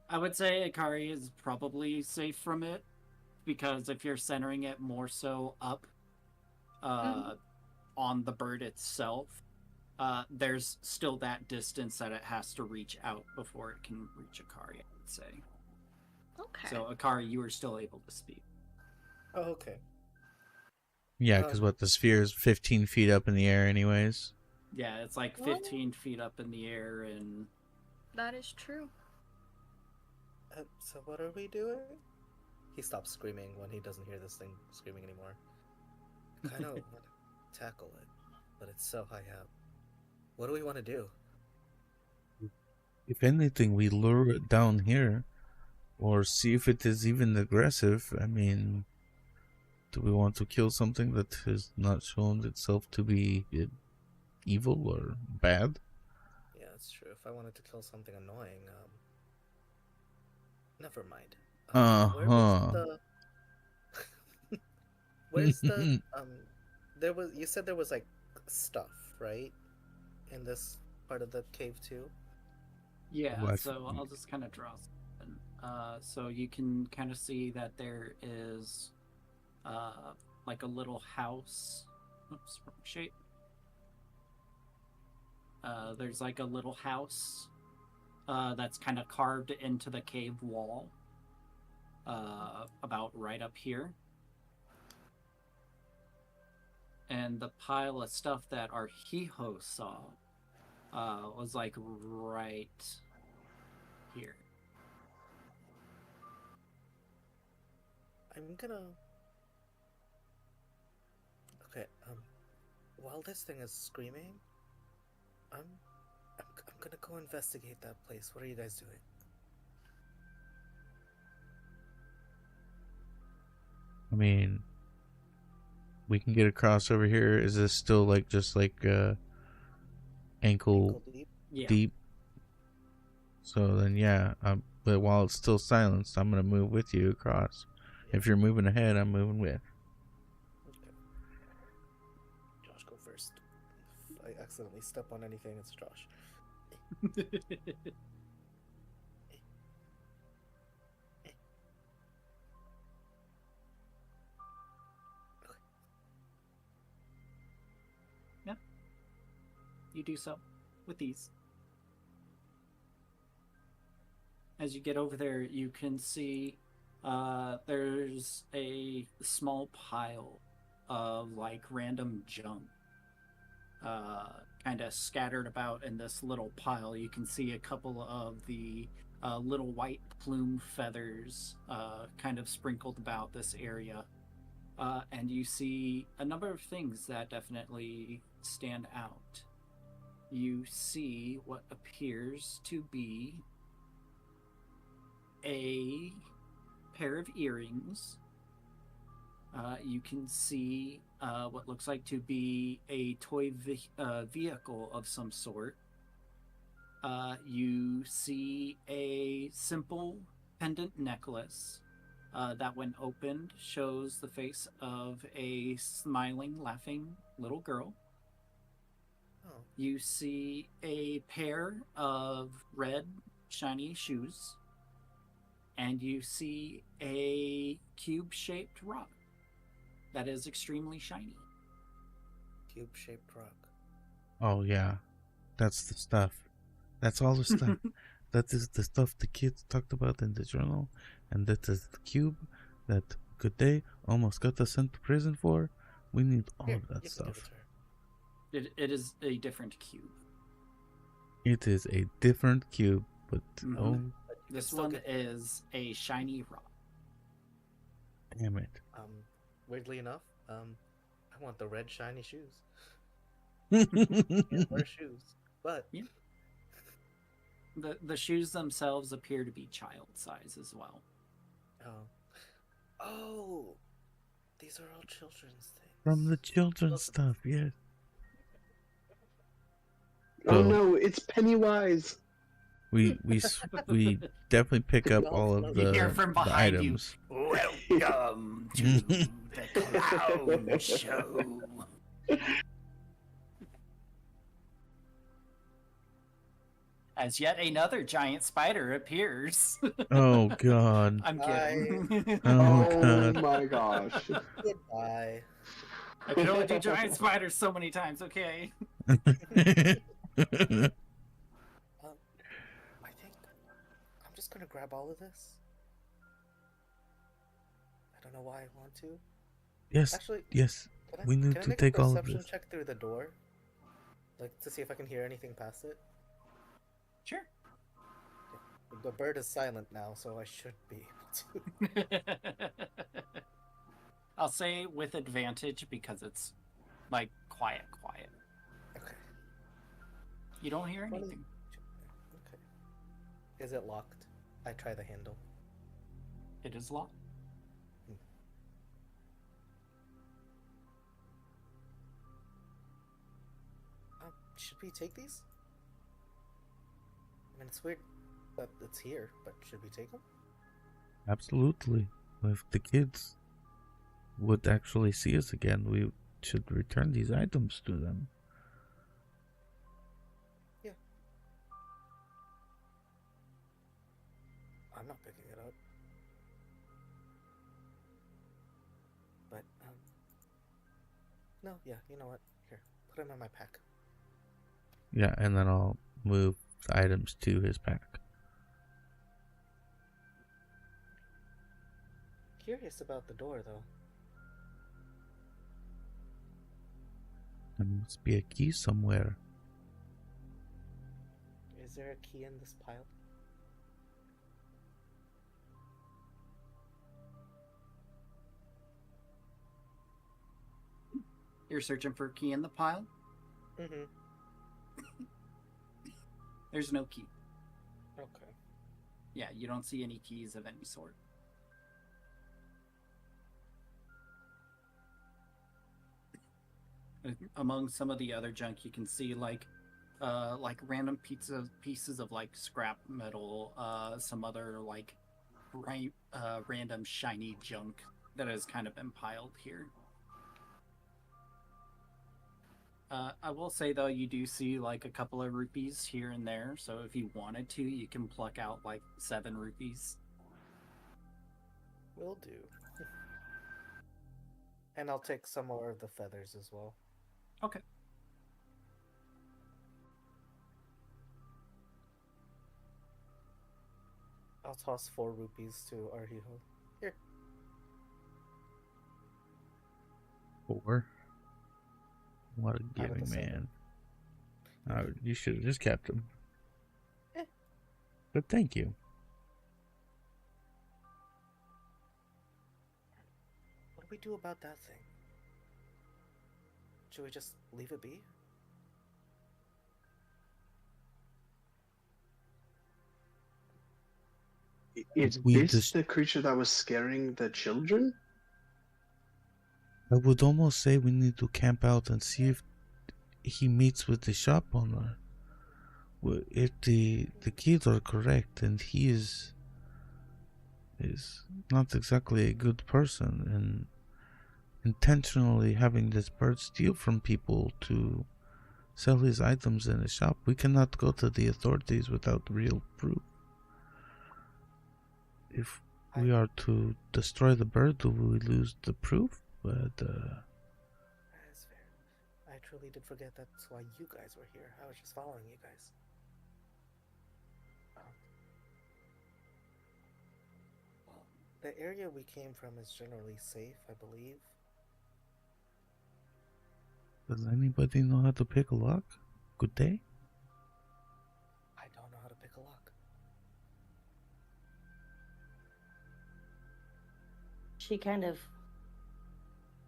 I would say Akari is probably safe from it, because if you're centering it more so up on the bird itself, there's still that distance that it has to reach out before it can reach Akari, I would say. Okay. So, Akari, you are still able to speak. Oh, okay. Yeah, because what, the sphere is 15 feet up in the air anyways? Yeah, it's like 15 feet up in the air, and That is true. So what are we doing? He stops screaming when he doesn't hear this thing screaming anymore. I kind of want to tackle it, but it's so high up. What do we want to do? If anything, we lure it down here, or see if it is even aggressive. I mean, do we want to kill something that has not shown itself to be evil or bad? Yeah, that's true. If I wanted to kill something annoying, never mind. Where was the... Where's the, there was, you said there was, like, stuff, right? In this part of the cave, too? yeah, What? so I'll just kind of draw something. So you can kind of see that there is like a little house. Oops, wrong shape. There's like a little house that's kind of carved into the cave wall, about right up here. And the pile of stuff that our Hiho saw was like right here. I'm gonna... Okay, while this thing is screaming, I'm gonna go investigate that place. What are you guys doing? I mean, we can get across over here. Is this still like just like ankle deep? Yeah. deep? So then, yeah. But while it's still silenced, I'm gonna move with you across. If you're moving ahead, I'm moving with. Okay. Josh, go first. If I accidentally step on anything, it's Josh. You do so with ease. As you get over there, you can see There's a small pile of like random junk kind of scattered about in this little pile. You can see a couple of the little white plume feathers kind of sprinkled about this area. And you see a number of things that definitely stand out. You see what appears to be a pair of earrings. You can see what looks like to be a toy vehicle of some sort. You see a simple pendant necklace that, when opened, shows the face of a smiling, laughing little girl. Oh. You see a pair of red, shiny shoes. And you see a cube-shaped rock that is extremely shiny. Cube-shaped rock. Oh yeah, that's the stuff. That's all the stuff. That is the stuff the kids talked about in the journal, and that is the cube that Good Day almost got us sent to prison for. We need all of that stuff. It is a different cube. It is a different cube, but This one is a shiny rock. Damn it. Weirdly enough, I want the red shiny shoes. Yeah, wear shoes, but yeah. The shoes themselves appear to be child size as well. Oh, these are all children's things. From the children's stuff, yes. Oh no, it's Pennywise. We definitely pick up all of You hear from the behind items. you. Welcome to the clown show. As yet another giant spider appears. Oh god. I'm kidding. Oh god. My gosh. Goodbye. I can only do giant spiders so many times, okay? I think I'm just gonna grab all of this. I don't know why I want to. Yes. Actually, yes. We need to take all of this. Can I make a perception check through the door? Like, to see if I can hear anything past it? Sure. The bird is silent now, so I should be able to. I'll say with advantage because it's, like, quiet. Okay. You don't hear anything. Okay. Is it locked? I try the handle. It is locked. Should we take these? I mean, it's weird that it's here, but should we take them? Absolutely. If the kids would actually see us again, we should return these items to them. Yeah. I'm not picking it up. But, no, yeah, you know what? Here, put them in my pack. Yeah, and then I'll move the items to his pack. Curious about the door, though. There must be a key somewhere. Is there a key in this pile? You're searching for a key in the pile? Mm-hmm. There's no key. Okay. Yeah, you don't see any keys of any sort. Among some of the other junk, you can see like random pieces of like scrap metal, some other like random shiny junk that has kind of been piled here. I will say though, you do see like a couple of rupees here and there, so if you wanted to, you can pluck out like 7 rupees. Will do. And I'll take some more of the feathers as well. Okay. I'll toss 4 rupees to Arhiho. 4. What a I would giving the same. man. You should have just kept him. Eh. But thank you. What do we do about that thing? Should we just leave it be? Is We this just- the creature that was scaring the children? I would almost say we need to camp out and see if he meets with the shop owner. If the kids are correct and he is not exactly a good person and intentionally having this bird steal from people to sell his items in a shop, we cannot go to the authorities without real proof. If we are to destroy the bird, we lose the proof, but That's fair. I truly did forget that's why you guys were here. I was just following you guys. Well, the area we came from is generally safe, I believe. does anybody know how to pick a lock? Good day. I don't know how to pick a lock. She kind of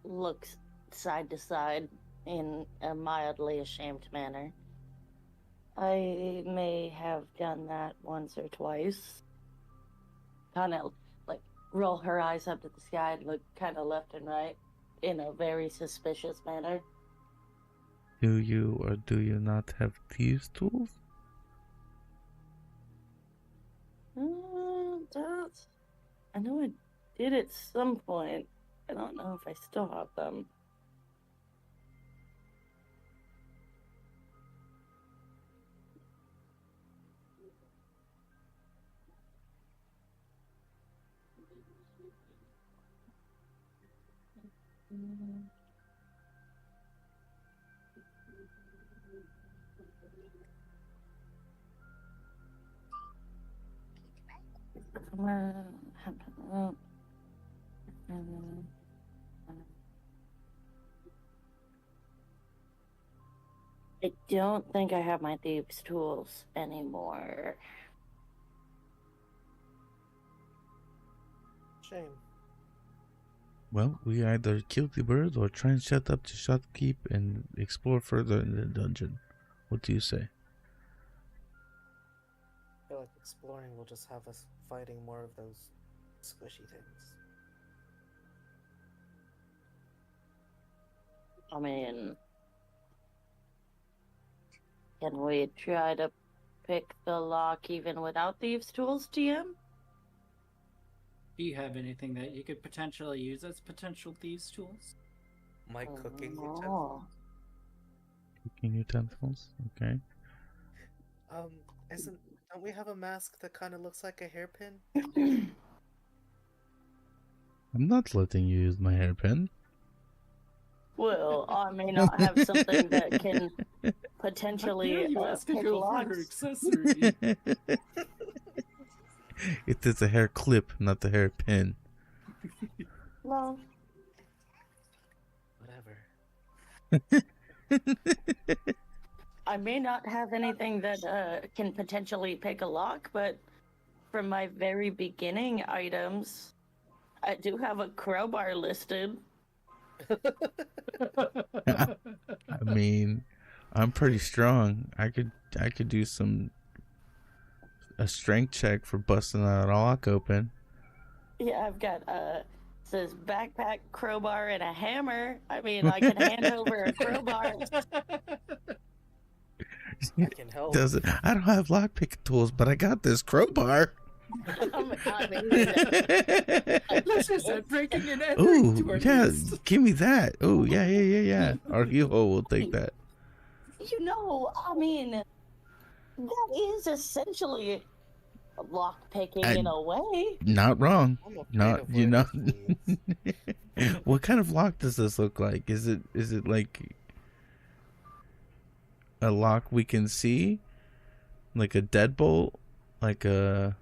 looks side to side in a mildly ashamed manner. I may have done that once or twice. Kind of like roll her eyes up to the sky and look kind of left and right in a very suspicious manner. Do you or do you not have thieves' tools? I know I did at some point. I don't know if I still have them. I don't think I have my thieves' tools anymore. Shame. Well, we either kill the bird or try and shut up the shopkeep and explore further in the dungeon. What do you say? I feel like exploring will just have us fighting more of those squishy things. I mean, can we try to pick the lock even without thieves' tools, GM? Do you have anything that you could potentially use as potential thieves' tools? My cooking No. utensils? Cooking utensils? Okay. Don't we have a mask that kind of looks like a hairpin? I'm not letting you use my hairpin. Well, I may not have something that can potentially you ask a pick girl for her locks. accessory. It is a hair clip, not a hairpin. Well, Whatever. I may not have anything that can potentially pick a lock, but from my very beginning items, I do have a crowbar listed. I mean, I'm pretty strong. I could do a strength check for busting that lock open. Yeah, I've got says backpack, crowbar, and a hammer. I mean, I can hand over a crowbar. I can help. I don't have lockpicking tools, but I got this crowbar. I mean, Let's just say breaking and entering to Ooh, our yeah, list. give me that. Ooh, yeah. Our hero will take that. you know, I mean, that is essentially lock picking in a way. Not wrong. I'm afraid Not of you what know. it means. What kind of lock does this look like? Is it like a lock we can see, like a deadbolt, like a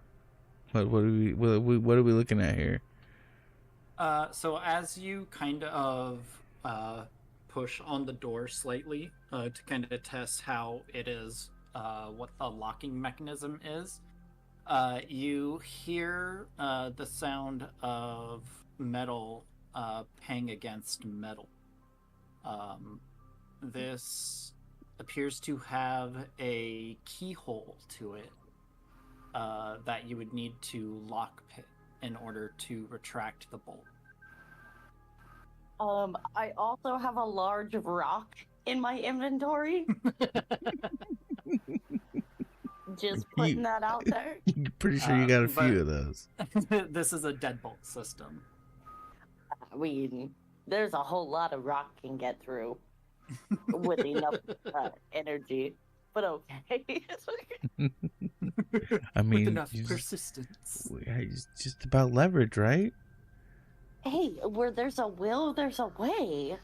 what are we looking at here? So as you kind of push on the door slightly to kind of test how it is, what the locking mechanism is. You hear the sound of metal pang against metal. This appears to have a keyhole to it that you would need to lockpick in order to retract the bolt. I also have a large rock in my inventory. Just putting that out there. Pretty sure you got a few of those. This is a deadbolt system. I mean, there's a whole lot of rock can get through with enough energy. But okay. I mean, with enough persistence. It's just about leverage, right? Hey, where there's a will, there's a way.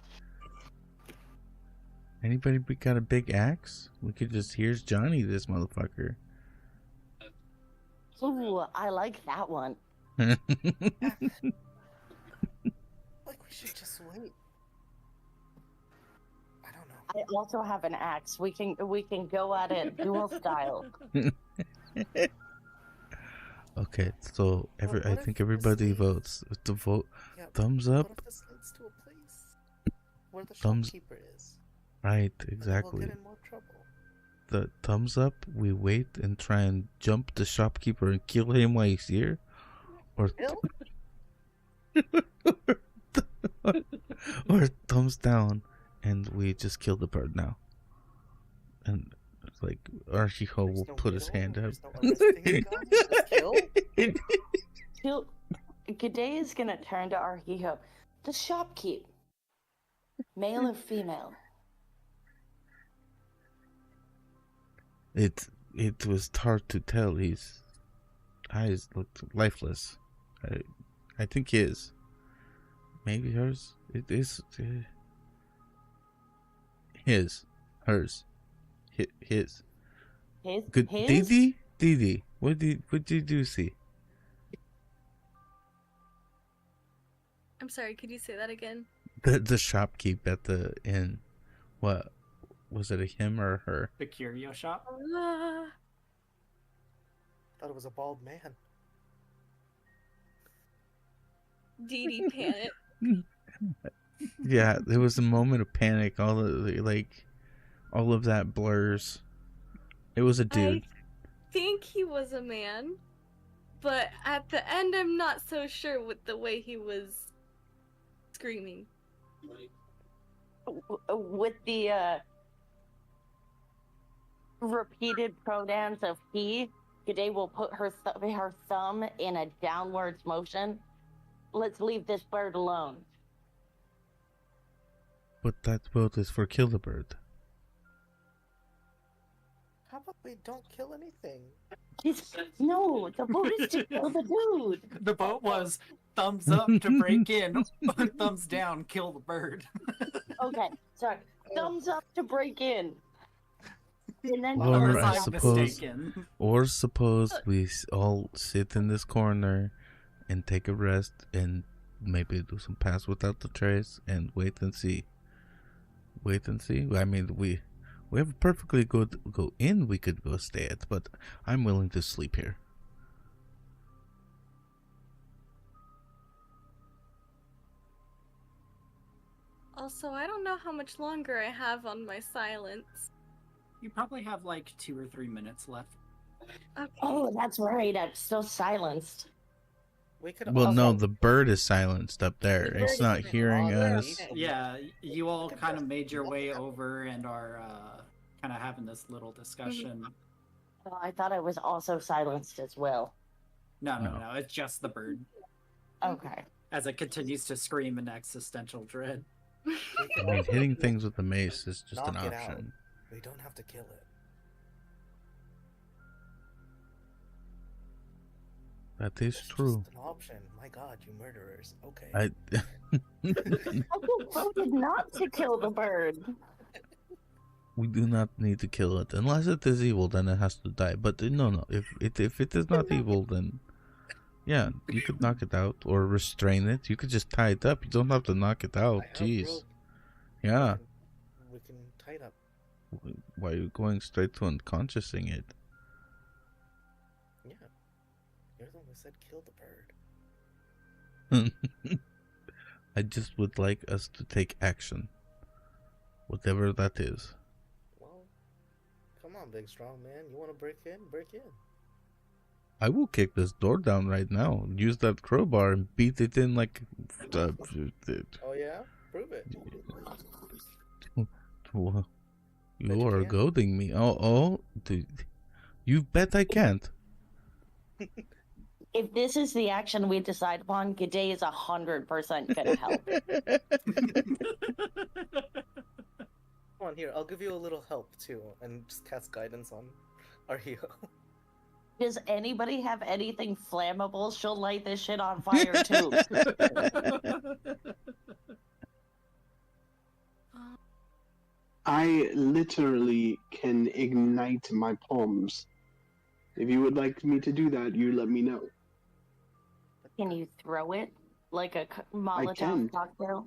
Anybody got a big axe? We could just, here's Johnny, this motherfucker. Ooh, I like that one. Like, we should just wait. I don't know. I also have an axe. We can go at it dual style. Okay, so I think everybody votes. The vote, Yeah, thumbs what up. if this leads to a place where the Thumbs- shopkeeper is? Right, Then exactly. We'll get in more trouble. The thumbs up. We wait and try and jump the shopkeeper and kill him while he's here, or Bill? or thumbs down and we just kill the bird now. And it's like Archiho will There's no put his middle, hand up. there's no arresting gun, just kill? G'day is gonna turn to Arhiho. The shopkeep. Male or female? It was hard to tell. His eyes looked lifeless. I think his. Maybe hers. It is his, hers, his. Good. His? Didi. What did you see? I'm sorry, could you say that again? The shopkeep at the inn. What was it? A him or a her? The curio shop. Thought it was a bald man. Dee Dee panic. Yeah, there was a moment of panic. All of that blurs. It was a dude. I think he was a man, but at the end, I'm not so sure with the way he was screaming. With the repeated pronouns of he, G'day will put her thumb in a downwards motion. Let's leave this bird alone. But that vote is for kill the bird. How about we don't kill anything? No, the vote is to kill the dude. The vote was thumbs up to break in, thumbs down, kill the bird. Okay, sorry. Thumbs up to break in. And then Or was I I suppose, mistaken? or suppose we all sit in this corner and take a rest and maybe do some pass without the trace and wait and see. Wait and see. I mean, we have a perfectly good go in. We could go stay at, but I'm willing to sleep here. Also, I don't know how much longer I have on my silence. You probably have like 2 or 3 minutes left. Okay. Oh, that's right. I'm still silenced. We could Well, no, Okay. the bird is silenced up there. The It's bird not is hearing already us. there. Yeah, you all kind of made your way over and are kind of having this little discussion. Oh, I thought I was also silenced as well. No, No. it's just the bird Okay. as it continues to scream in existential dread. I mean, hitting things with the mace is just an Knock it out. option. We don't have to kill it. That is It's true. just an option. My God, you murderers. Okay. I voted not to kill the bird. We do not need to kill it unless it is evil. Then it has to die. But no. If it is not evil, then yeah, you could knock it out or restrain it. You could just tie it up. You don't have to knock it out. I have Jeez. rope. Yeah. We can tie it up. Why are you going straight to unconsciousing it? Yeah. You're the one who said kill the bird. I just would like us to take action. Whatever that is. Well, come on, big strong man. You want to break in? Break in. I will kick this door down right now. Use that crowbar and beat it in like... Oh, yeah? Prove it. Well, Bet you you are can't. goading me. Dude. You bet I can't. If this is the action we decide upon, G'day is 100% gonna help. Come on, here. I'll give you a little help, too. And just cast guidance on our hero. Does anybody have anything flammable? She'll light this shit on fire too. I literally can ignite my palms. If you would like me to do that, you let me know. Can you throw it like a can. Molotov cocktail?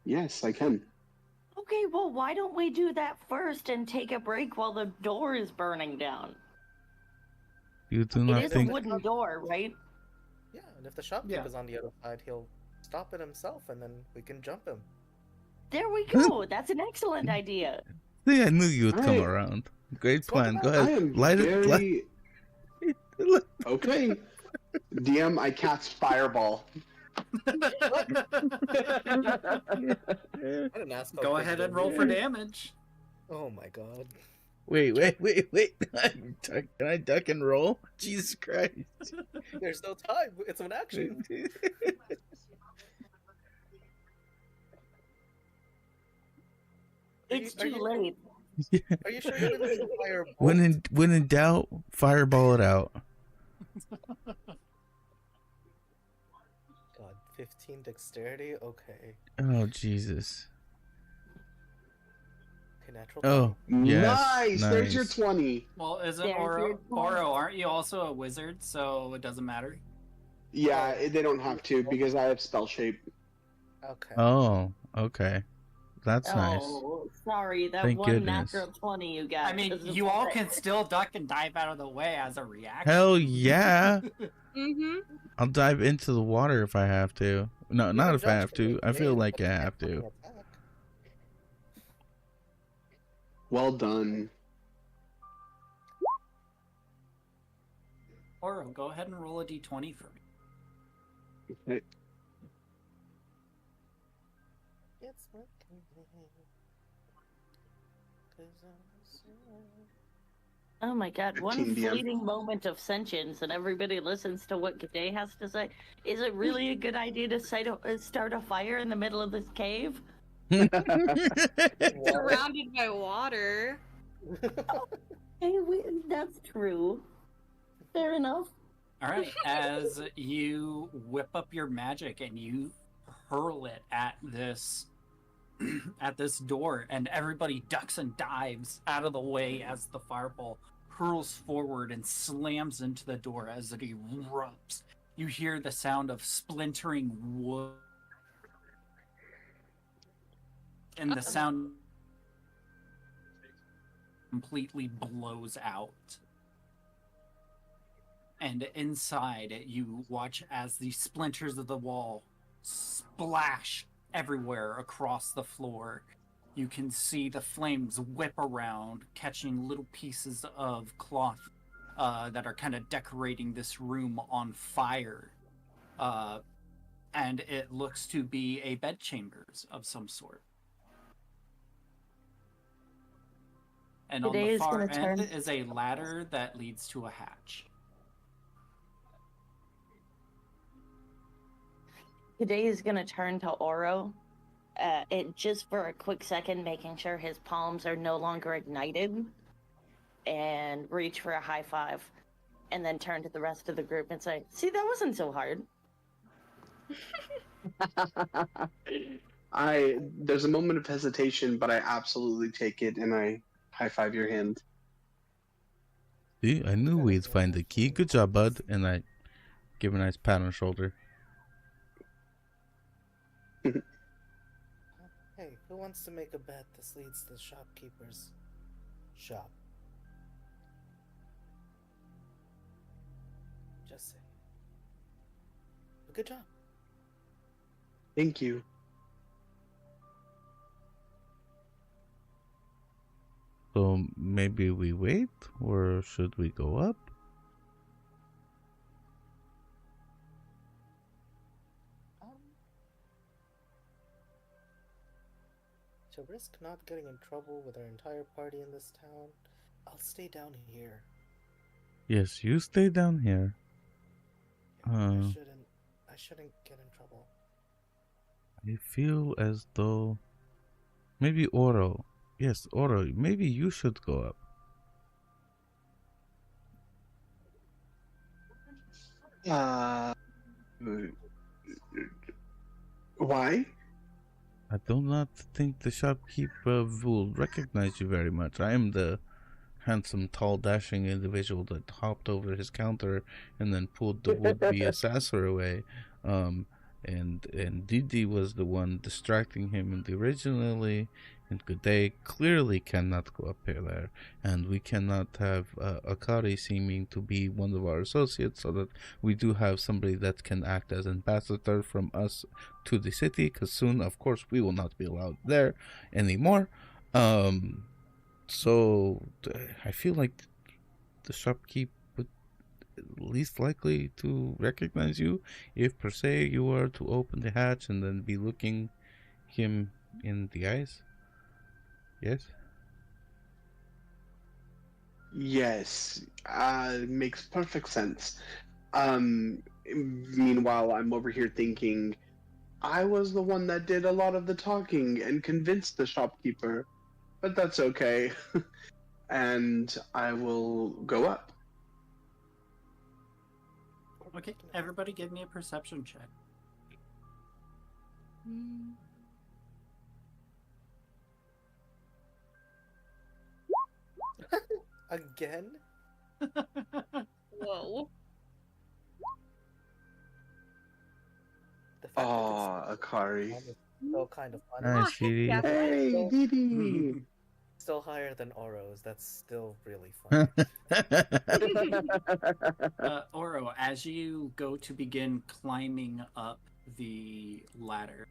Yes, I can. Okay, well, why don't we do that first and take a break while the door is burning down? You do It not is think... a wooden door, right? Yeah, and if the shopkeeper's on the other side, he'll stop it himself, and then we can jump him. There we go. That's an excellent idea. See, I knew you would come I- around. Great It's what plan. Go about- I ahead. am Light it. very... Okay. DM, I cast Fireball. I didn't ask. how Go big ahead the- and roll for damage. Oh my god. Wait. Can I duck and roll? Jesus Christ. There's no time. It's an action. It's Are too you- late. Are you sure you didn't use fire bolt? When in doubt, fireball it out. God, 15 dexterity? Okay. Oh, Jesus. Okay, natural. Oh, yes. Nice! There's your nice. 20. Well, isn't There's your Oro, aren't you also a wizard, so it doesn't matter? Yeah, they don't have to because I have spell shape. Okay. Oh, okay. That's nice. Oh, sorry. That Thank one goodness. natural 20 you got. I mean, is you all pathetic. can still duck and dive out of the way as a reaction. Hell yeah. Mm-hmm. I'll dive into the water if I have to. No, not if I have to. I feel like I have to. Well done. Oro, go ahead and roll a d20 for me. Okay. It's working. 'Cause I'm so- Oh my god, one 15 DM. fleeting moment of sentience and everybody listens to what G'day has to say. Is it really a good idea to start a fire in the middle of this cave? Surrounded by water. Hey, that's true. Fair enough. All right, as you whip up your magic and you hurl it at this door, and everybody ducks and dives out of the way as the fireball hurls forward and slams into the door as it erupts. You hear the sound of splintering wood, and the sound completely blows out. And inside, you watch as the splinters of the wall splash everywhere across the floor. You can see the flames whip around, catching little pieces of cloth that are kind of decorating this room on fire. And it looks to be a bedchambers of some sort. And on Today the is far gonna end turn- is a ladder that leads to a hatch. Today is gonna turn to Oro. It just for a quick second, making sure his palms are no longer ignited, and reach for a high five, and then turn to the rest of the group and say, "See, that wasn't so hard." There's a moment of hesitation, but I absolutely take it and I high five your hand. See, I knew we'd find the key. Good job, bud. And I give a nice pat on the shoulder. wants to make a bet this leads to the shopkeeper's shop? Just say. Good job. Thank you. So maybe we wait, or should we go up? To risk not getting in trouble with our entire party in this town, I'll stay down here. Yes, you stay down here. I shouldn't get in trouble. I feel as though maybe Oro. Yes, Oro, maybe you should go up. Why? I do not think the shopkeeper will recognize you very much. I am the handsome, tall, dashing individual that hopped over his counter and then pulled the would-be assassin away. And Didi was the one distracting him originally. And they clearly cannot go up there, and we cannot have Akari seeming to be one of our associates, so that we do have somebody that can act as ambassador from us to the city, because soon, of course, we will not be allowed there anymore. So I feel like the shopkeep would least likely to recognize you if, per se, you were to open the hatch and then be looking him in the eyes. Yes? Yes, makes perfect sense. Meanwhile, I'm over here thinking, I was the one that did a lot of the talking and convinced the shopkeeper, but that's okay. And I will go up. Okay, everybody give me a perception check. Again? Whoa. The fact that Akari. it's still kind of funny. Nice, Didi. yeah. Hey, Didi! Still higher than Oro's. That's still really funny. Oro, as you go to begin climbing up the ladder,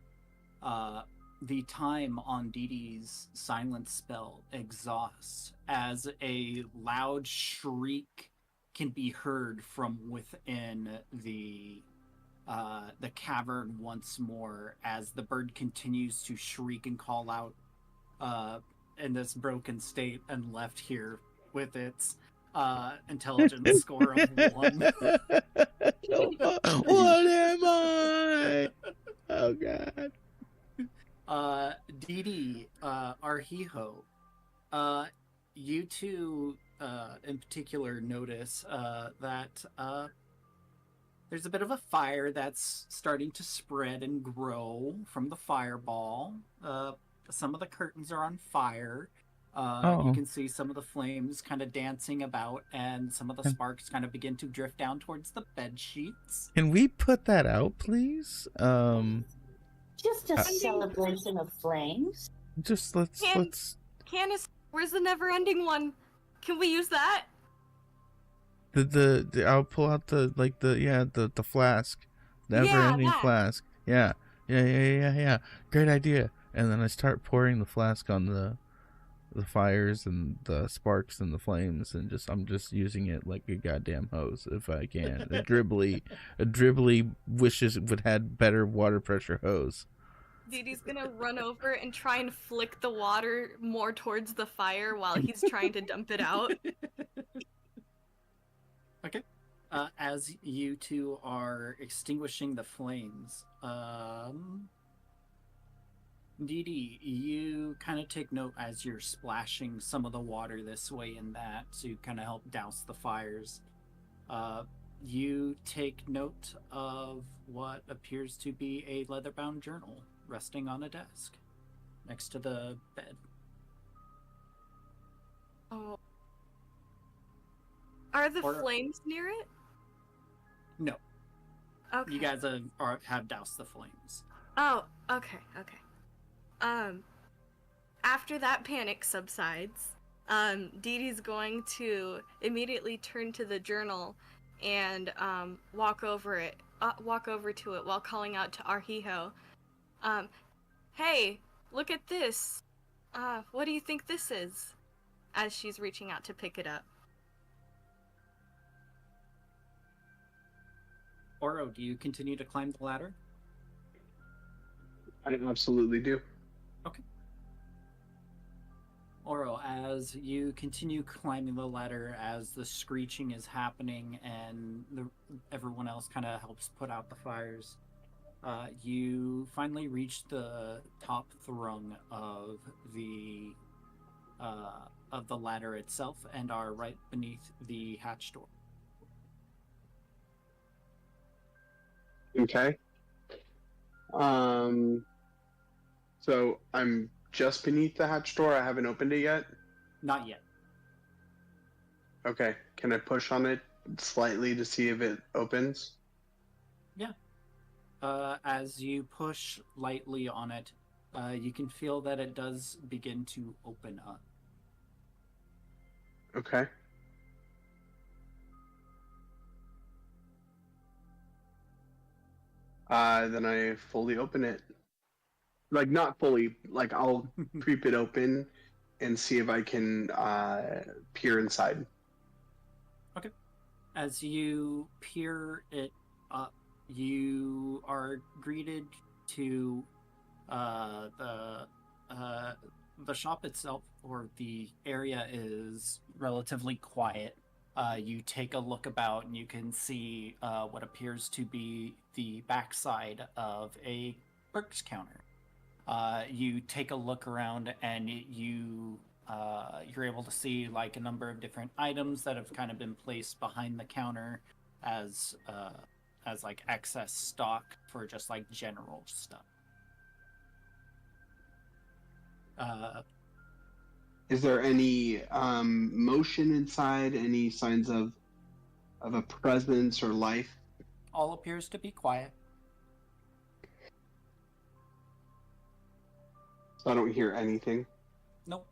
the time on Didi's silence spell exhausts as a loud shriek can be heard from within the cavern once more as the bird continues to shriek and call out in this broken state and left here with its intelligence score of 1. What am I? Oh god. Didi, Arhiho, you two in particular notice that there's a bit of a fire that's starting to spread and grow from the fireball. Some of the curtains are on fire. You can see some of the flames kind of dancing about, and some of the sparks kind of begin to drift down towards the bed sheets. Can we put that out, please? Just a celebration of flames. Just let's. Candace, where's the never-ending one? Can we use that? The I'll pull out the flask, never-ending flask. Yeah. Great idea. And then I start pouring the flask on the fires and the sparks and the flames, and I'm just using it like a goddamn hose if I can. A dribbly wishes it would had better water pressure hose. Didi's gonna run over and try and flick the water more towards the fire while he's trying to dump it out. Okay. As you two are extinguishing the flames, Didi, you kind of take note as you're splashing some of the water this way and that to kind of help douse the fires. You take note of what appears to be a leather-bound journal resting on a desk next to the bed. Oh. Are the flames near it? No. Okay. You guys have doused the flames. Oh, okay. after that panic subsides, Dee Dee's going to immediately turn to the journal and walk over to it while calling out to Arhiho. Hey, look at this. What do you think this is? As she's reaching out to pick it up. Oro, do you continue to climb the ladder? I absolutely do. Okay. Oro, as you continue climbing the ladder, as the screeching is happening and everyone else kind of helps put out the fires, you finally reach the top rung of the ladder itself and are right beneath the hatch door. Okay. So I'm just beneath the hatch door. I haven't opened it yet. Not yet. Okay. Can I push on it slightly to see if it opens? Yeah. As you push lightly on it, you can feel that it does begin to open up. Okay. Then I fully open it. Like, not fully, like, I'll creep it open and see if I can peer inside. Okay. As you peer it up, you are greeted to the shop itself, or the area, is relatively quiet. You take a look about and you can see what appears to be the backside of a clerk's counter. You take a look around and you're able to see like a number of different items that have kind of been placed behind the counter as like excess stock for just like general stuff. Is there any motion inside? Any signs of a presence or life? All appears to be quiet. So I don't hear anything. Nope.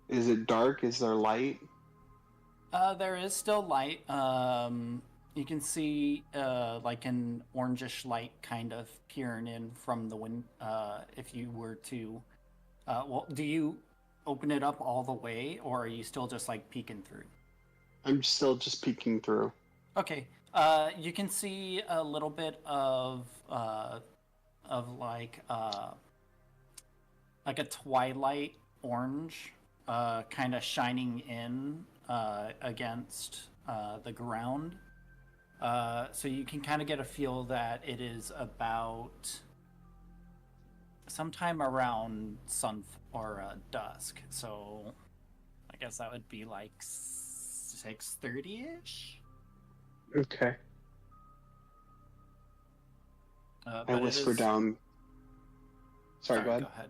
Is it dark? Is there light? There is still light. You can see like an orangish light kind of peering in from the wind. If you were to, well, do you open it up all the way, or are you still just like peeking through? I'm still just peeking through. Okay. You can see a little bit of like a twilight orange, kind of shining in against the ground. So you can kind of get a feel that it is about sometime around sun or dusk. So I guess that would be like 6:30ish. Okay. I whisper down. Sorry, go ahead.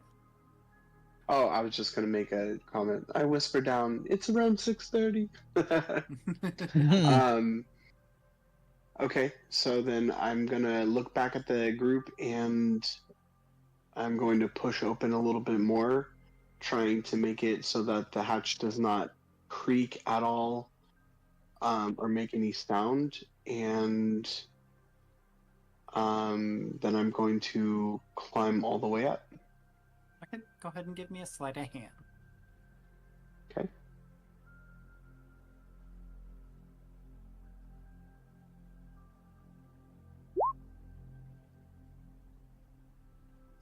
Oh, I was just gonna make a comment. I whisper down. It's around 6:30. Okay, so then I'm gonna look back at the group and I'm going to push open a little bit more, trying to make it so that the hatch does not creak at all, or make any sound. And then I'm going to climb all the way up. Okay, go ahead and give me a sleight of hand. Okay.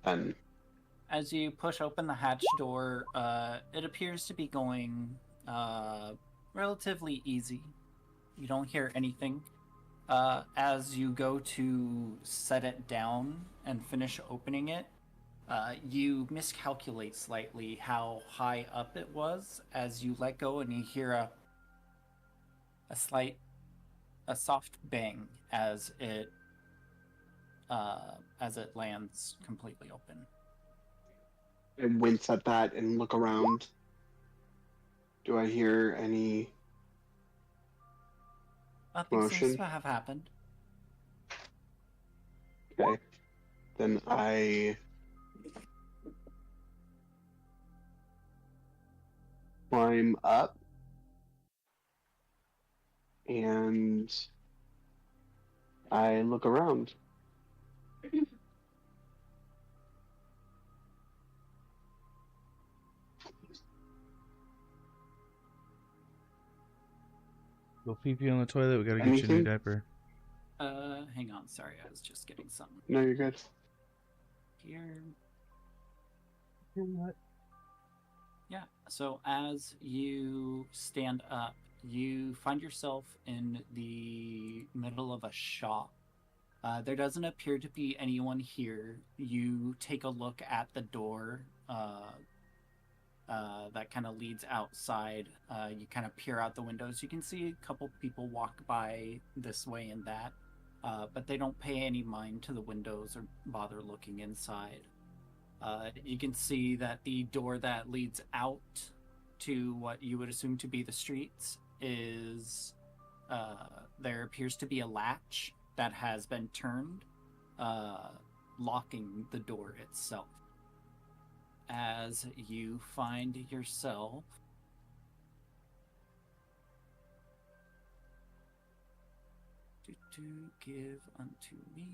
And as you push open the hatch door, it appears to be going relatively easy. You don't hear anything. As you go to set it down and finish opening it, you miscalculate slightly how high up it was as you let go, and you hear a soft bang as it lands completely open. I wince at that and look around. Do I hear any Nothing motion? seems to have happened. Okay. Then I climb up and I look around. Go pee on the toilet. We gotta get you a new Anything? diaper. Hang on. Sorry, I was just getting something No, you're good. here. What? Yeah. So as you stand up, you find yourself in the middle of a shop. There doesn't appear to be anyone here. You take a look at the door that kind of leads outside. You kind of peer out the windows. You can see a couple people walk by this way and that, but they don't pay any mind to the windows or bother looking inside. You can see that the door that leads out to what you would assume to be the streets is there appears to be a latch that has been turned, locking the door itself. As you find yourself to give unto me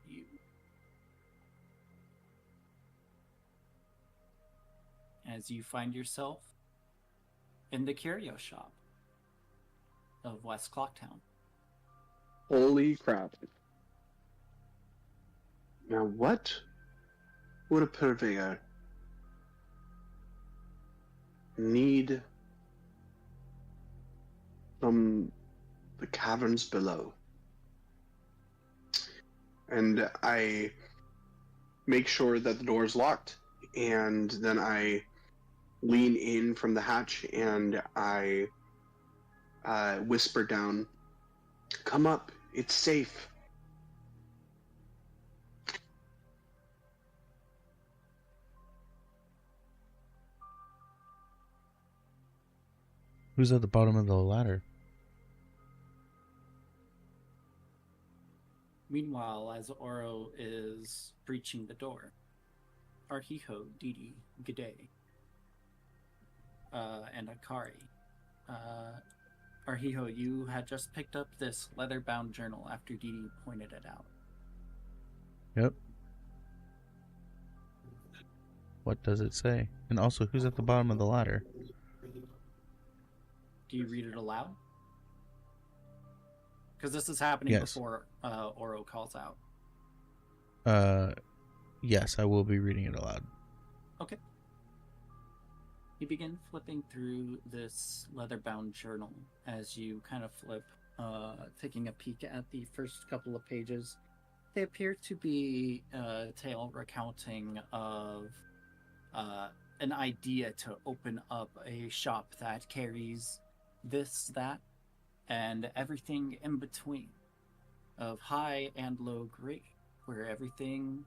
you. As you find yourself in the curio shop of West Clocktown. Holy crap. Now what would a purveyor need from the caverns below? And I make sure that the door is locked, and then I lean in from the hatch and I whisper down, "Come up, it's safe." Who's at the bottom of the ladder? Meanwhile, as Oro is breaching the door, Arhiho, Didi, G'day, and Akari. Arhiho, you had just picked up this leather-bound journal after Didi pointed it out. Yep. What does it say? And also, who's at the bottom of the ladder? Do you read it aloud? Because this is happening before Oro calls out. Yes, I will be reading it aloud. Okay. You begin flipping through this leather-bound journal as you kind of flip, taking a peek at the first couple of pages. They appear to be a tale recounting of an idea to open up a shop that carries this, that, and everything in between, of high and low grade, where everything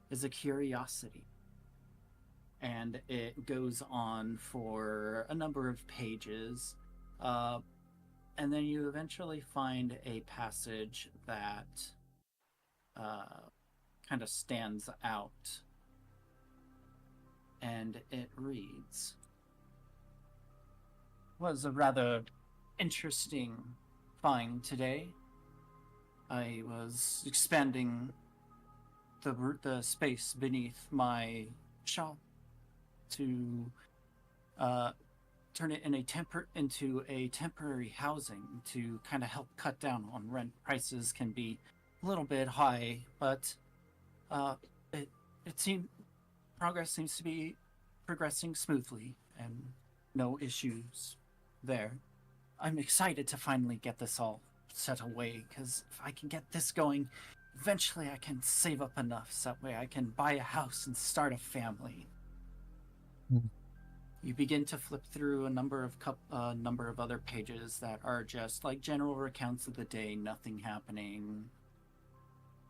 is a curiosity. And it goes on for a number of pages, and then you eventually find a passage that kind of stands out, and it reads, "Was a rather interesting find today. I was expanding the space beneath my shop to turn it into a temporary housing to kind of help cut down on rent. Prices can be a little bit high, but it seemed progress seems to be progressing smoothly and no issues there. I'm excited to finally get this all set away, because if I can get this going, eventually I can save up enough so that way I can buy a house and start a family." You begin to flip through a number of other pages that are just like general recounts of the day, nothing happening.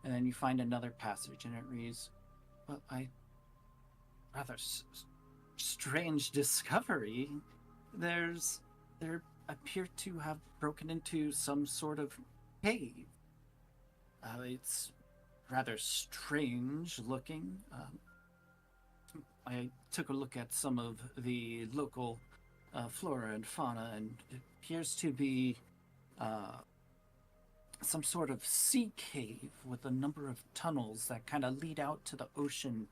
And then you find another passage, and it reads, "Well, rather strange discovery. There appear to have broken into some sort of cave. It's rather strange looking. I took a look at some of the local flora and fauna, and it appears to be some sort of sea cave with a number of tunnels that kind of lead out to the ocean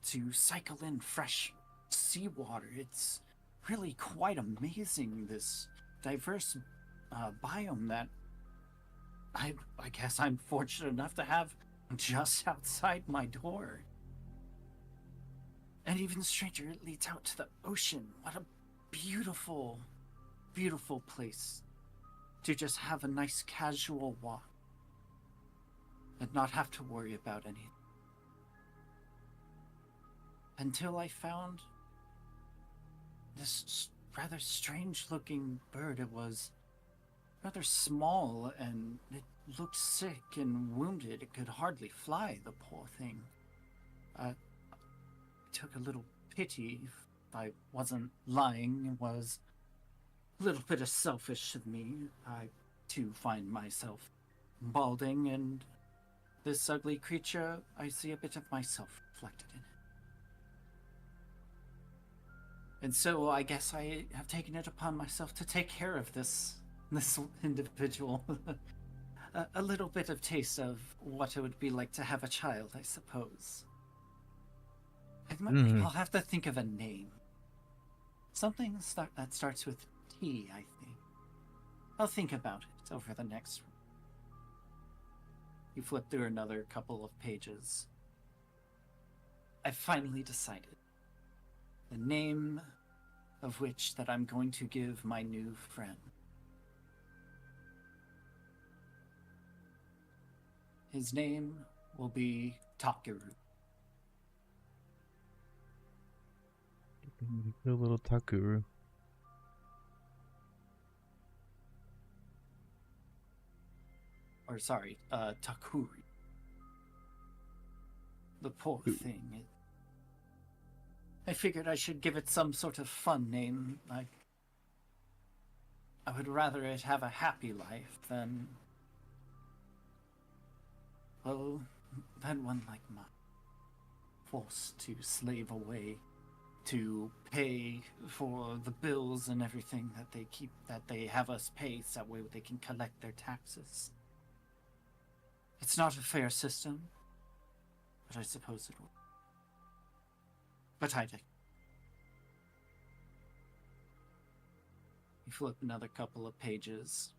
to cycle in fresh seawater. It's really quite amazing, this diverse biome that I guess I'm fortunate enough to have just outside my door. And even stranger, it leads out to the ocean. What a beautiful, beautiful place to just have a nice casual walk and not have to worry about anything. Until I found this rather strange looking bird. It was rather small and it looked sick and wounded. It could hardly fly, the poor thing. I took a little pity. If I wasn't lying, it was a little bit of selfish of me. I too find myself balding, and this ugly creature, I see a bit of myself reflected in it. And so I guess I have taken it upon myself to take care of this individual. A little bit of taste of what it would be like to have a child, I suppose. I'll have to think of a name. Something that starts with T, I think. I'll think about it over the next one. You flip through another couple of pages. I've finally decided. The name of which that I'm going to give my new friend. His name will be Takeru. A little Takuru. Or sorry, Takuri. The poor thing. I figured I should give it some sort of fun name. I would rather it have a happy life than, well, than one like mine. Forced to slave away to pay for the bills and everything that they have us pay, so that way they can collect their taxes. It's not a fair system, but I suppose it will. But I dig. You flip another couple of pages.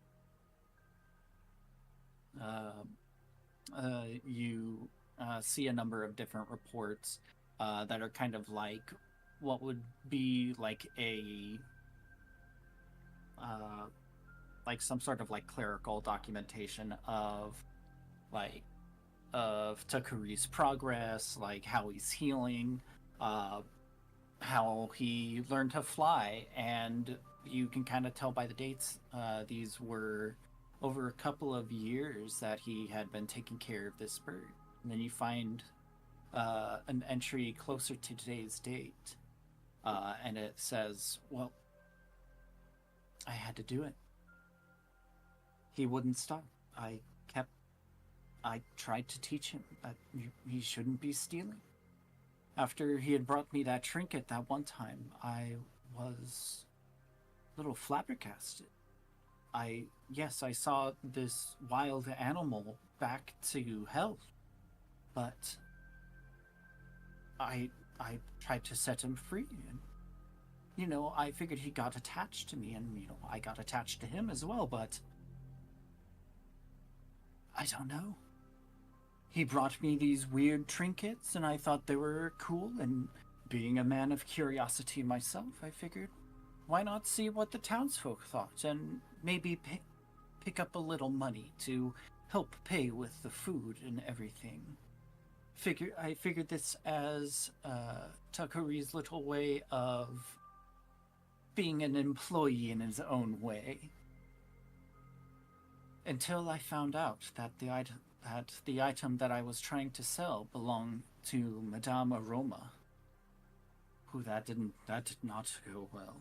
You see a number of different reports that are kind of like what would be like a like some sort of like clerical documentation of Takuri's progress, like how he's healing, how he learned to fly, and you can kind of tell by the dates these were over a couple of years that he had been taking care of this bird. And then you find an entry closer to today's date, and it says, well, I had to do it. He wouldn't stop. I tried to teach him that he shouldn't be stealing. After he had brought me that trinket that one time, I was a little flabbergasted. Yes, I saw this wild animal back to health, but I tried to set him free, and, I figured he got attached to me, and, I got attached to him as well, but I don't know. He brought me these weird trinkets, and I thought they were cool, and being a man of curiosity myself, I figured, why not see what the townsfolk thought, and maybe pick up a little money to help pay with the food and everything. I figured this as Takuri's little way of being an employee in his own way. Until I found out that the item that I was trying to sell belonged to Madame Aroma, who that did not go well.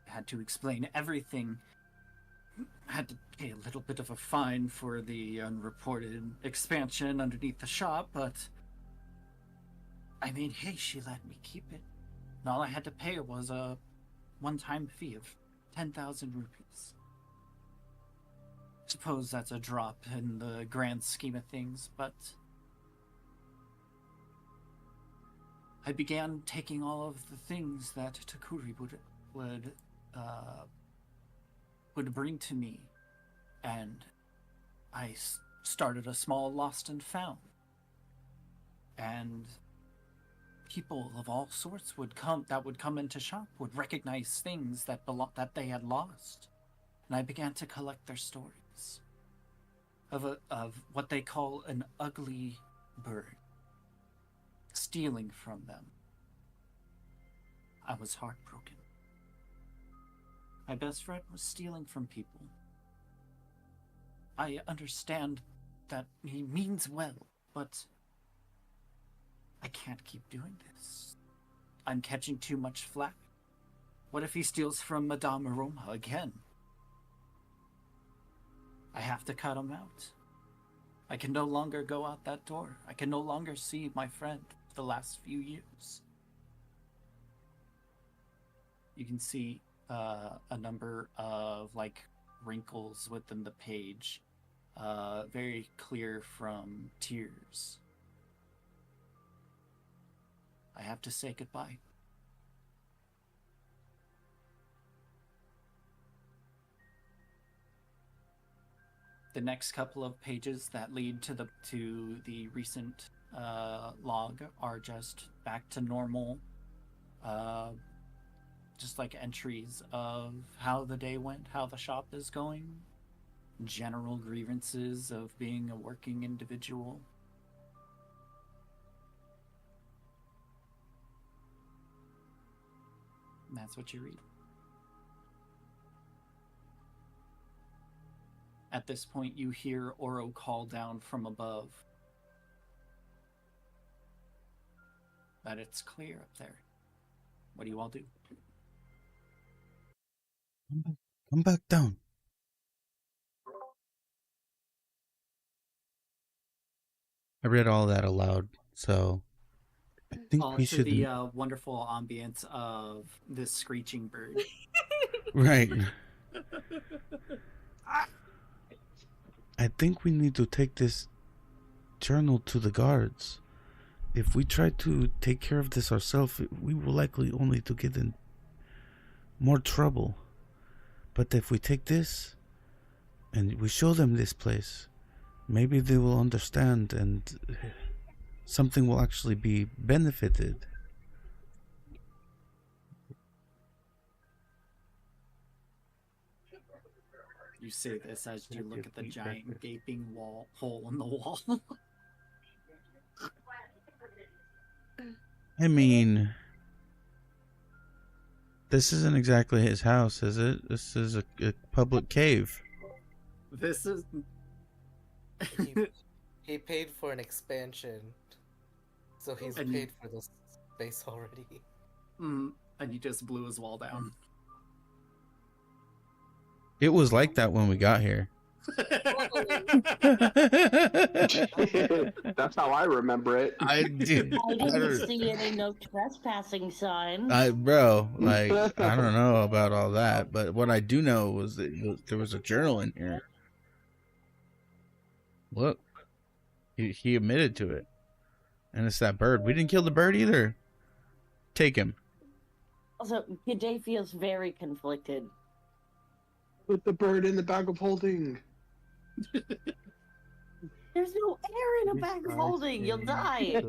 I had to explain everything. Had to pay a little bit of a fine for the unreported expansion underneath the shop, but I mean, hey, she let me keep it. And all I had to pay her was a one-time fee of 10,000 rupees. Suppose that's a drop in the grand scheme of things, but I began taking all of the things that Takuri would bring to me, and I started a small lost and found. And people of all sorts would come into shop would recognize things that they had lost, and I began to collect their stories of what they call an ugly bird stealing from them. I was heartbroken. My best friend was stealing from people. I understand that he means well, but I can't keep doing this. I'm catching too much flack. What if he steals from Madame Aroma again? I have to cut him out. I can no longer go out that door. I can no longer see my friend for the last few years. You can see a number of wrinkles within the page, very clear from tears. I have to say goodbye. The next couple of pages that lead to the recent log are just back to normal, just like entries of how the day went, how the shop is going, general grievances of being a working individual. And that's what you read. At this point, you hear Oro call down from above that it's clear up there. What do you all do? Come back down. I read all that aloud, so I think All we to should. the wonderful ambience of this screeching bird. Right. I think we need to take this journal to the guards. If we try to take care of this ourselves, we will likely only to get in more trouble. But if we take this and we show them this place, maybe they will understand and something will actually be benefited. You say this as you look at the giant gaping hole in the wall. I mean, this isn't exactly his house, is it? This is a public cave. This is... He paid for an expansion, so he's paid for this space already. And he just blew his wall down. It was like that when we got here. That's how I remember it. I didn't see any no trespassing sign. Bro, I don't know about all that, but what I do know was that there was a journal in here. Look, he admitted to it, and it's that bird. We didn't kill the bird either. Take him. Also, G'day feels very conflicted. Put the bird in the bag of holding. There's no air in a bag of holding. You'll die.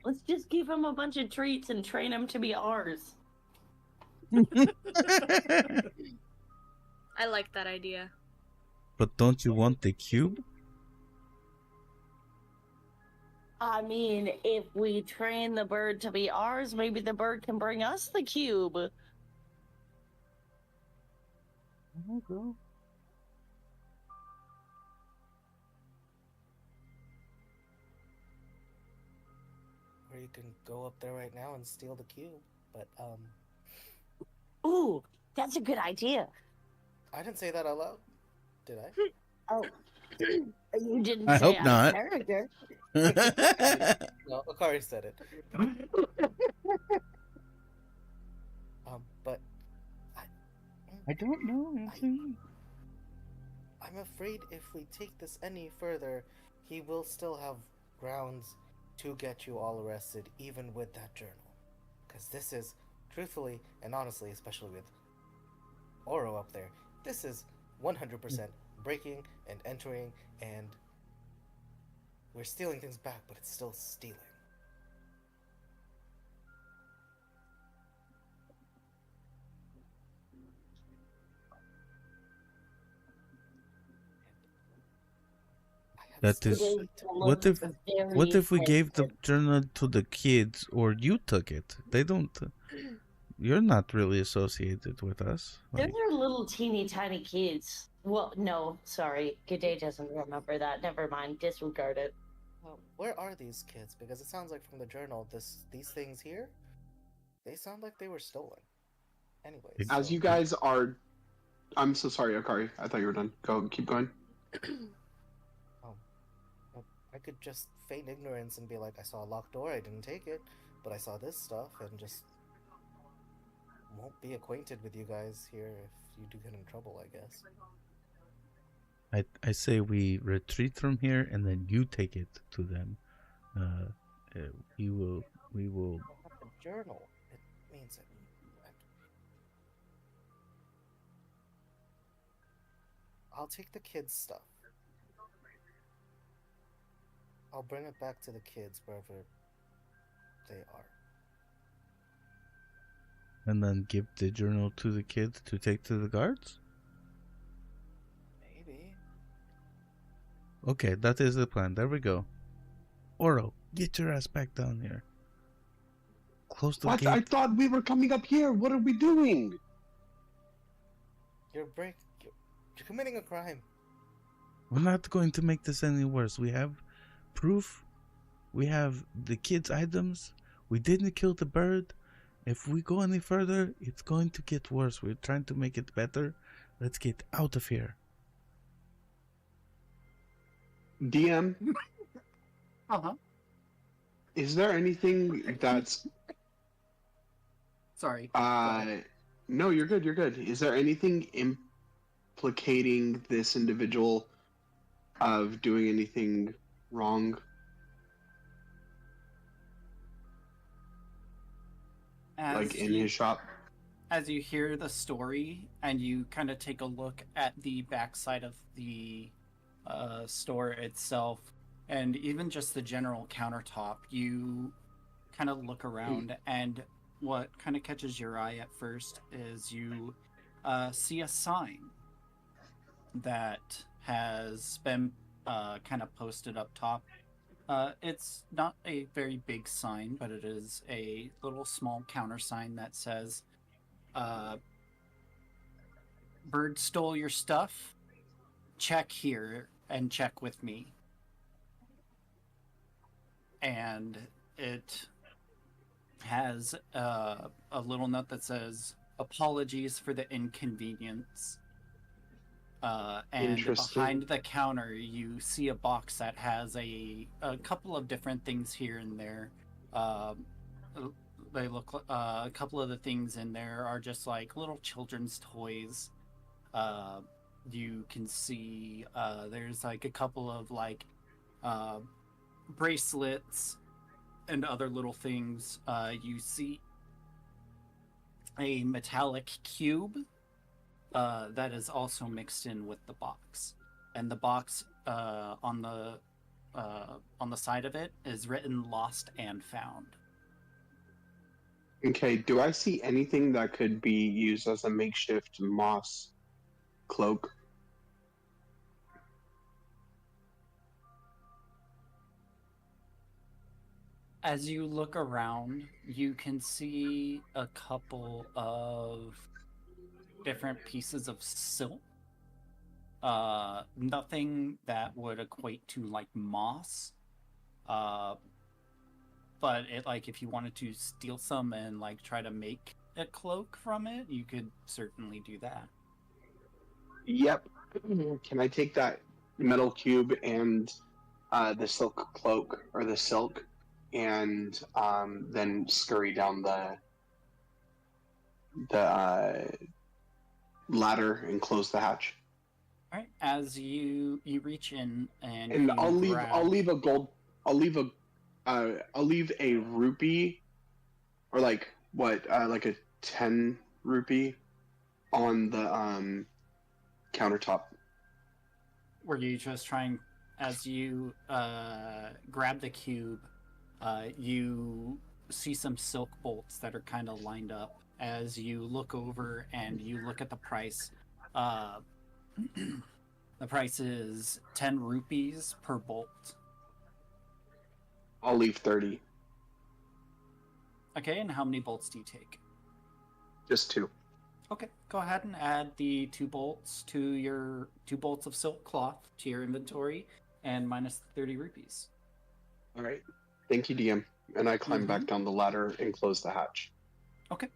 Let's just give him a bunch of treats and train him to be ours. I like that idea. But don't you want the cube? I mean, if we train the bird to be ours, maybe the bird can bring us the cube. Or you can go up there right now and steal the cube. But Ooh, that's a good idea. I didn't say that out loud, did I? Oh, You didn't I say hope out not. of character. No, Akari said it. But I don't know. I'm afraid if we take this any further, he will still have grounds to get you all arrested, even with that journal. Because this is, truthfully and honestly, especially with Oro up there, this is 100% breaking and entering, and we're stealing things back, but it's still stealing. That is. What if we gave the journal to the kids, or you took it? They don't. You're not really associated with us. Those are little teeny tiny kids. Well, no, sorry. G'day doesn't remember that. Never mind. Disregard it. Well, where are these kids? Because it sounds like from the journal, these things here, they sound like they were stolen. Anyways. As you guys are... I'm so sorry, Akari. I thought you were done. Keep going. I could just feign ignorance and be like, I saw a locked door, I didn't take it, but I saw this stuff, and just won't be acquainted with you guys here if you do get in trouble, I guess. I say we retreat from here, and then you take it to them. We will. The journal. It means it. I'll take the kids' stuff. I'll bring it back to the kids wherever they are. And then give the journal to the kids to take to the guards? Maybe. Okay, that is the plan. There we go. Oro, get your ass back down here. Close the gate. I thought we were coming up here. What are we doing? You're committing a crime. We're not going to make this any worse. We have proof. We have the kids' items. We didn't kill the bird. If we go any further, it's going to get worse. We're trying to make it better. Let's get out of here. DM? Uh-huh. Is there anything that's... Sorry. No, you're good, you're good. Is there anything implicating this individual of doing anything wrong? Like in his shop? As you hear the story and you kind of take a look at the backside of the store itself, and even just the general countertop, you kind of look around, and what kind of catches your eye at first is you see a sign that has been kind of posted up top. It's not a very big sign, but it is a little small counter sign that says, "Bird stole your stuff. Check here and check with me." And it has a little note that says, "Apologies for the inconvenience." And behind the counter, you see a box that has a couple of different things here and there. They look a couple of the things in there are just like little children's toys. You can see there's like a couple of like bracelets and other little things. You see a metallic cube that is also mixed in with the box, and the box on the side of it is written "Lost and Found." Okay, do I see anything that could be used as a makeshift moss cloak? As you look around, you can see a couple of different pieces of silk. Nothing that would equate to like moss. But it, like, if you wanted to steal some and like try to make a cloak from it, you could certainly do that. Yep. Can I take that metal cube and the silk cloak or the silk, and then scurry down the ladder and close the hatch. All right. As you reach in and And you I'll leave a rupee, or like a 10 rupee on the countertop. Were you just trying, as you grab the cube, you see some silk bolts that are kind of lined up. As you look over and you look at the price, the price is 10 rupees per bolt. I'll leave 30. Okay, and how many bolts do you take? Just 2. Okay, go ahead and add the 2 bolts to your 2 bolts of silk cloth to your inventory, and minus 30 rupees. All right. Thank you, DM. And I climb back down the ladder and close the hatch. Okay.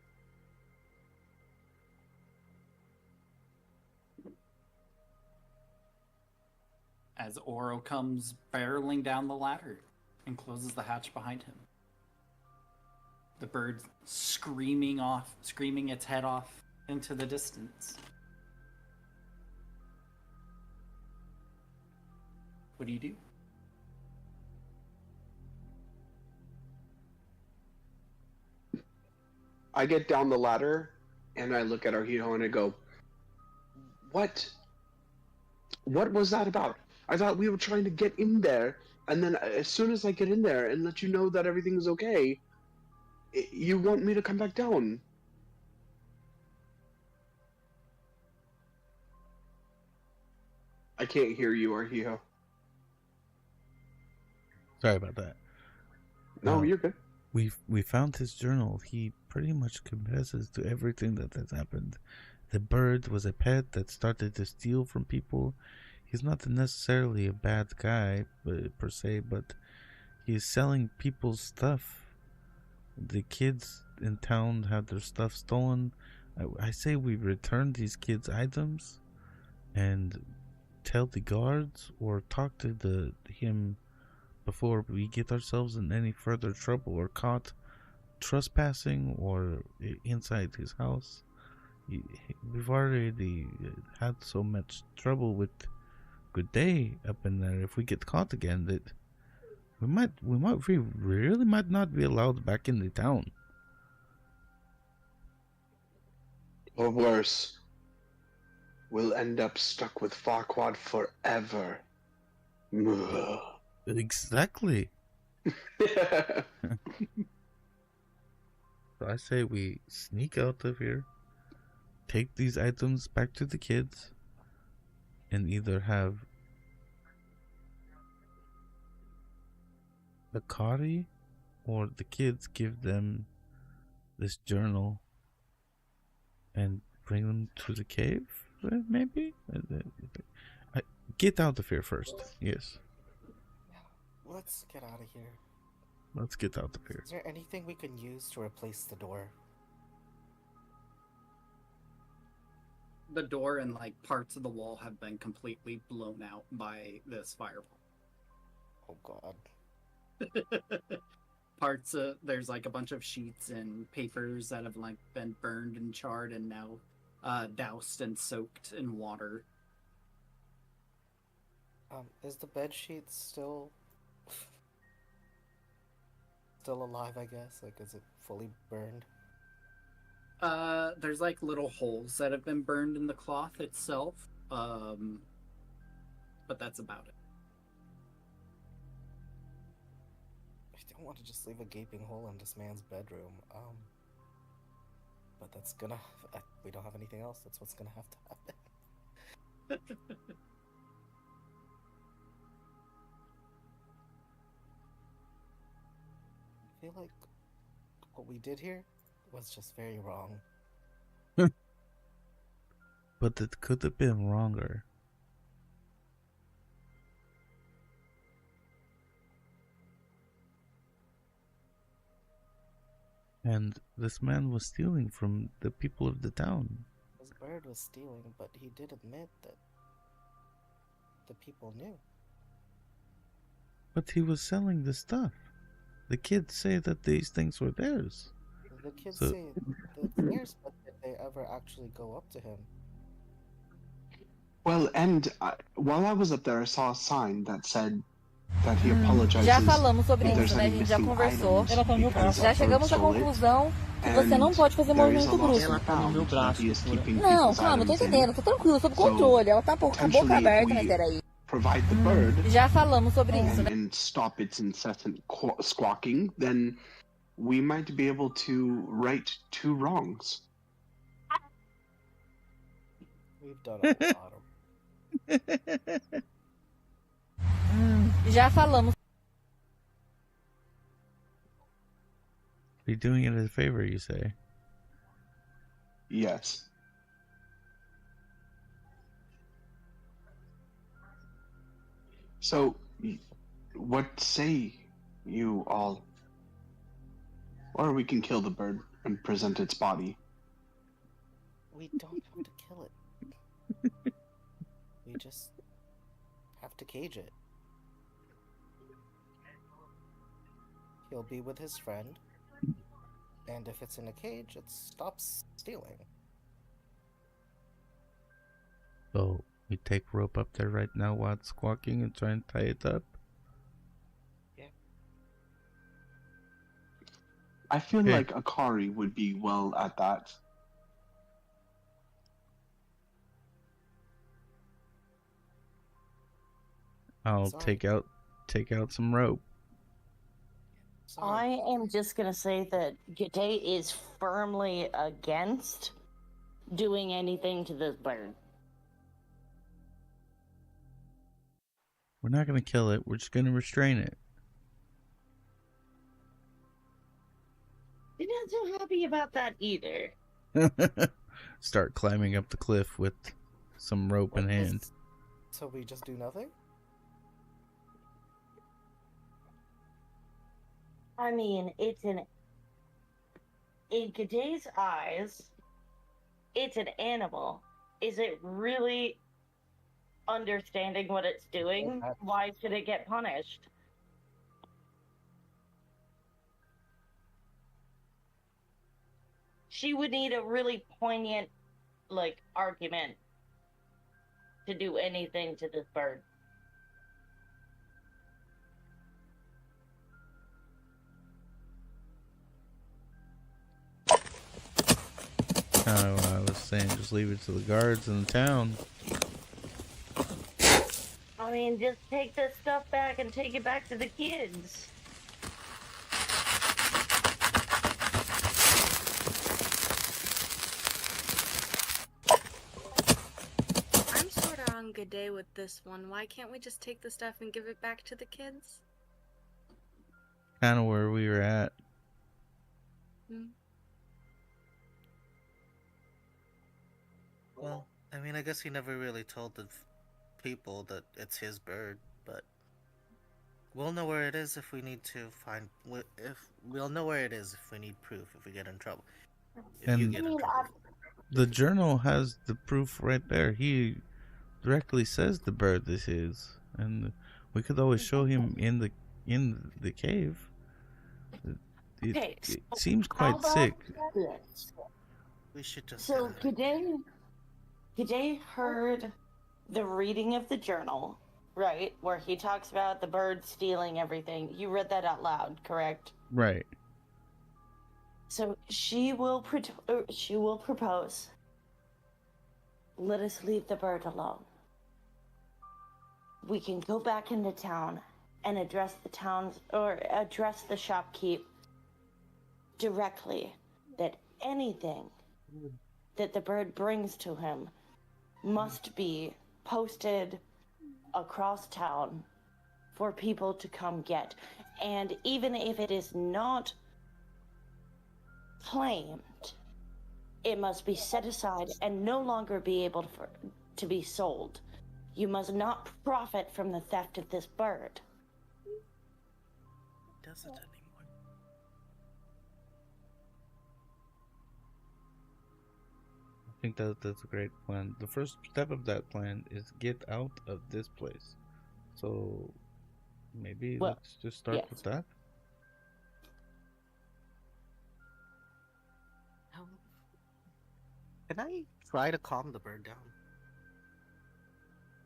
As Oro comes barreling down the ladder and closes the hatch behind him. The bird screaming its head off into the distance. What do you do? I get down the ladder and I look at Arhijo and I go, What was that about? I thought we were trying to get in there, and then as soon as I get in there and let you know that everything's okay, you want me to come back down. I can't hear you, Arhijo. Sorry about that. No, you're good. We found his journal. He pretty much confesses to everything that has happened. The bird was a pet that started to steal from people. He's not necessarily a bad guy per se, but he's selling people's stuff. The kids in town had their stuff stolen. I say we return these kids' items and tell the guards or talk to him before we get ourselves in any further trouble or caught trespassing or inside his house. We've already had so much trouble with Good Day up in there. If we get caught again, that we really might not be allowed back in the town. Or worse, we'll end up stuck with Farquaad forever. Exactly. So I say we sneak out of here, take these items back to the kids, and either have the Kari or the kids give them this journal and bring them to the cave, maybe? Get out of here first, yes. Let's get out of here. Let's get out of here. Is there anything we can use to replace the door? The door and like parts of the wall have been completely blown out by this fireball. Oh god. Parts of there's like a bunch of sheets and papers that have like been burned and charred and now doused and soaked in water. Is the bed sheet still alive, I guess? Like, is it fully burned? There's like little holes that have been burned in the cloth itself. But that's about it. I don't want to just leave a gaping hole in this man's bedroom. But that's gonna... we don't have anything else. That's what's gonna have to happen. I feel like what we did here was just very wrong. But it could have been wronger. And this man was stealing from the people of the town. His bird was stealing, but he did admit that the people knew. But he was selling the stuff. The kids say that these things were theirs. The kids So- say that it's theirs, but did they ever actually go up to him? Well, and while I was up there, I saw a sign that said that he apologizes. Já falamos sobre if isso, there's né? A any gente já missing conversou. items because Já a bird chegamos à stole it, conclusão que você não and pode fazer there is movimento a lost brusco. Ela tá no and meu found braço, that he is doutora. keeping Não, people's calma, tô items in. entendendo, tô tranquilo, sob So, controle. Ela tá com a boca potentially, if aberta, mas we peraí. provide the bird Já falamos sobre isso, né? and stop its incessant squawking, then we might be able to right two wrongs. We've done a lot of. Já falamos. You're doing it as a favor, you say? Yes. So, what say you all? Or we can kill the bird and present its body. We don't have to kill it. We just have to cage it. He'll be with his friend, and if it's in a cage, it stops stealing. So we take rope up there right now while it's squawking and try and tie it up? I feel Okay. like Akari would be well at that. I'll Sorry. take out some rope. Sorry. I am just gonna say that G'day is firmly against doing anything to this bird. We're not gonna kill it, we're just gonna restrain it. You're not so happy about that either. Start climbing up the cliff with some rope in What hand. is- So we just do nothing? I mean, in G'day's eyes, it's an animal. Is it really understanding what it's doing? Why should it get punished? She would need a really poignant, argument to do anything to this bird. Kind of what I was saying, just leave it to the guards in the town. I mean, just take this stuff back and take it back to the kids. I'm sort of on good day with this one. Why can't we just take the stuff and give it back to the kids? Kind of where we were at. Well, I mean, I guess he never really told the people that it's his bird, but we'll know where it is if we need to find. If we'll know where it is if we need proof. If we get in trouble. If you And- get in trouble. The journal has the proof right there. He directly says the bird is his, and we could always show him in the cave. It, Okay, it so seems how quite about sick. this? We should just. So get it. G'day heard the reading of the journal, right? Where he talks about the bird stealing everything. You read that out loud, correct? Right. So she will propose. Let us leave the bird alone. We can go back into town and address the shopkeep directly that anything that the bird brings to him must be posted across town for people to come get. And even if it is not claimed, it must be set aside and no longer be able to be sold. You must not profit from the theft of this bird. Doesn't anymore. think that's a great plan. The first step of that plan is get out of this place. So maybe Well, let's just start yes. with that. Can I try to calm the bird down?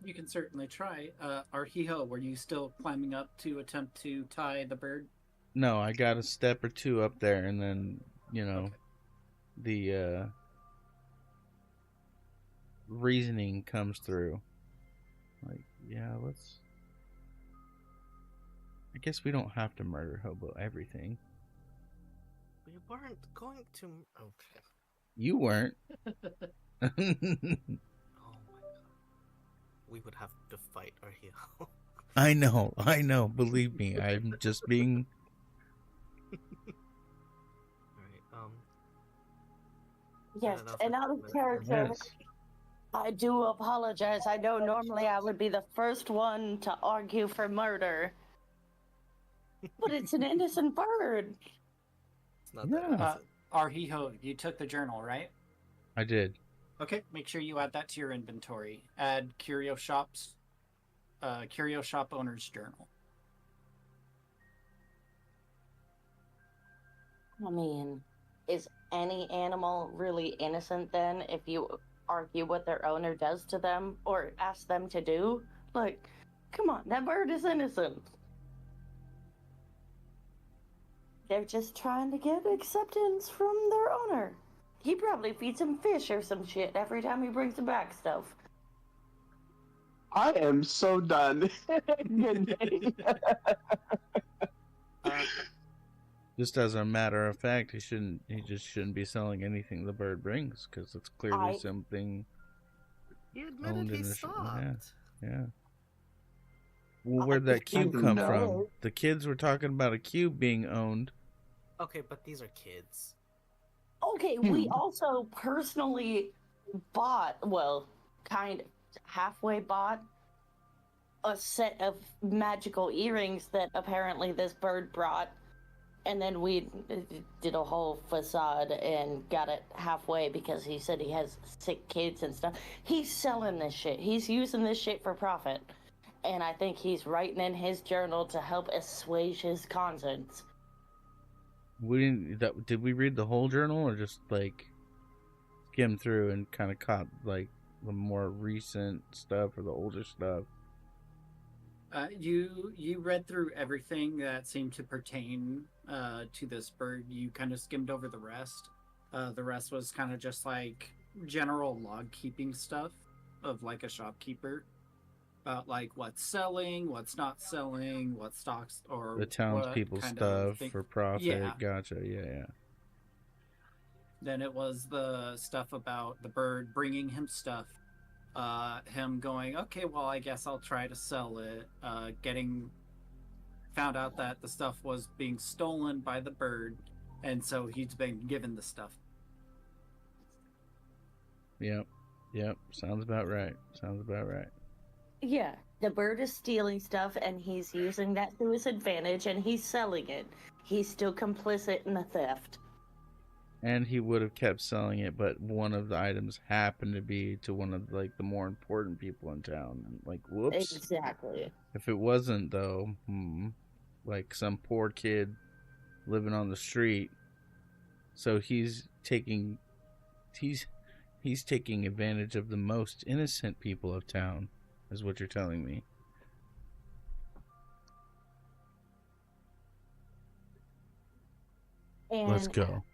You can certainly try. Arhiho, were you still climbing up to attempt to tie the bird? No, I got a step or two up there, and then Okay. the reasoning comes through. Like, yeah, let's. I guess we don't have to murder Hobo everything. We weren't going to. Okay. You weren't. Oh my god. We would have to fight Arhiel. I know. Believe me, I'm just being. Alright, Yes, enough and of out of that. character, Yes. I do apologize. I know normally I would be the first one to argue for murder. But it's an innocent bird. It's not Yeah. that innocent. Arhiho, you took the journal, right? I did. Okay, make sure you add that to your inventory. Add Curio Shop owner's journal. I mean, is any animal really innocent then if you argue what their owner does to them or ask them to do? Like, come on, that bird is innocent. They're just trying to get acceptance from their owner. He probably feeds him fish or some shit every time he brings him back stuff. I am so done. Good day. Just as a matter of fact, he just shouldn't be selling anything the bird brings because it's clearly something. He admitted owned he in the stopped. Yeah. Well, where'd that cube come from? No. The kids were talking about a cube being owned. Okay, but these are kids. Okay, we also personally bought, well, kind of halfway bought a set of magical earrings that apparently this bird brought. And then we did a whole facade and got it halfway because he said he has sick kids and stuff. He's selling this shit. He's using this shit for profit. And I think he's writing in his journal to help assuage his conscience. Did we read the whole journal or just like skim through and kind of caught like the more recent stuff or the older stuff? You read through everything that seemed to pertain to this bird. You kind of skimmed over the rest. The rest was kind of just like general log keeping stuff of like a shopkeeper about like what's selling, what's not selling, what stocks or The townspeople stuff for profit. Yeah. Gotcha. Yeah. Then it was the stuff about the bird bringing him stuff. Him going, okay, well, I guess I'll try to sell it. Found out that the stuff was being stolen by the bird, and so he's been given the stuff. Yep. Sounds about right. Yeah, the bird is stealing stuff and he's using that to his advantage and he's selling it. He's still complicit in the theft. And he would have kept selling it, but one of the items happened to be to one of like the more important people in town. And like, whoops. Exactly. If it wasn't though, like some poor kid living on the street, so he's taking advantage of the most innocent people of town, is what you're telling me. And Let's go.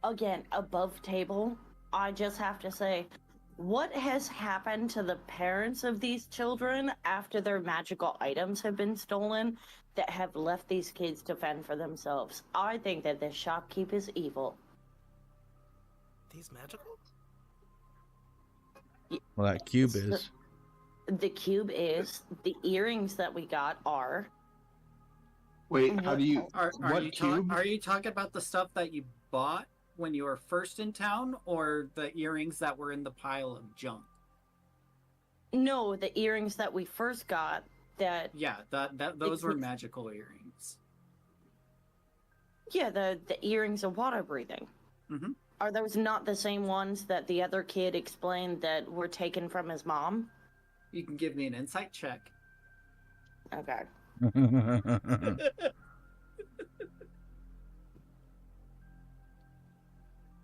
again, above table, I just have to say, what has happened to the parents of these children after their magical items have been stolen that have left these kids to fend for themselves? I think that this shopkeep is evil. These magical? Well, that cube is. The cube is. The earrings that we got are. Wait, how do you? Are what you cube? are you talking about the stuff that you bought when you were first in town, or the earrings that were in the pile of junk? No, the earrings that we first got. That. Yeah, those were magical earrings. Yeah, the earrings of water breathing. Mm-hmm. Are those not the same ones that the other kid explained that were taken from his mom? You can give me an insight check. Okay.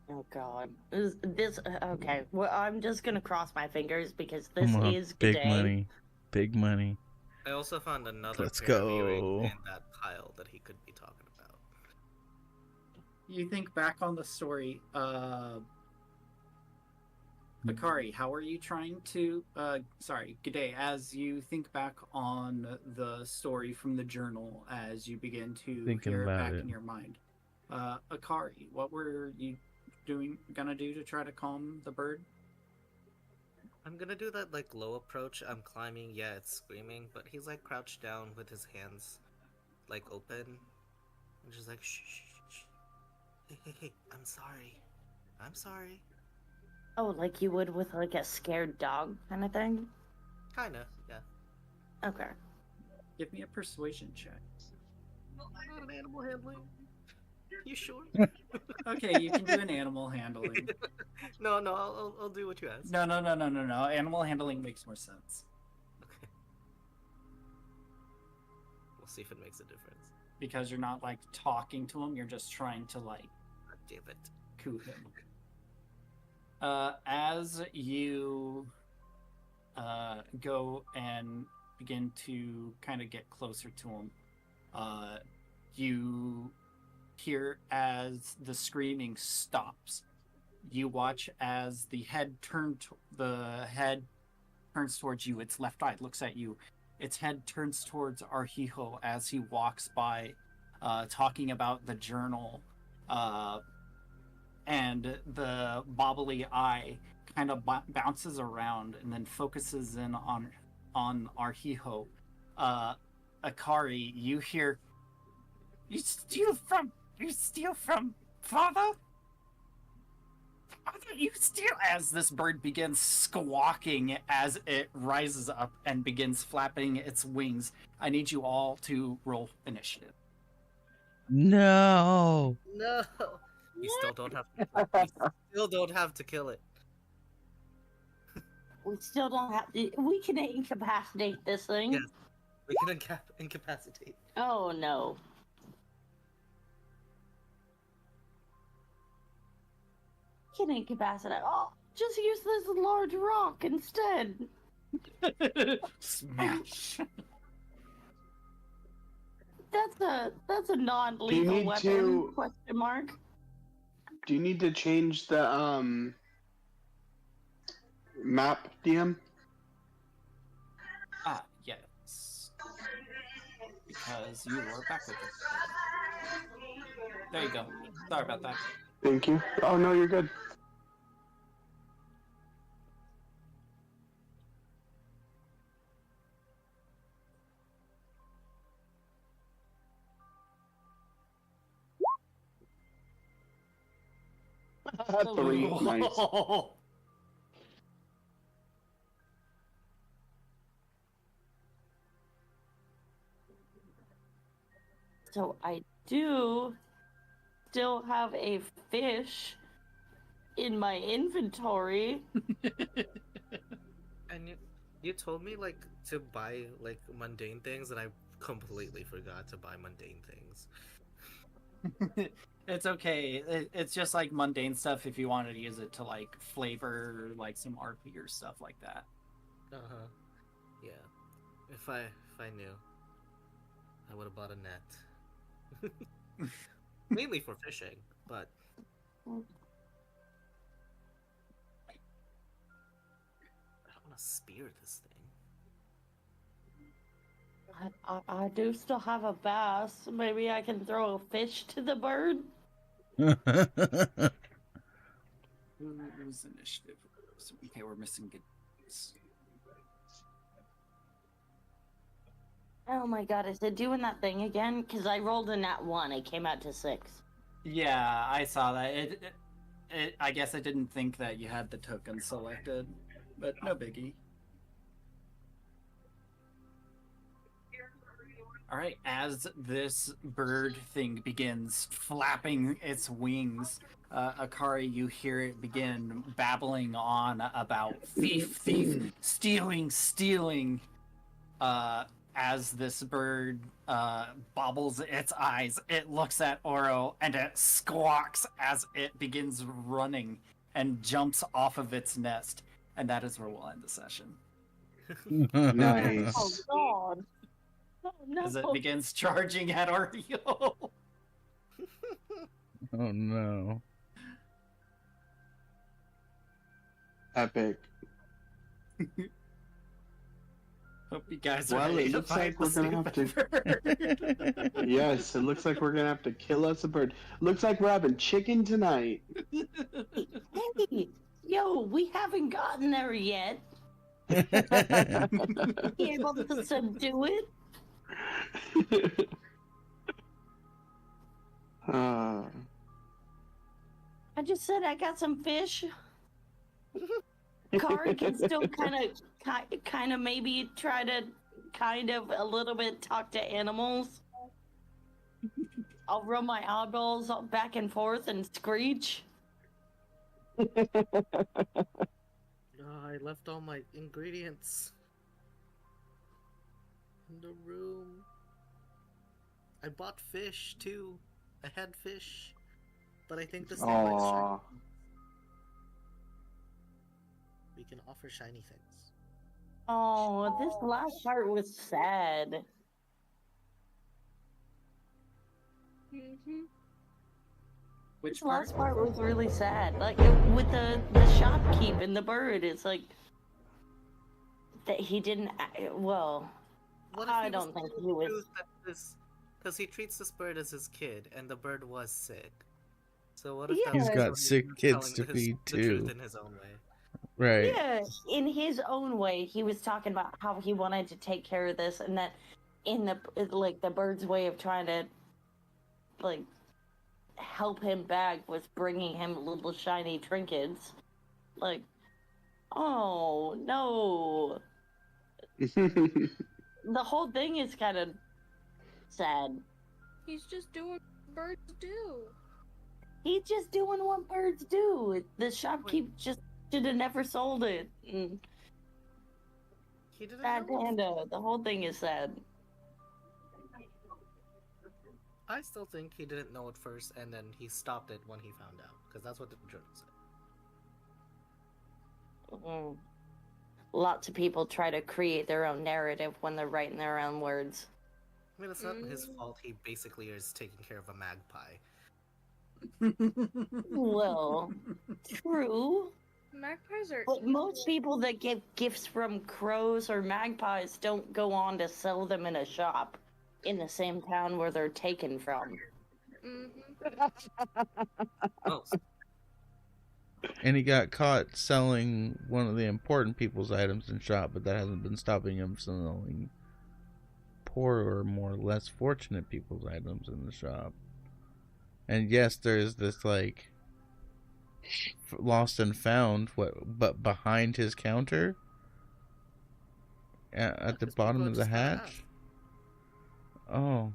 Oh god. This okay. Well, I'm just gonna cross my fingers because this Come on, is big G'day. money. Big money. I also found another Let's pair of earrings go. in that pile that he could be talking about. You think back on the story, Akari, how are you trying to, sorry, G'day, as you think back on the story from the journal, as you begin to Thinking hear it about back it. in your mind, Akari, what were you gonna do to try to calm the bird? I'm gonna do that like low approach. I'm climbing, yeah, it's screaming, but he's like crouched down with his hands like open. I'm just like shh, shh, shh, shh. Hey, I'm sorry. I'm sorry. Oh, like you would with like a scared dog kind of thing? Kinda, yeah. Okay. Give me a persuasion check. Not an animal handling. You sure? Okay, you can do an animal handling. No, I'll do what you ask. No. Animal handling makes more sense. Okay. We'll see if it makes a difference. Because you're not like talking to him, you're just trying to like God damn it. coo him. As you go and begin to kind of get closer to him, you hear as the screaming stops. You watch as the head turns towards you. Its left eye looks at you. Its head turns towards Arhijo as he walks by, talking about the journal. And the bobbly eye kind of bounces around and then focuses in on Arhijo. Akari, you hear, you steal from father? You steal, as this bird begins squawking as it rises up and begins flapping its wings. I need you all to roll initiative. No. No. You still don't have to kill it. We still don't have to. We can incapacitate this thing. Yes. We can incapacitate. Oh no. We can incapacitate. Oh, just use this large rock instead. Smash. That's a non-lethal Do you need weapon? to- Question mark. Do you need to change the map, DM? Yes. Because you were back with it. There you go. Sorry about that. Thank you. Oh no, you're good. Three. Nice. So I do still have a fish in my inventory. And you told me like to buy like mundane things, and I completely forgot to buy mundane things. It's okay. It's just like mundane stuff if you wanted to use it to like flavor like some RP or stuff like that. Yeah. If I knew, I would have bought a net. Mainly for fishing, but I don't want to spear this thing. I do still have a bass. Maybe I can throw a fish to the bird. Who's initiative? So, okay, we're missing good. Oh my god, is it doing that thing again? Because I rolled a nat 1, it came out to 6. Yeah, I saw that. It I guess I didn't think that you had the token selected, but no biggie. All right, as this bird thing begins flapping its wings, Akari, you hear it begin babbling on about thief, thief, stealing. As this bird bobbles its eyes, it looks at Oro and it squawks as it begins running and jumps off of its nest. And that is where we'll end the session. Nice. Oh God. Oh, no. As it begins charging at Oreo. Oh no. Epic. Hope you guys are Well, ready it to looks fight like we're the gonna have to. stupid bird. Yes, it looks like we're gonna have to kill us a bird. Looks like we're having chicken tonight. Hey, yo, we haven't gotten there yet. Be able to subdue it? uh, I just said I got some fish. Kari can still kind of maybe try to a little bit talk to animals. I'll run my eyeballs back and forth and screech. I left all my ingredients in the room. I bought fish too. I had fish, but I think this thing might Aww. We can offer shiny things. Oh, this last part was sad. Which This part? last part was really sad. Like with the shopkeep and the bird, it's like that he didn't. Well, What if I he was don't think telling he the was. truth that because he treats this bird as his kid, and the bird was sick. So what if that He's was got him sick kids telling to feed, the truth too. in his own way? Right. Yeah, in his own way, he was talking about how he wanted to take care of this, and that in the bird's way of trying to help him back was bringing him little shiny trinkets. Like, oh no, the whole thing is kind of sad. He's just doing what birds do. He's just doing what birds do. The shopkeep just should have never sold it. He didn't Sad know. panda. The whole thing is sad. I still think he didn't know at first, and then he stopped it when he found out, because that's what the journal said. Lots of people try to create their own narrative when they're writing their own words. I mean, it's not his fault. He basically is taking care of a magpie. Well, true. Magpies are. But most people that get gifts from crows or magpies don't go on to sell them in a shop in the same town where they're taken from. Oh, And he got caught selling one of the important people's items in shop, but that hasn't been stopping him selling poorer, more less fortunate people's items in the shop. And yes, there's this lost and found, but behind his counter, at the bottom of the hatch. Oh.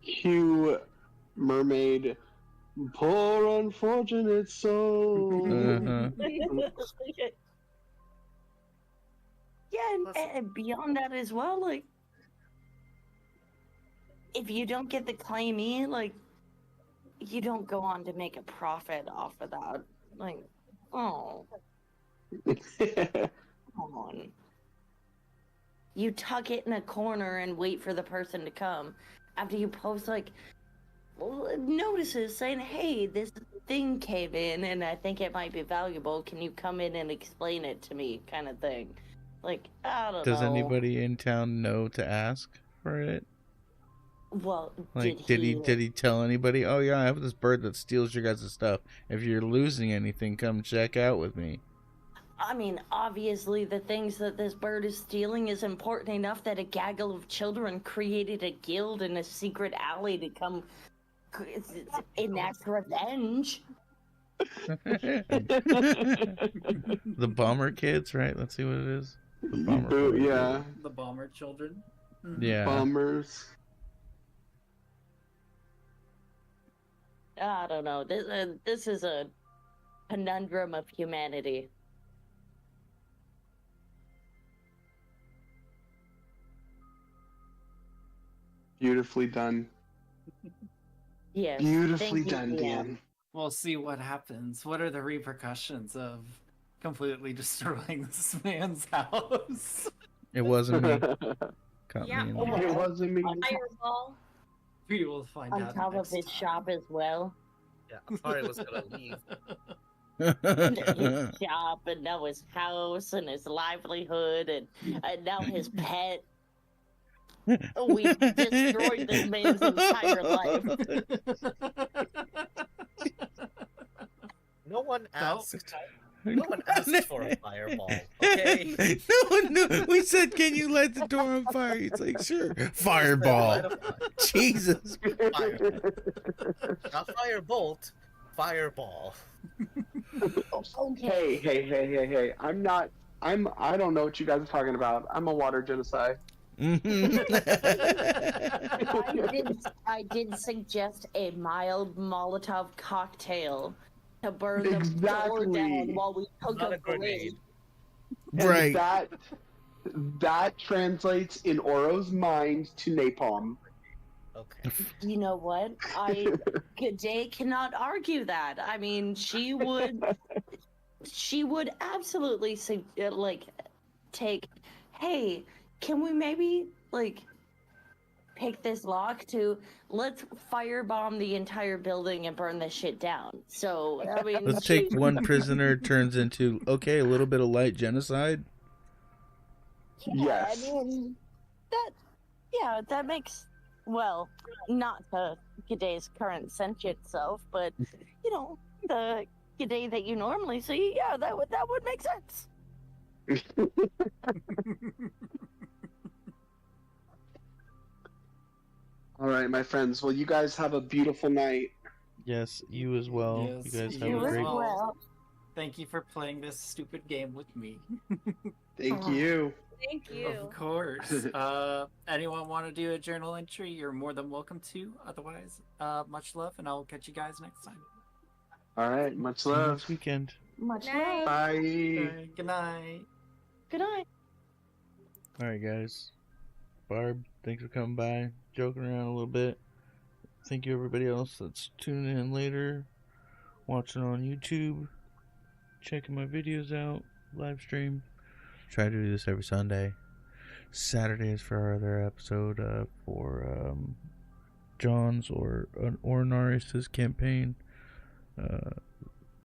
Hugh, mermaid, poor unfortunate soul. Uh-huh. Yeah, and beyond that as well, if you don't get the claimee, you don't go on to make a profit off of that. Oh, come on. You tuck it in a corner and wait for the person to come. After you post, notices saying, hey, this thing came in and I think it might be valuable. Can you come in and explain it to me? Kind of thing. I don't know. Does anybody in town know to ask for it? Well, did he tell anybody? Oh yeah, I have this bird that steals your guys' stuff. If you're losing anything, come check out with me. I mean, obviously the things that this bird is stealing is important enough that a gaggle of children created a guild in a secret alley to come enact revenge. The bomber kids, right? Let's see what it is. The bomber. Yeah. The bomber children. Yeah. Bummers. I don't know. This is a conundrum of humanity. Beautifully done. Yes. Beautifully thank you, done, Dan. We'll see what happens. What are the repercussions of completely destroying this man's house? It wasn't me. Caught Yeah. me in It wasn't me. Fireball. We will find On out top of next his time. shop as well. Yeah, I thought it was gonna leave. His shop, and now his house, and his livelihood, and now his pet. We destroyed this man's entire life. No one No. asked. No one asked for a fireball. Okay. No. We said, "Can you light the door on fire?" He's like, "Sure." Fireball. Light a fire. Jesus. Fireball. Not firebolt. Fireball. Okay. Hey. I don't know what you guys are talking about. I'm a water genocide. I did suggest a mild Molotov cocktail to burn the door down while we took Not a a grenade. And Right. that translates in Oro's mind to napalm. Okay. You know what? G'day cannot argue that. I mean, she would absolutely take, hey, can we maybe pick this lock to let's firebomb the entire building and burn this shit down. So, I mean, Let's take one prisoner turns into, okay, a little bit of light genocide. yeah, Yes. I mean, that makes, well, not the G'day's current sentient self, but, the G'day that you normally see, yeah, that would make sense. All right, my friends. Well, you guys have a beautiful night. Yes, you as well. Yes, you guys have you a as great. well. Thank you for playing this stupid game with me. Thank you. Thank you. Of course. Anyone want to do a journal entry? You're more than welcome to. Otherwise, much love, and I'll catch you guys next time. All right, much See you love. next weekend. Much Night. love. Bye. Okay, good night. Good night. All right, guys. Barb, thanks for coming by, joking around a little bit. Thank you, everybody else that's tuning in later, watching on YouTube, checking my videos out, live stream. Try to do this every Sunday. Saturdays for our other episode for John's or Narius's campaign.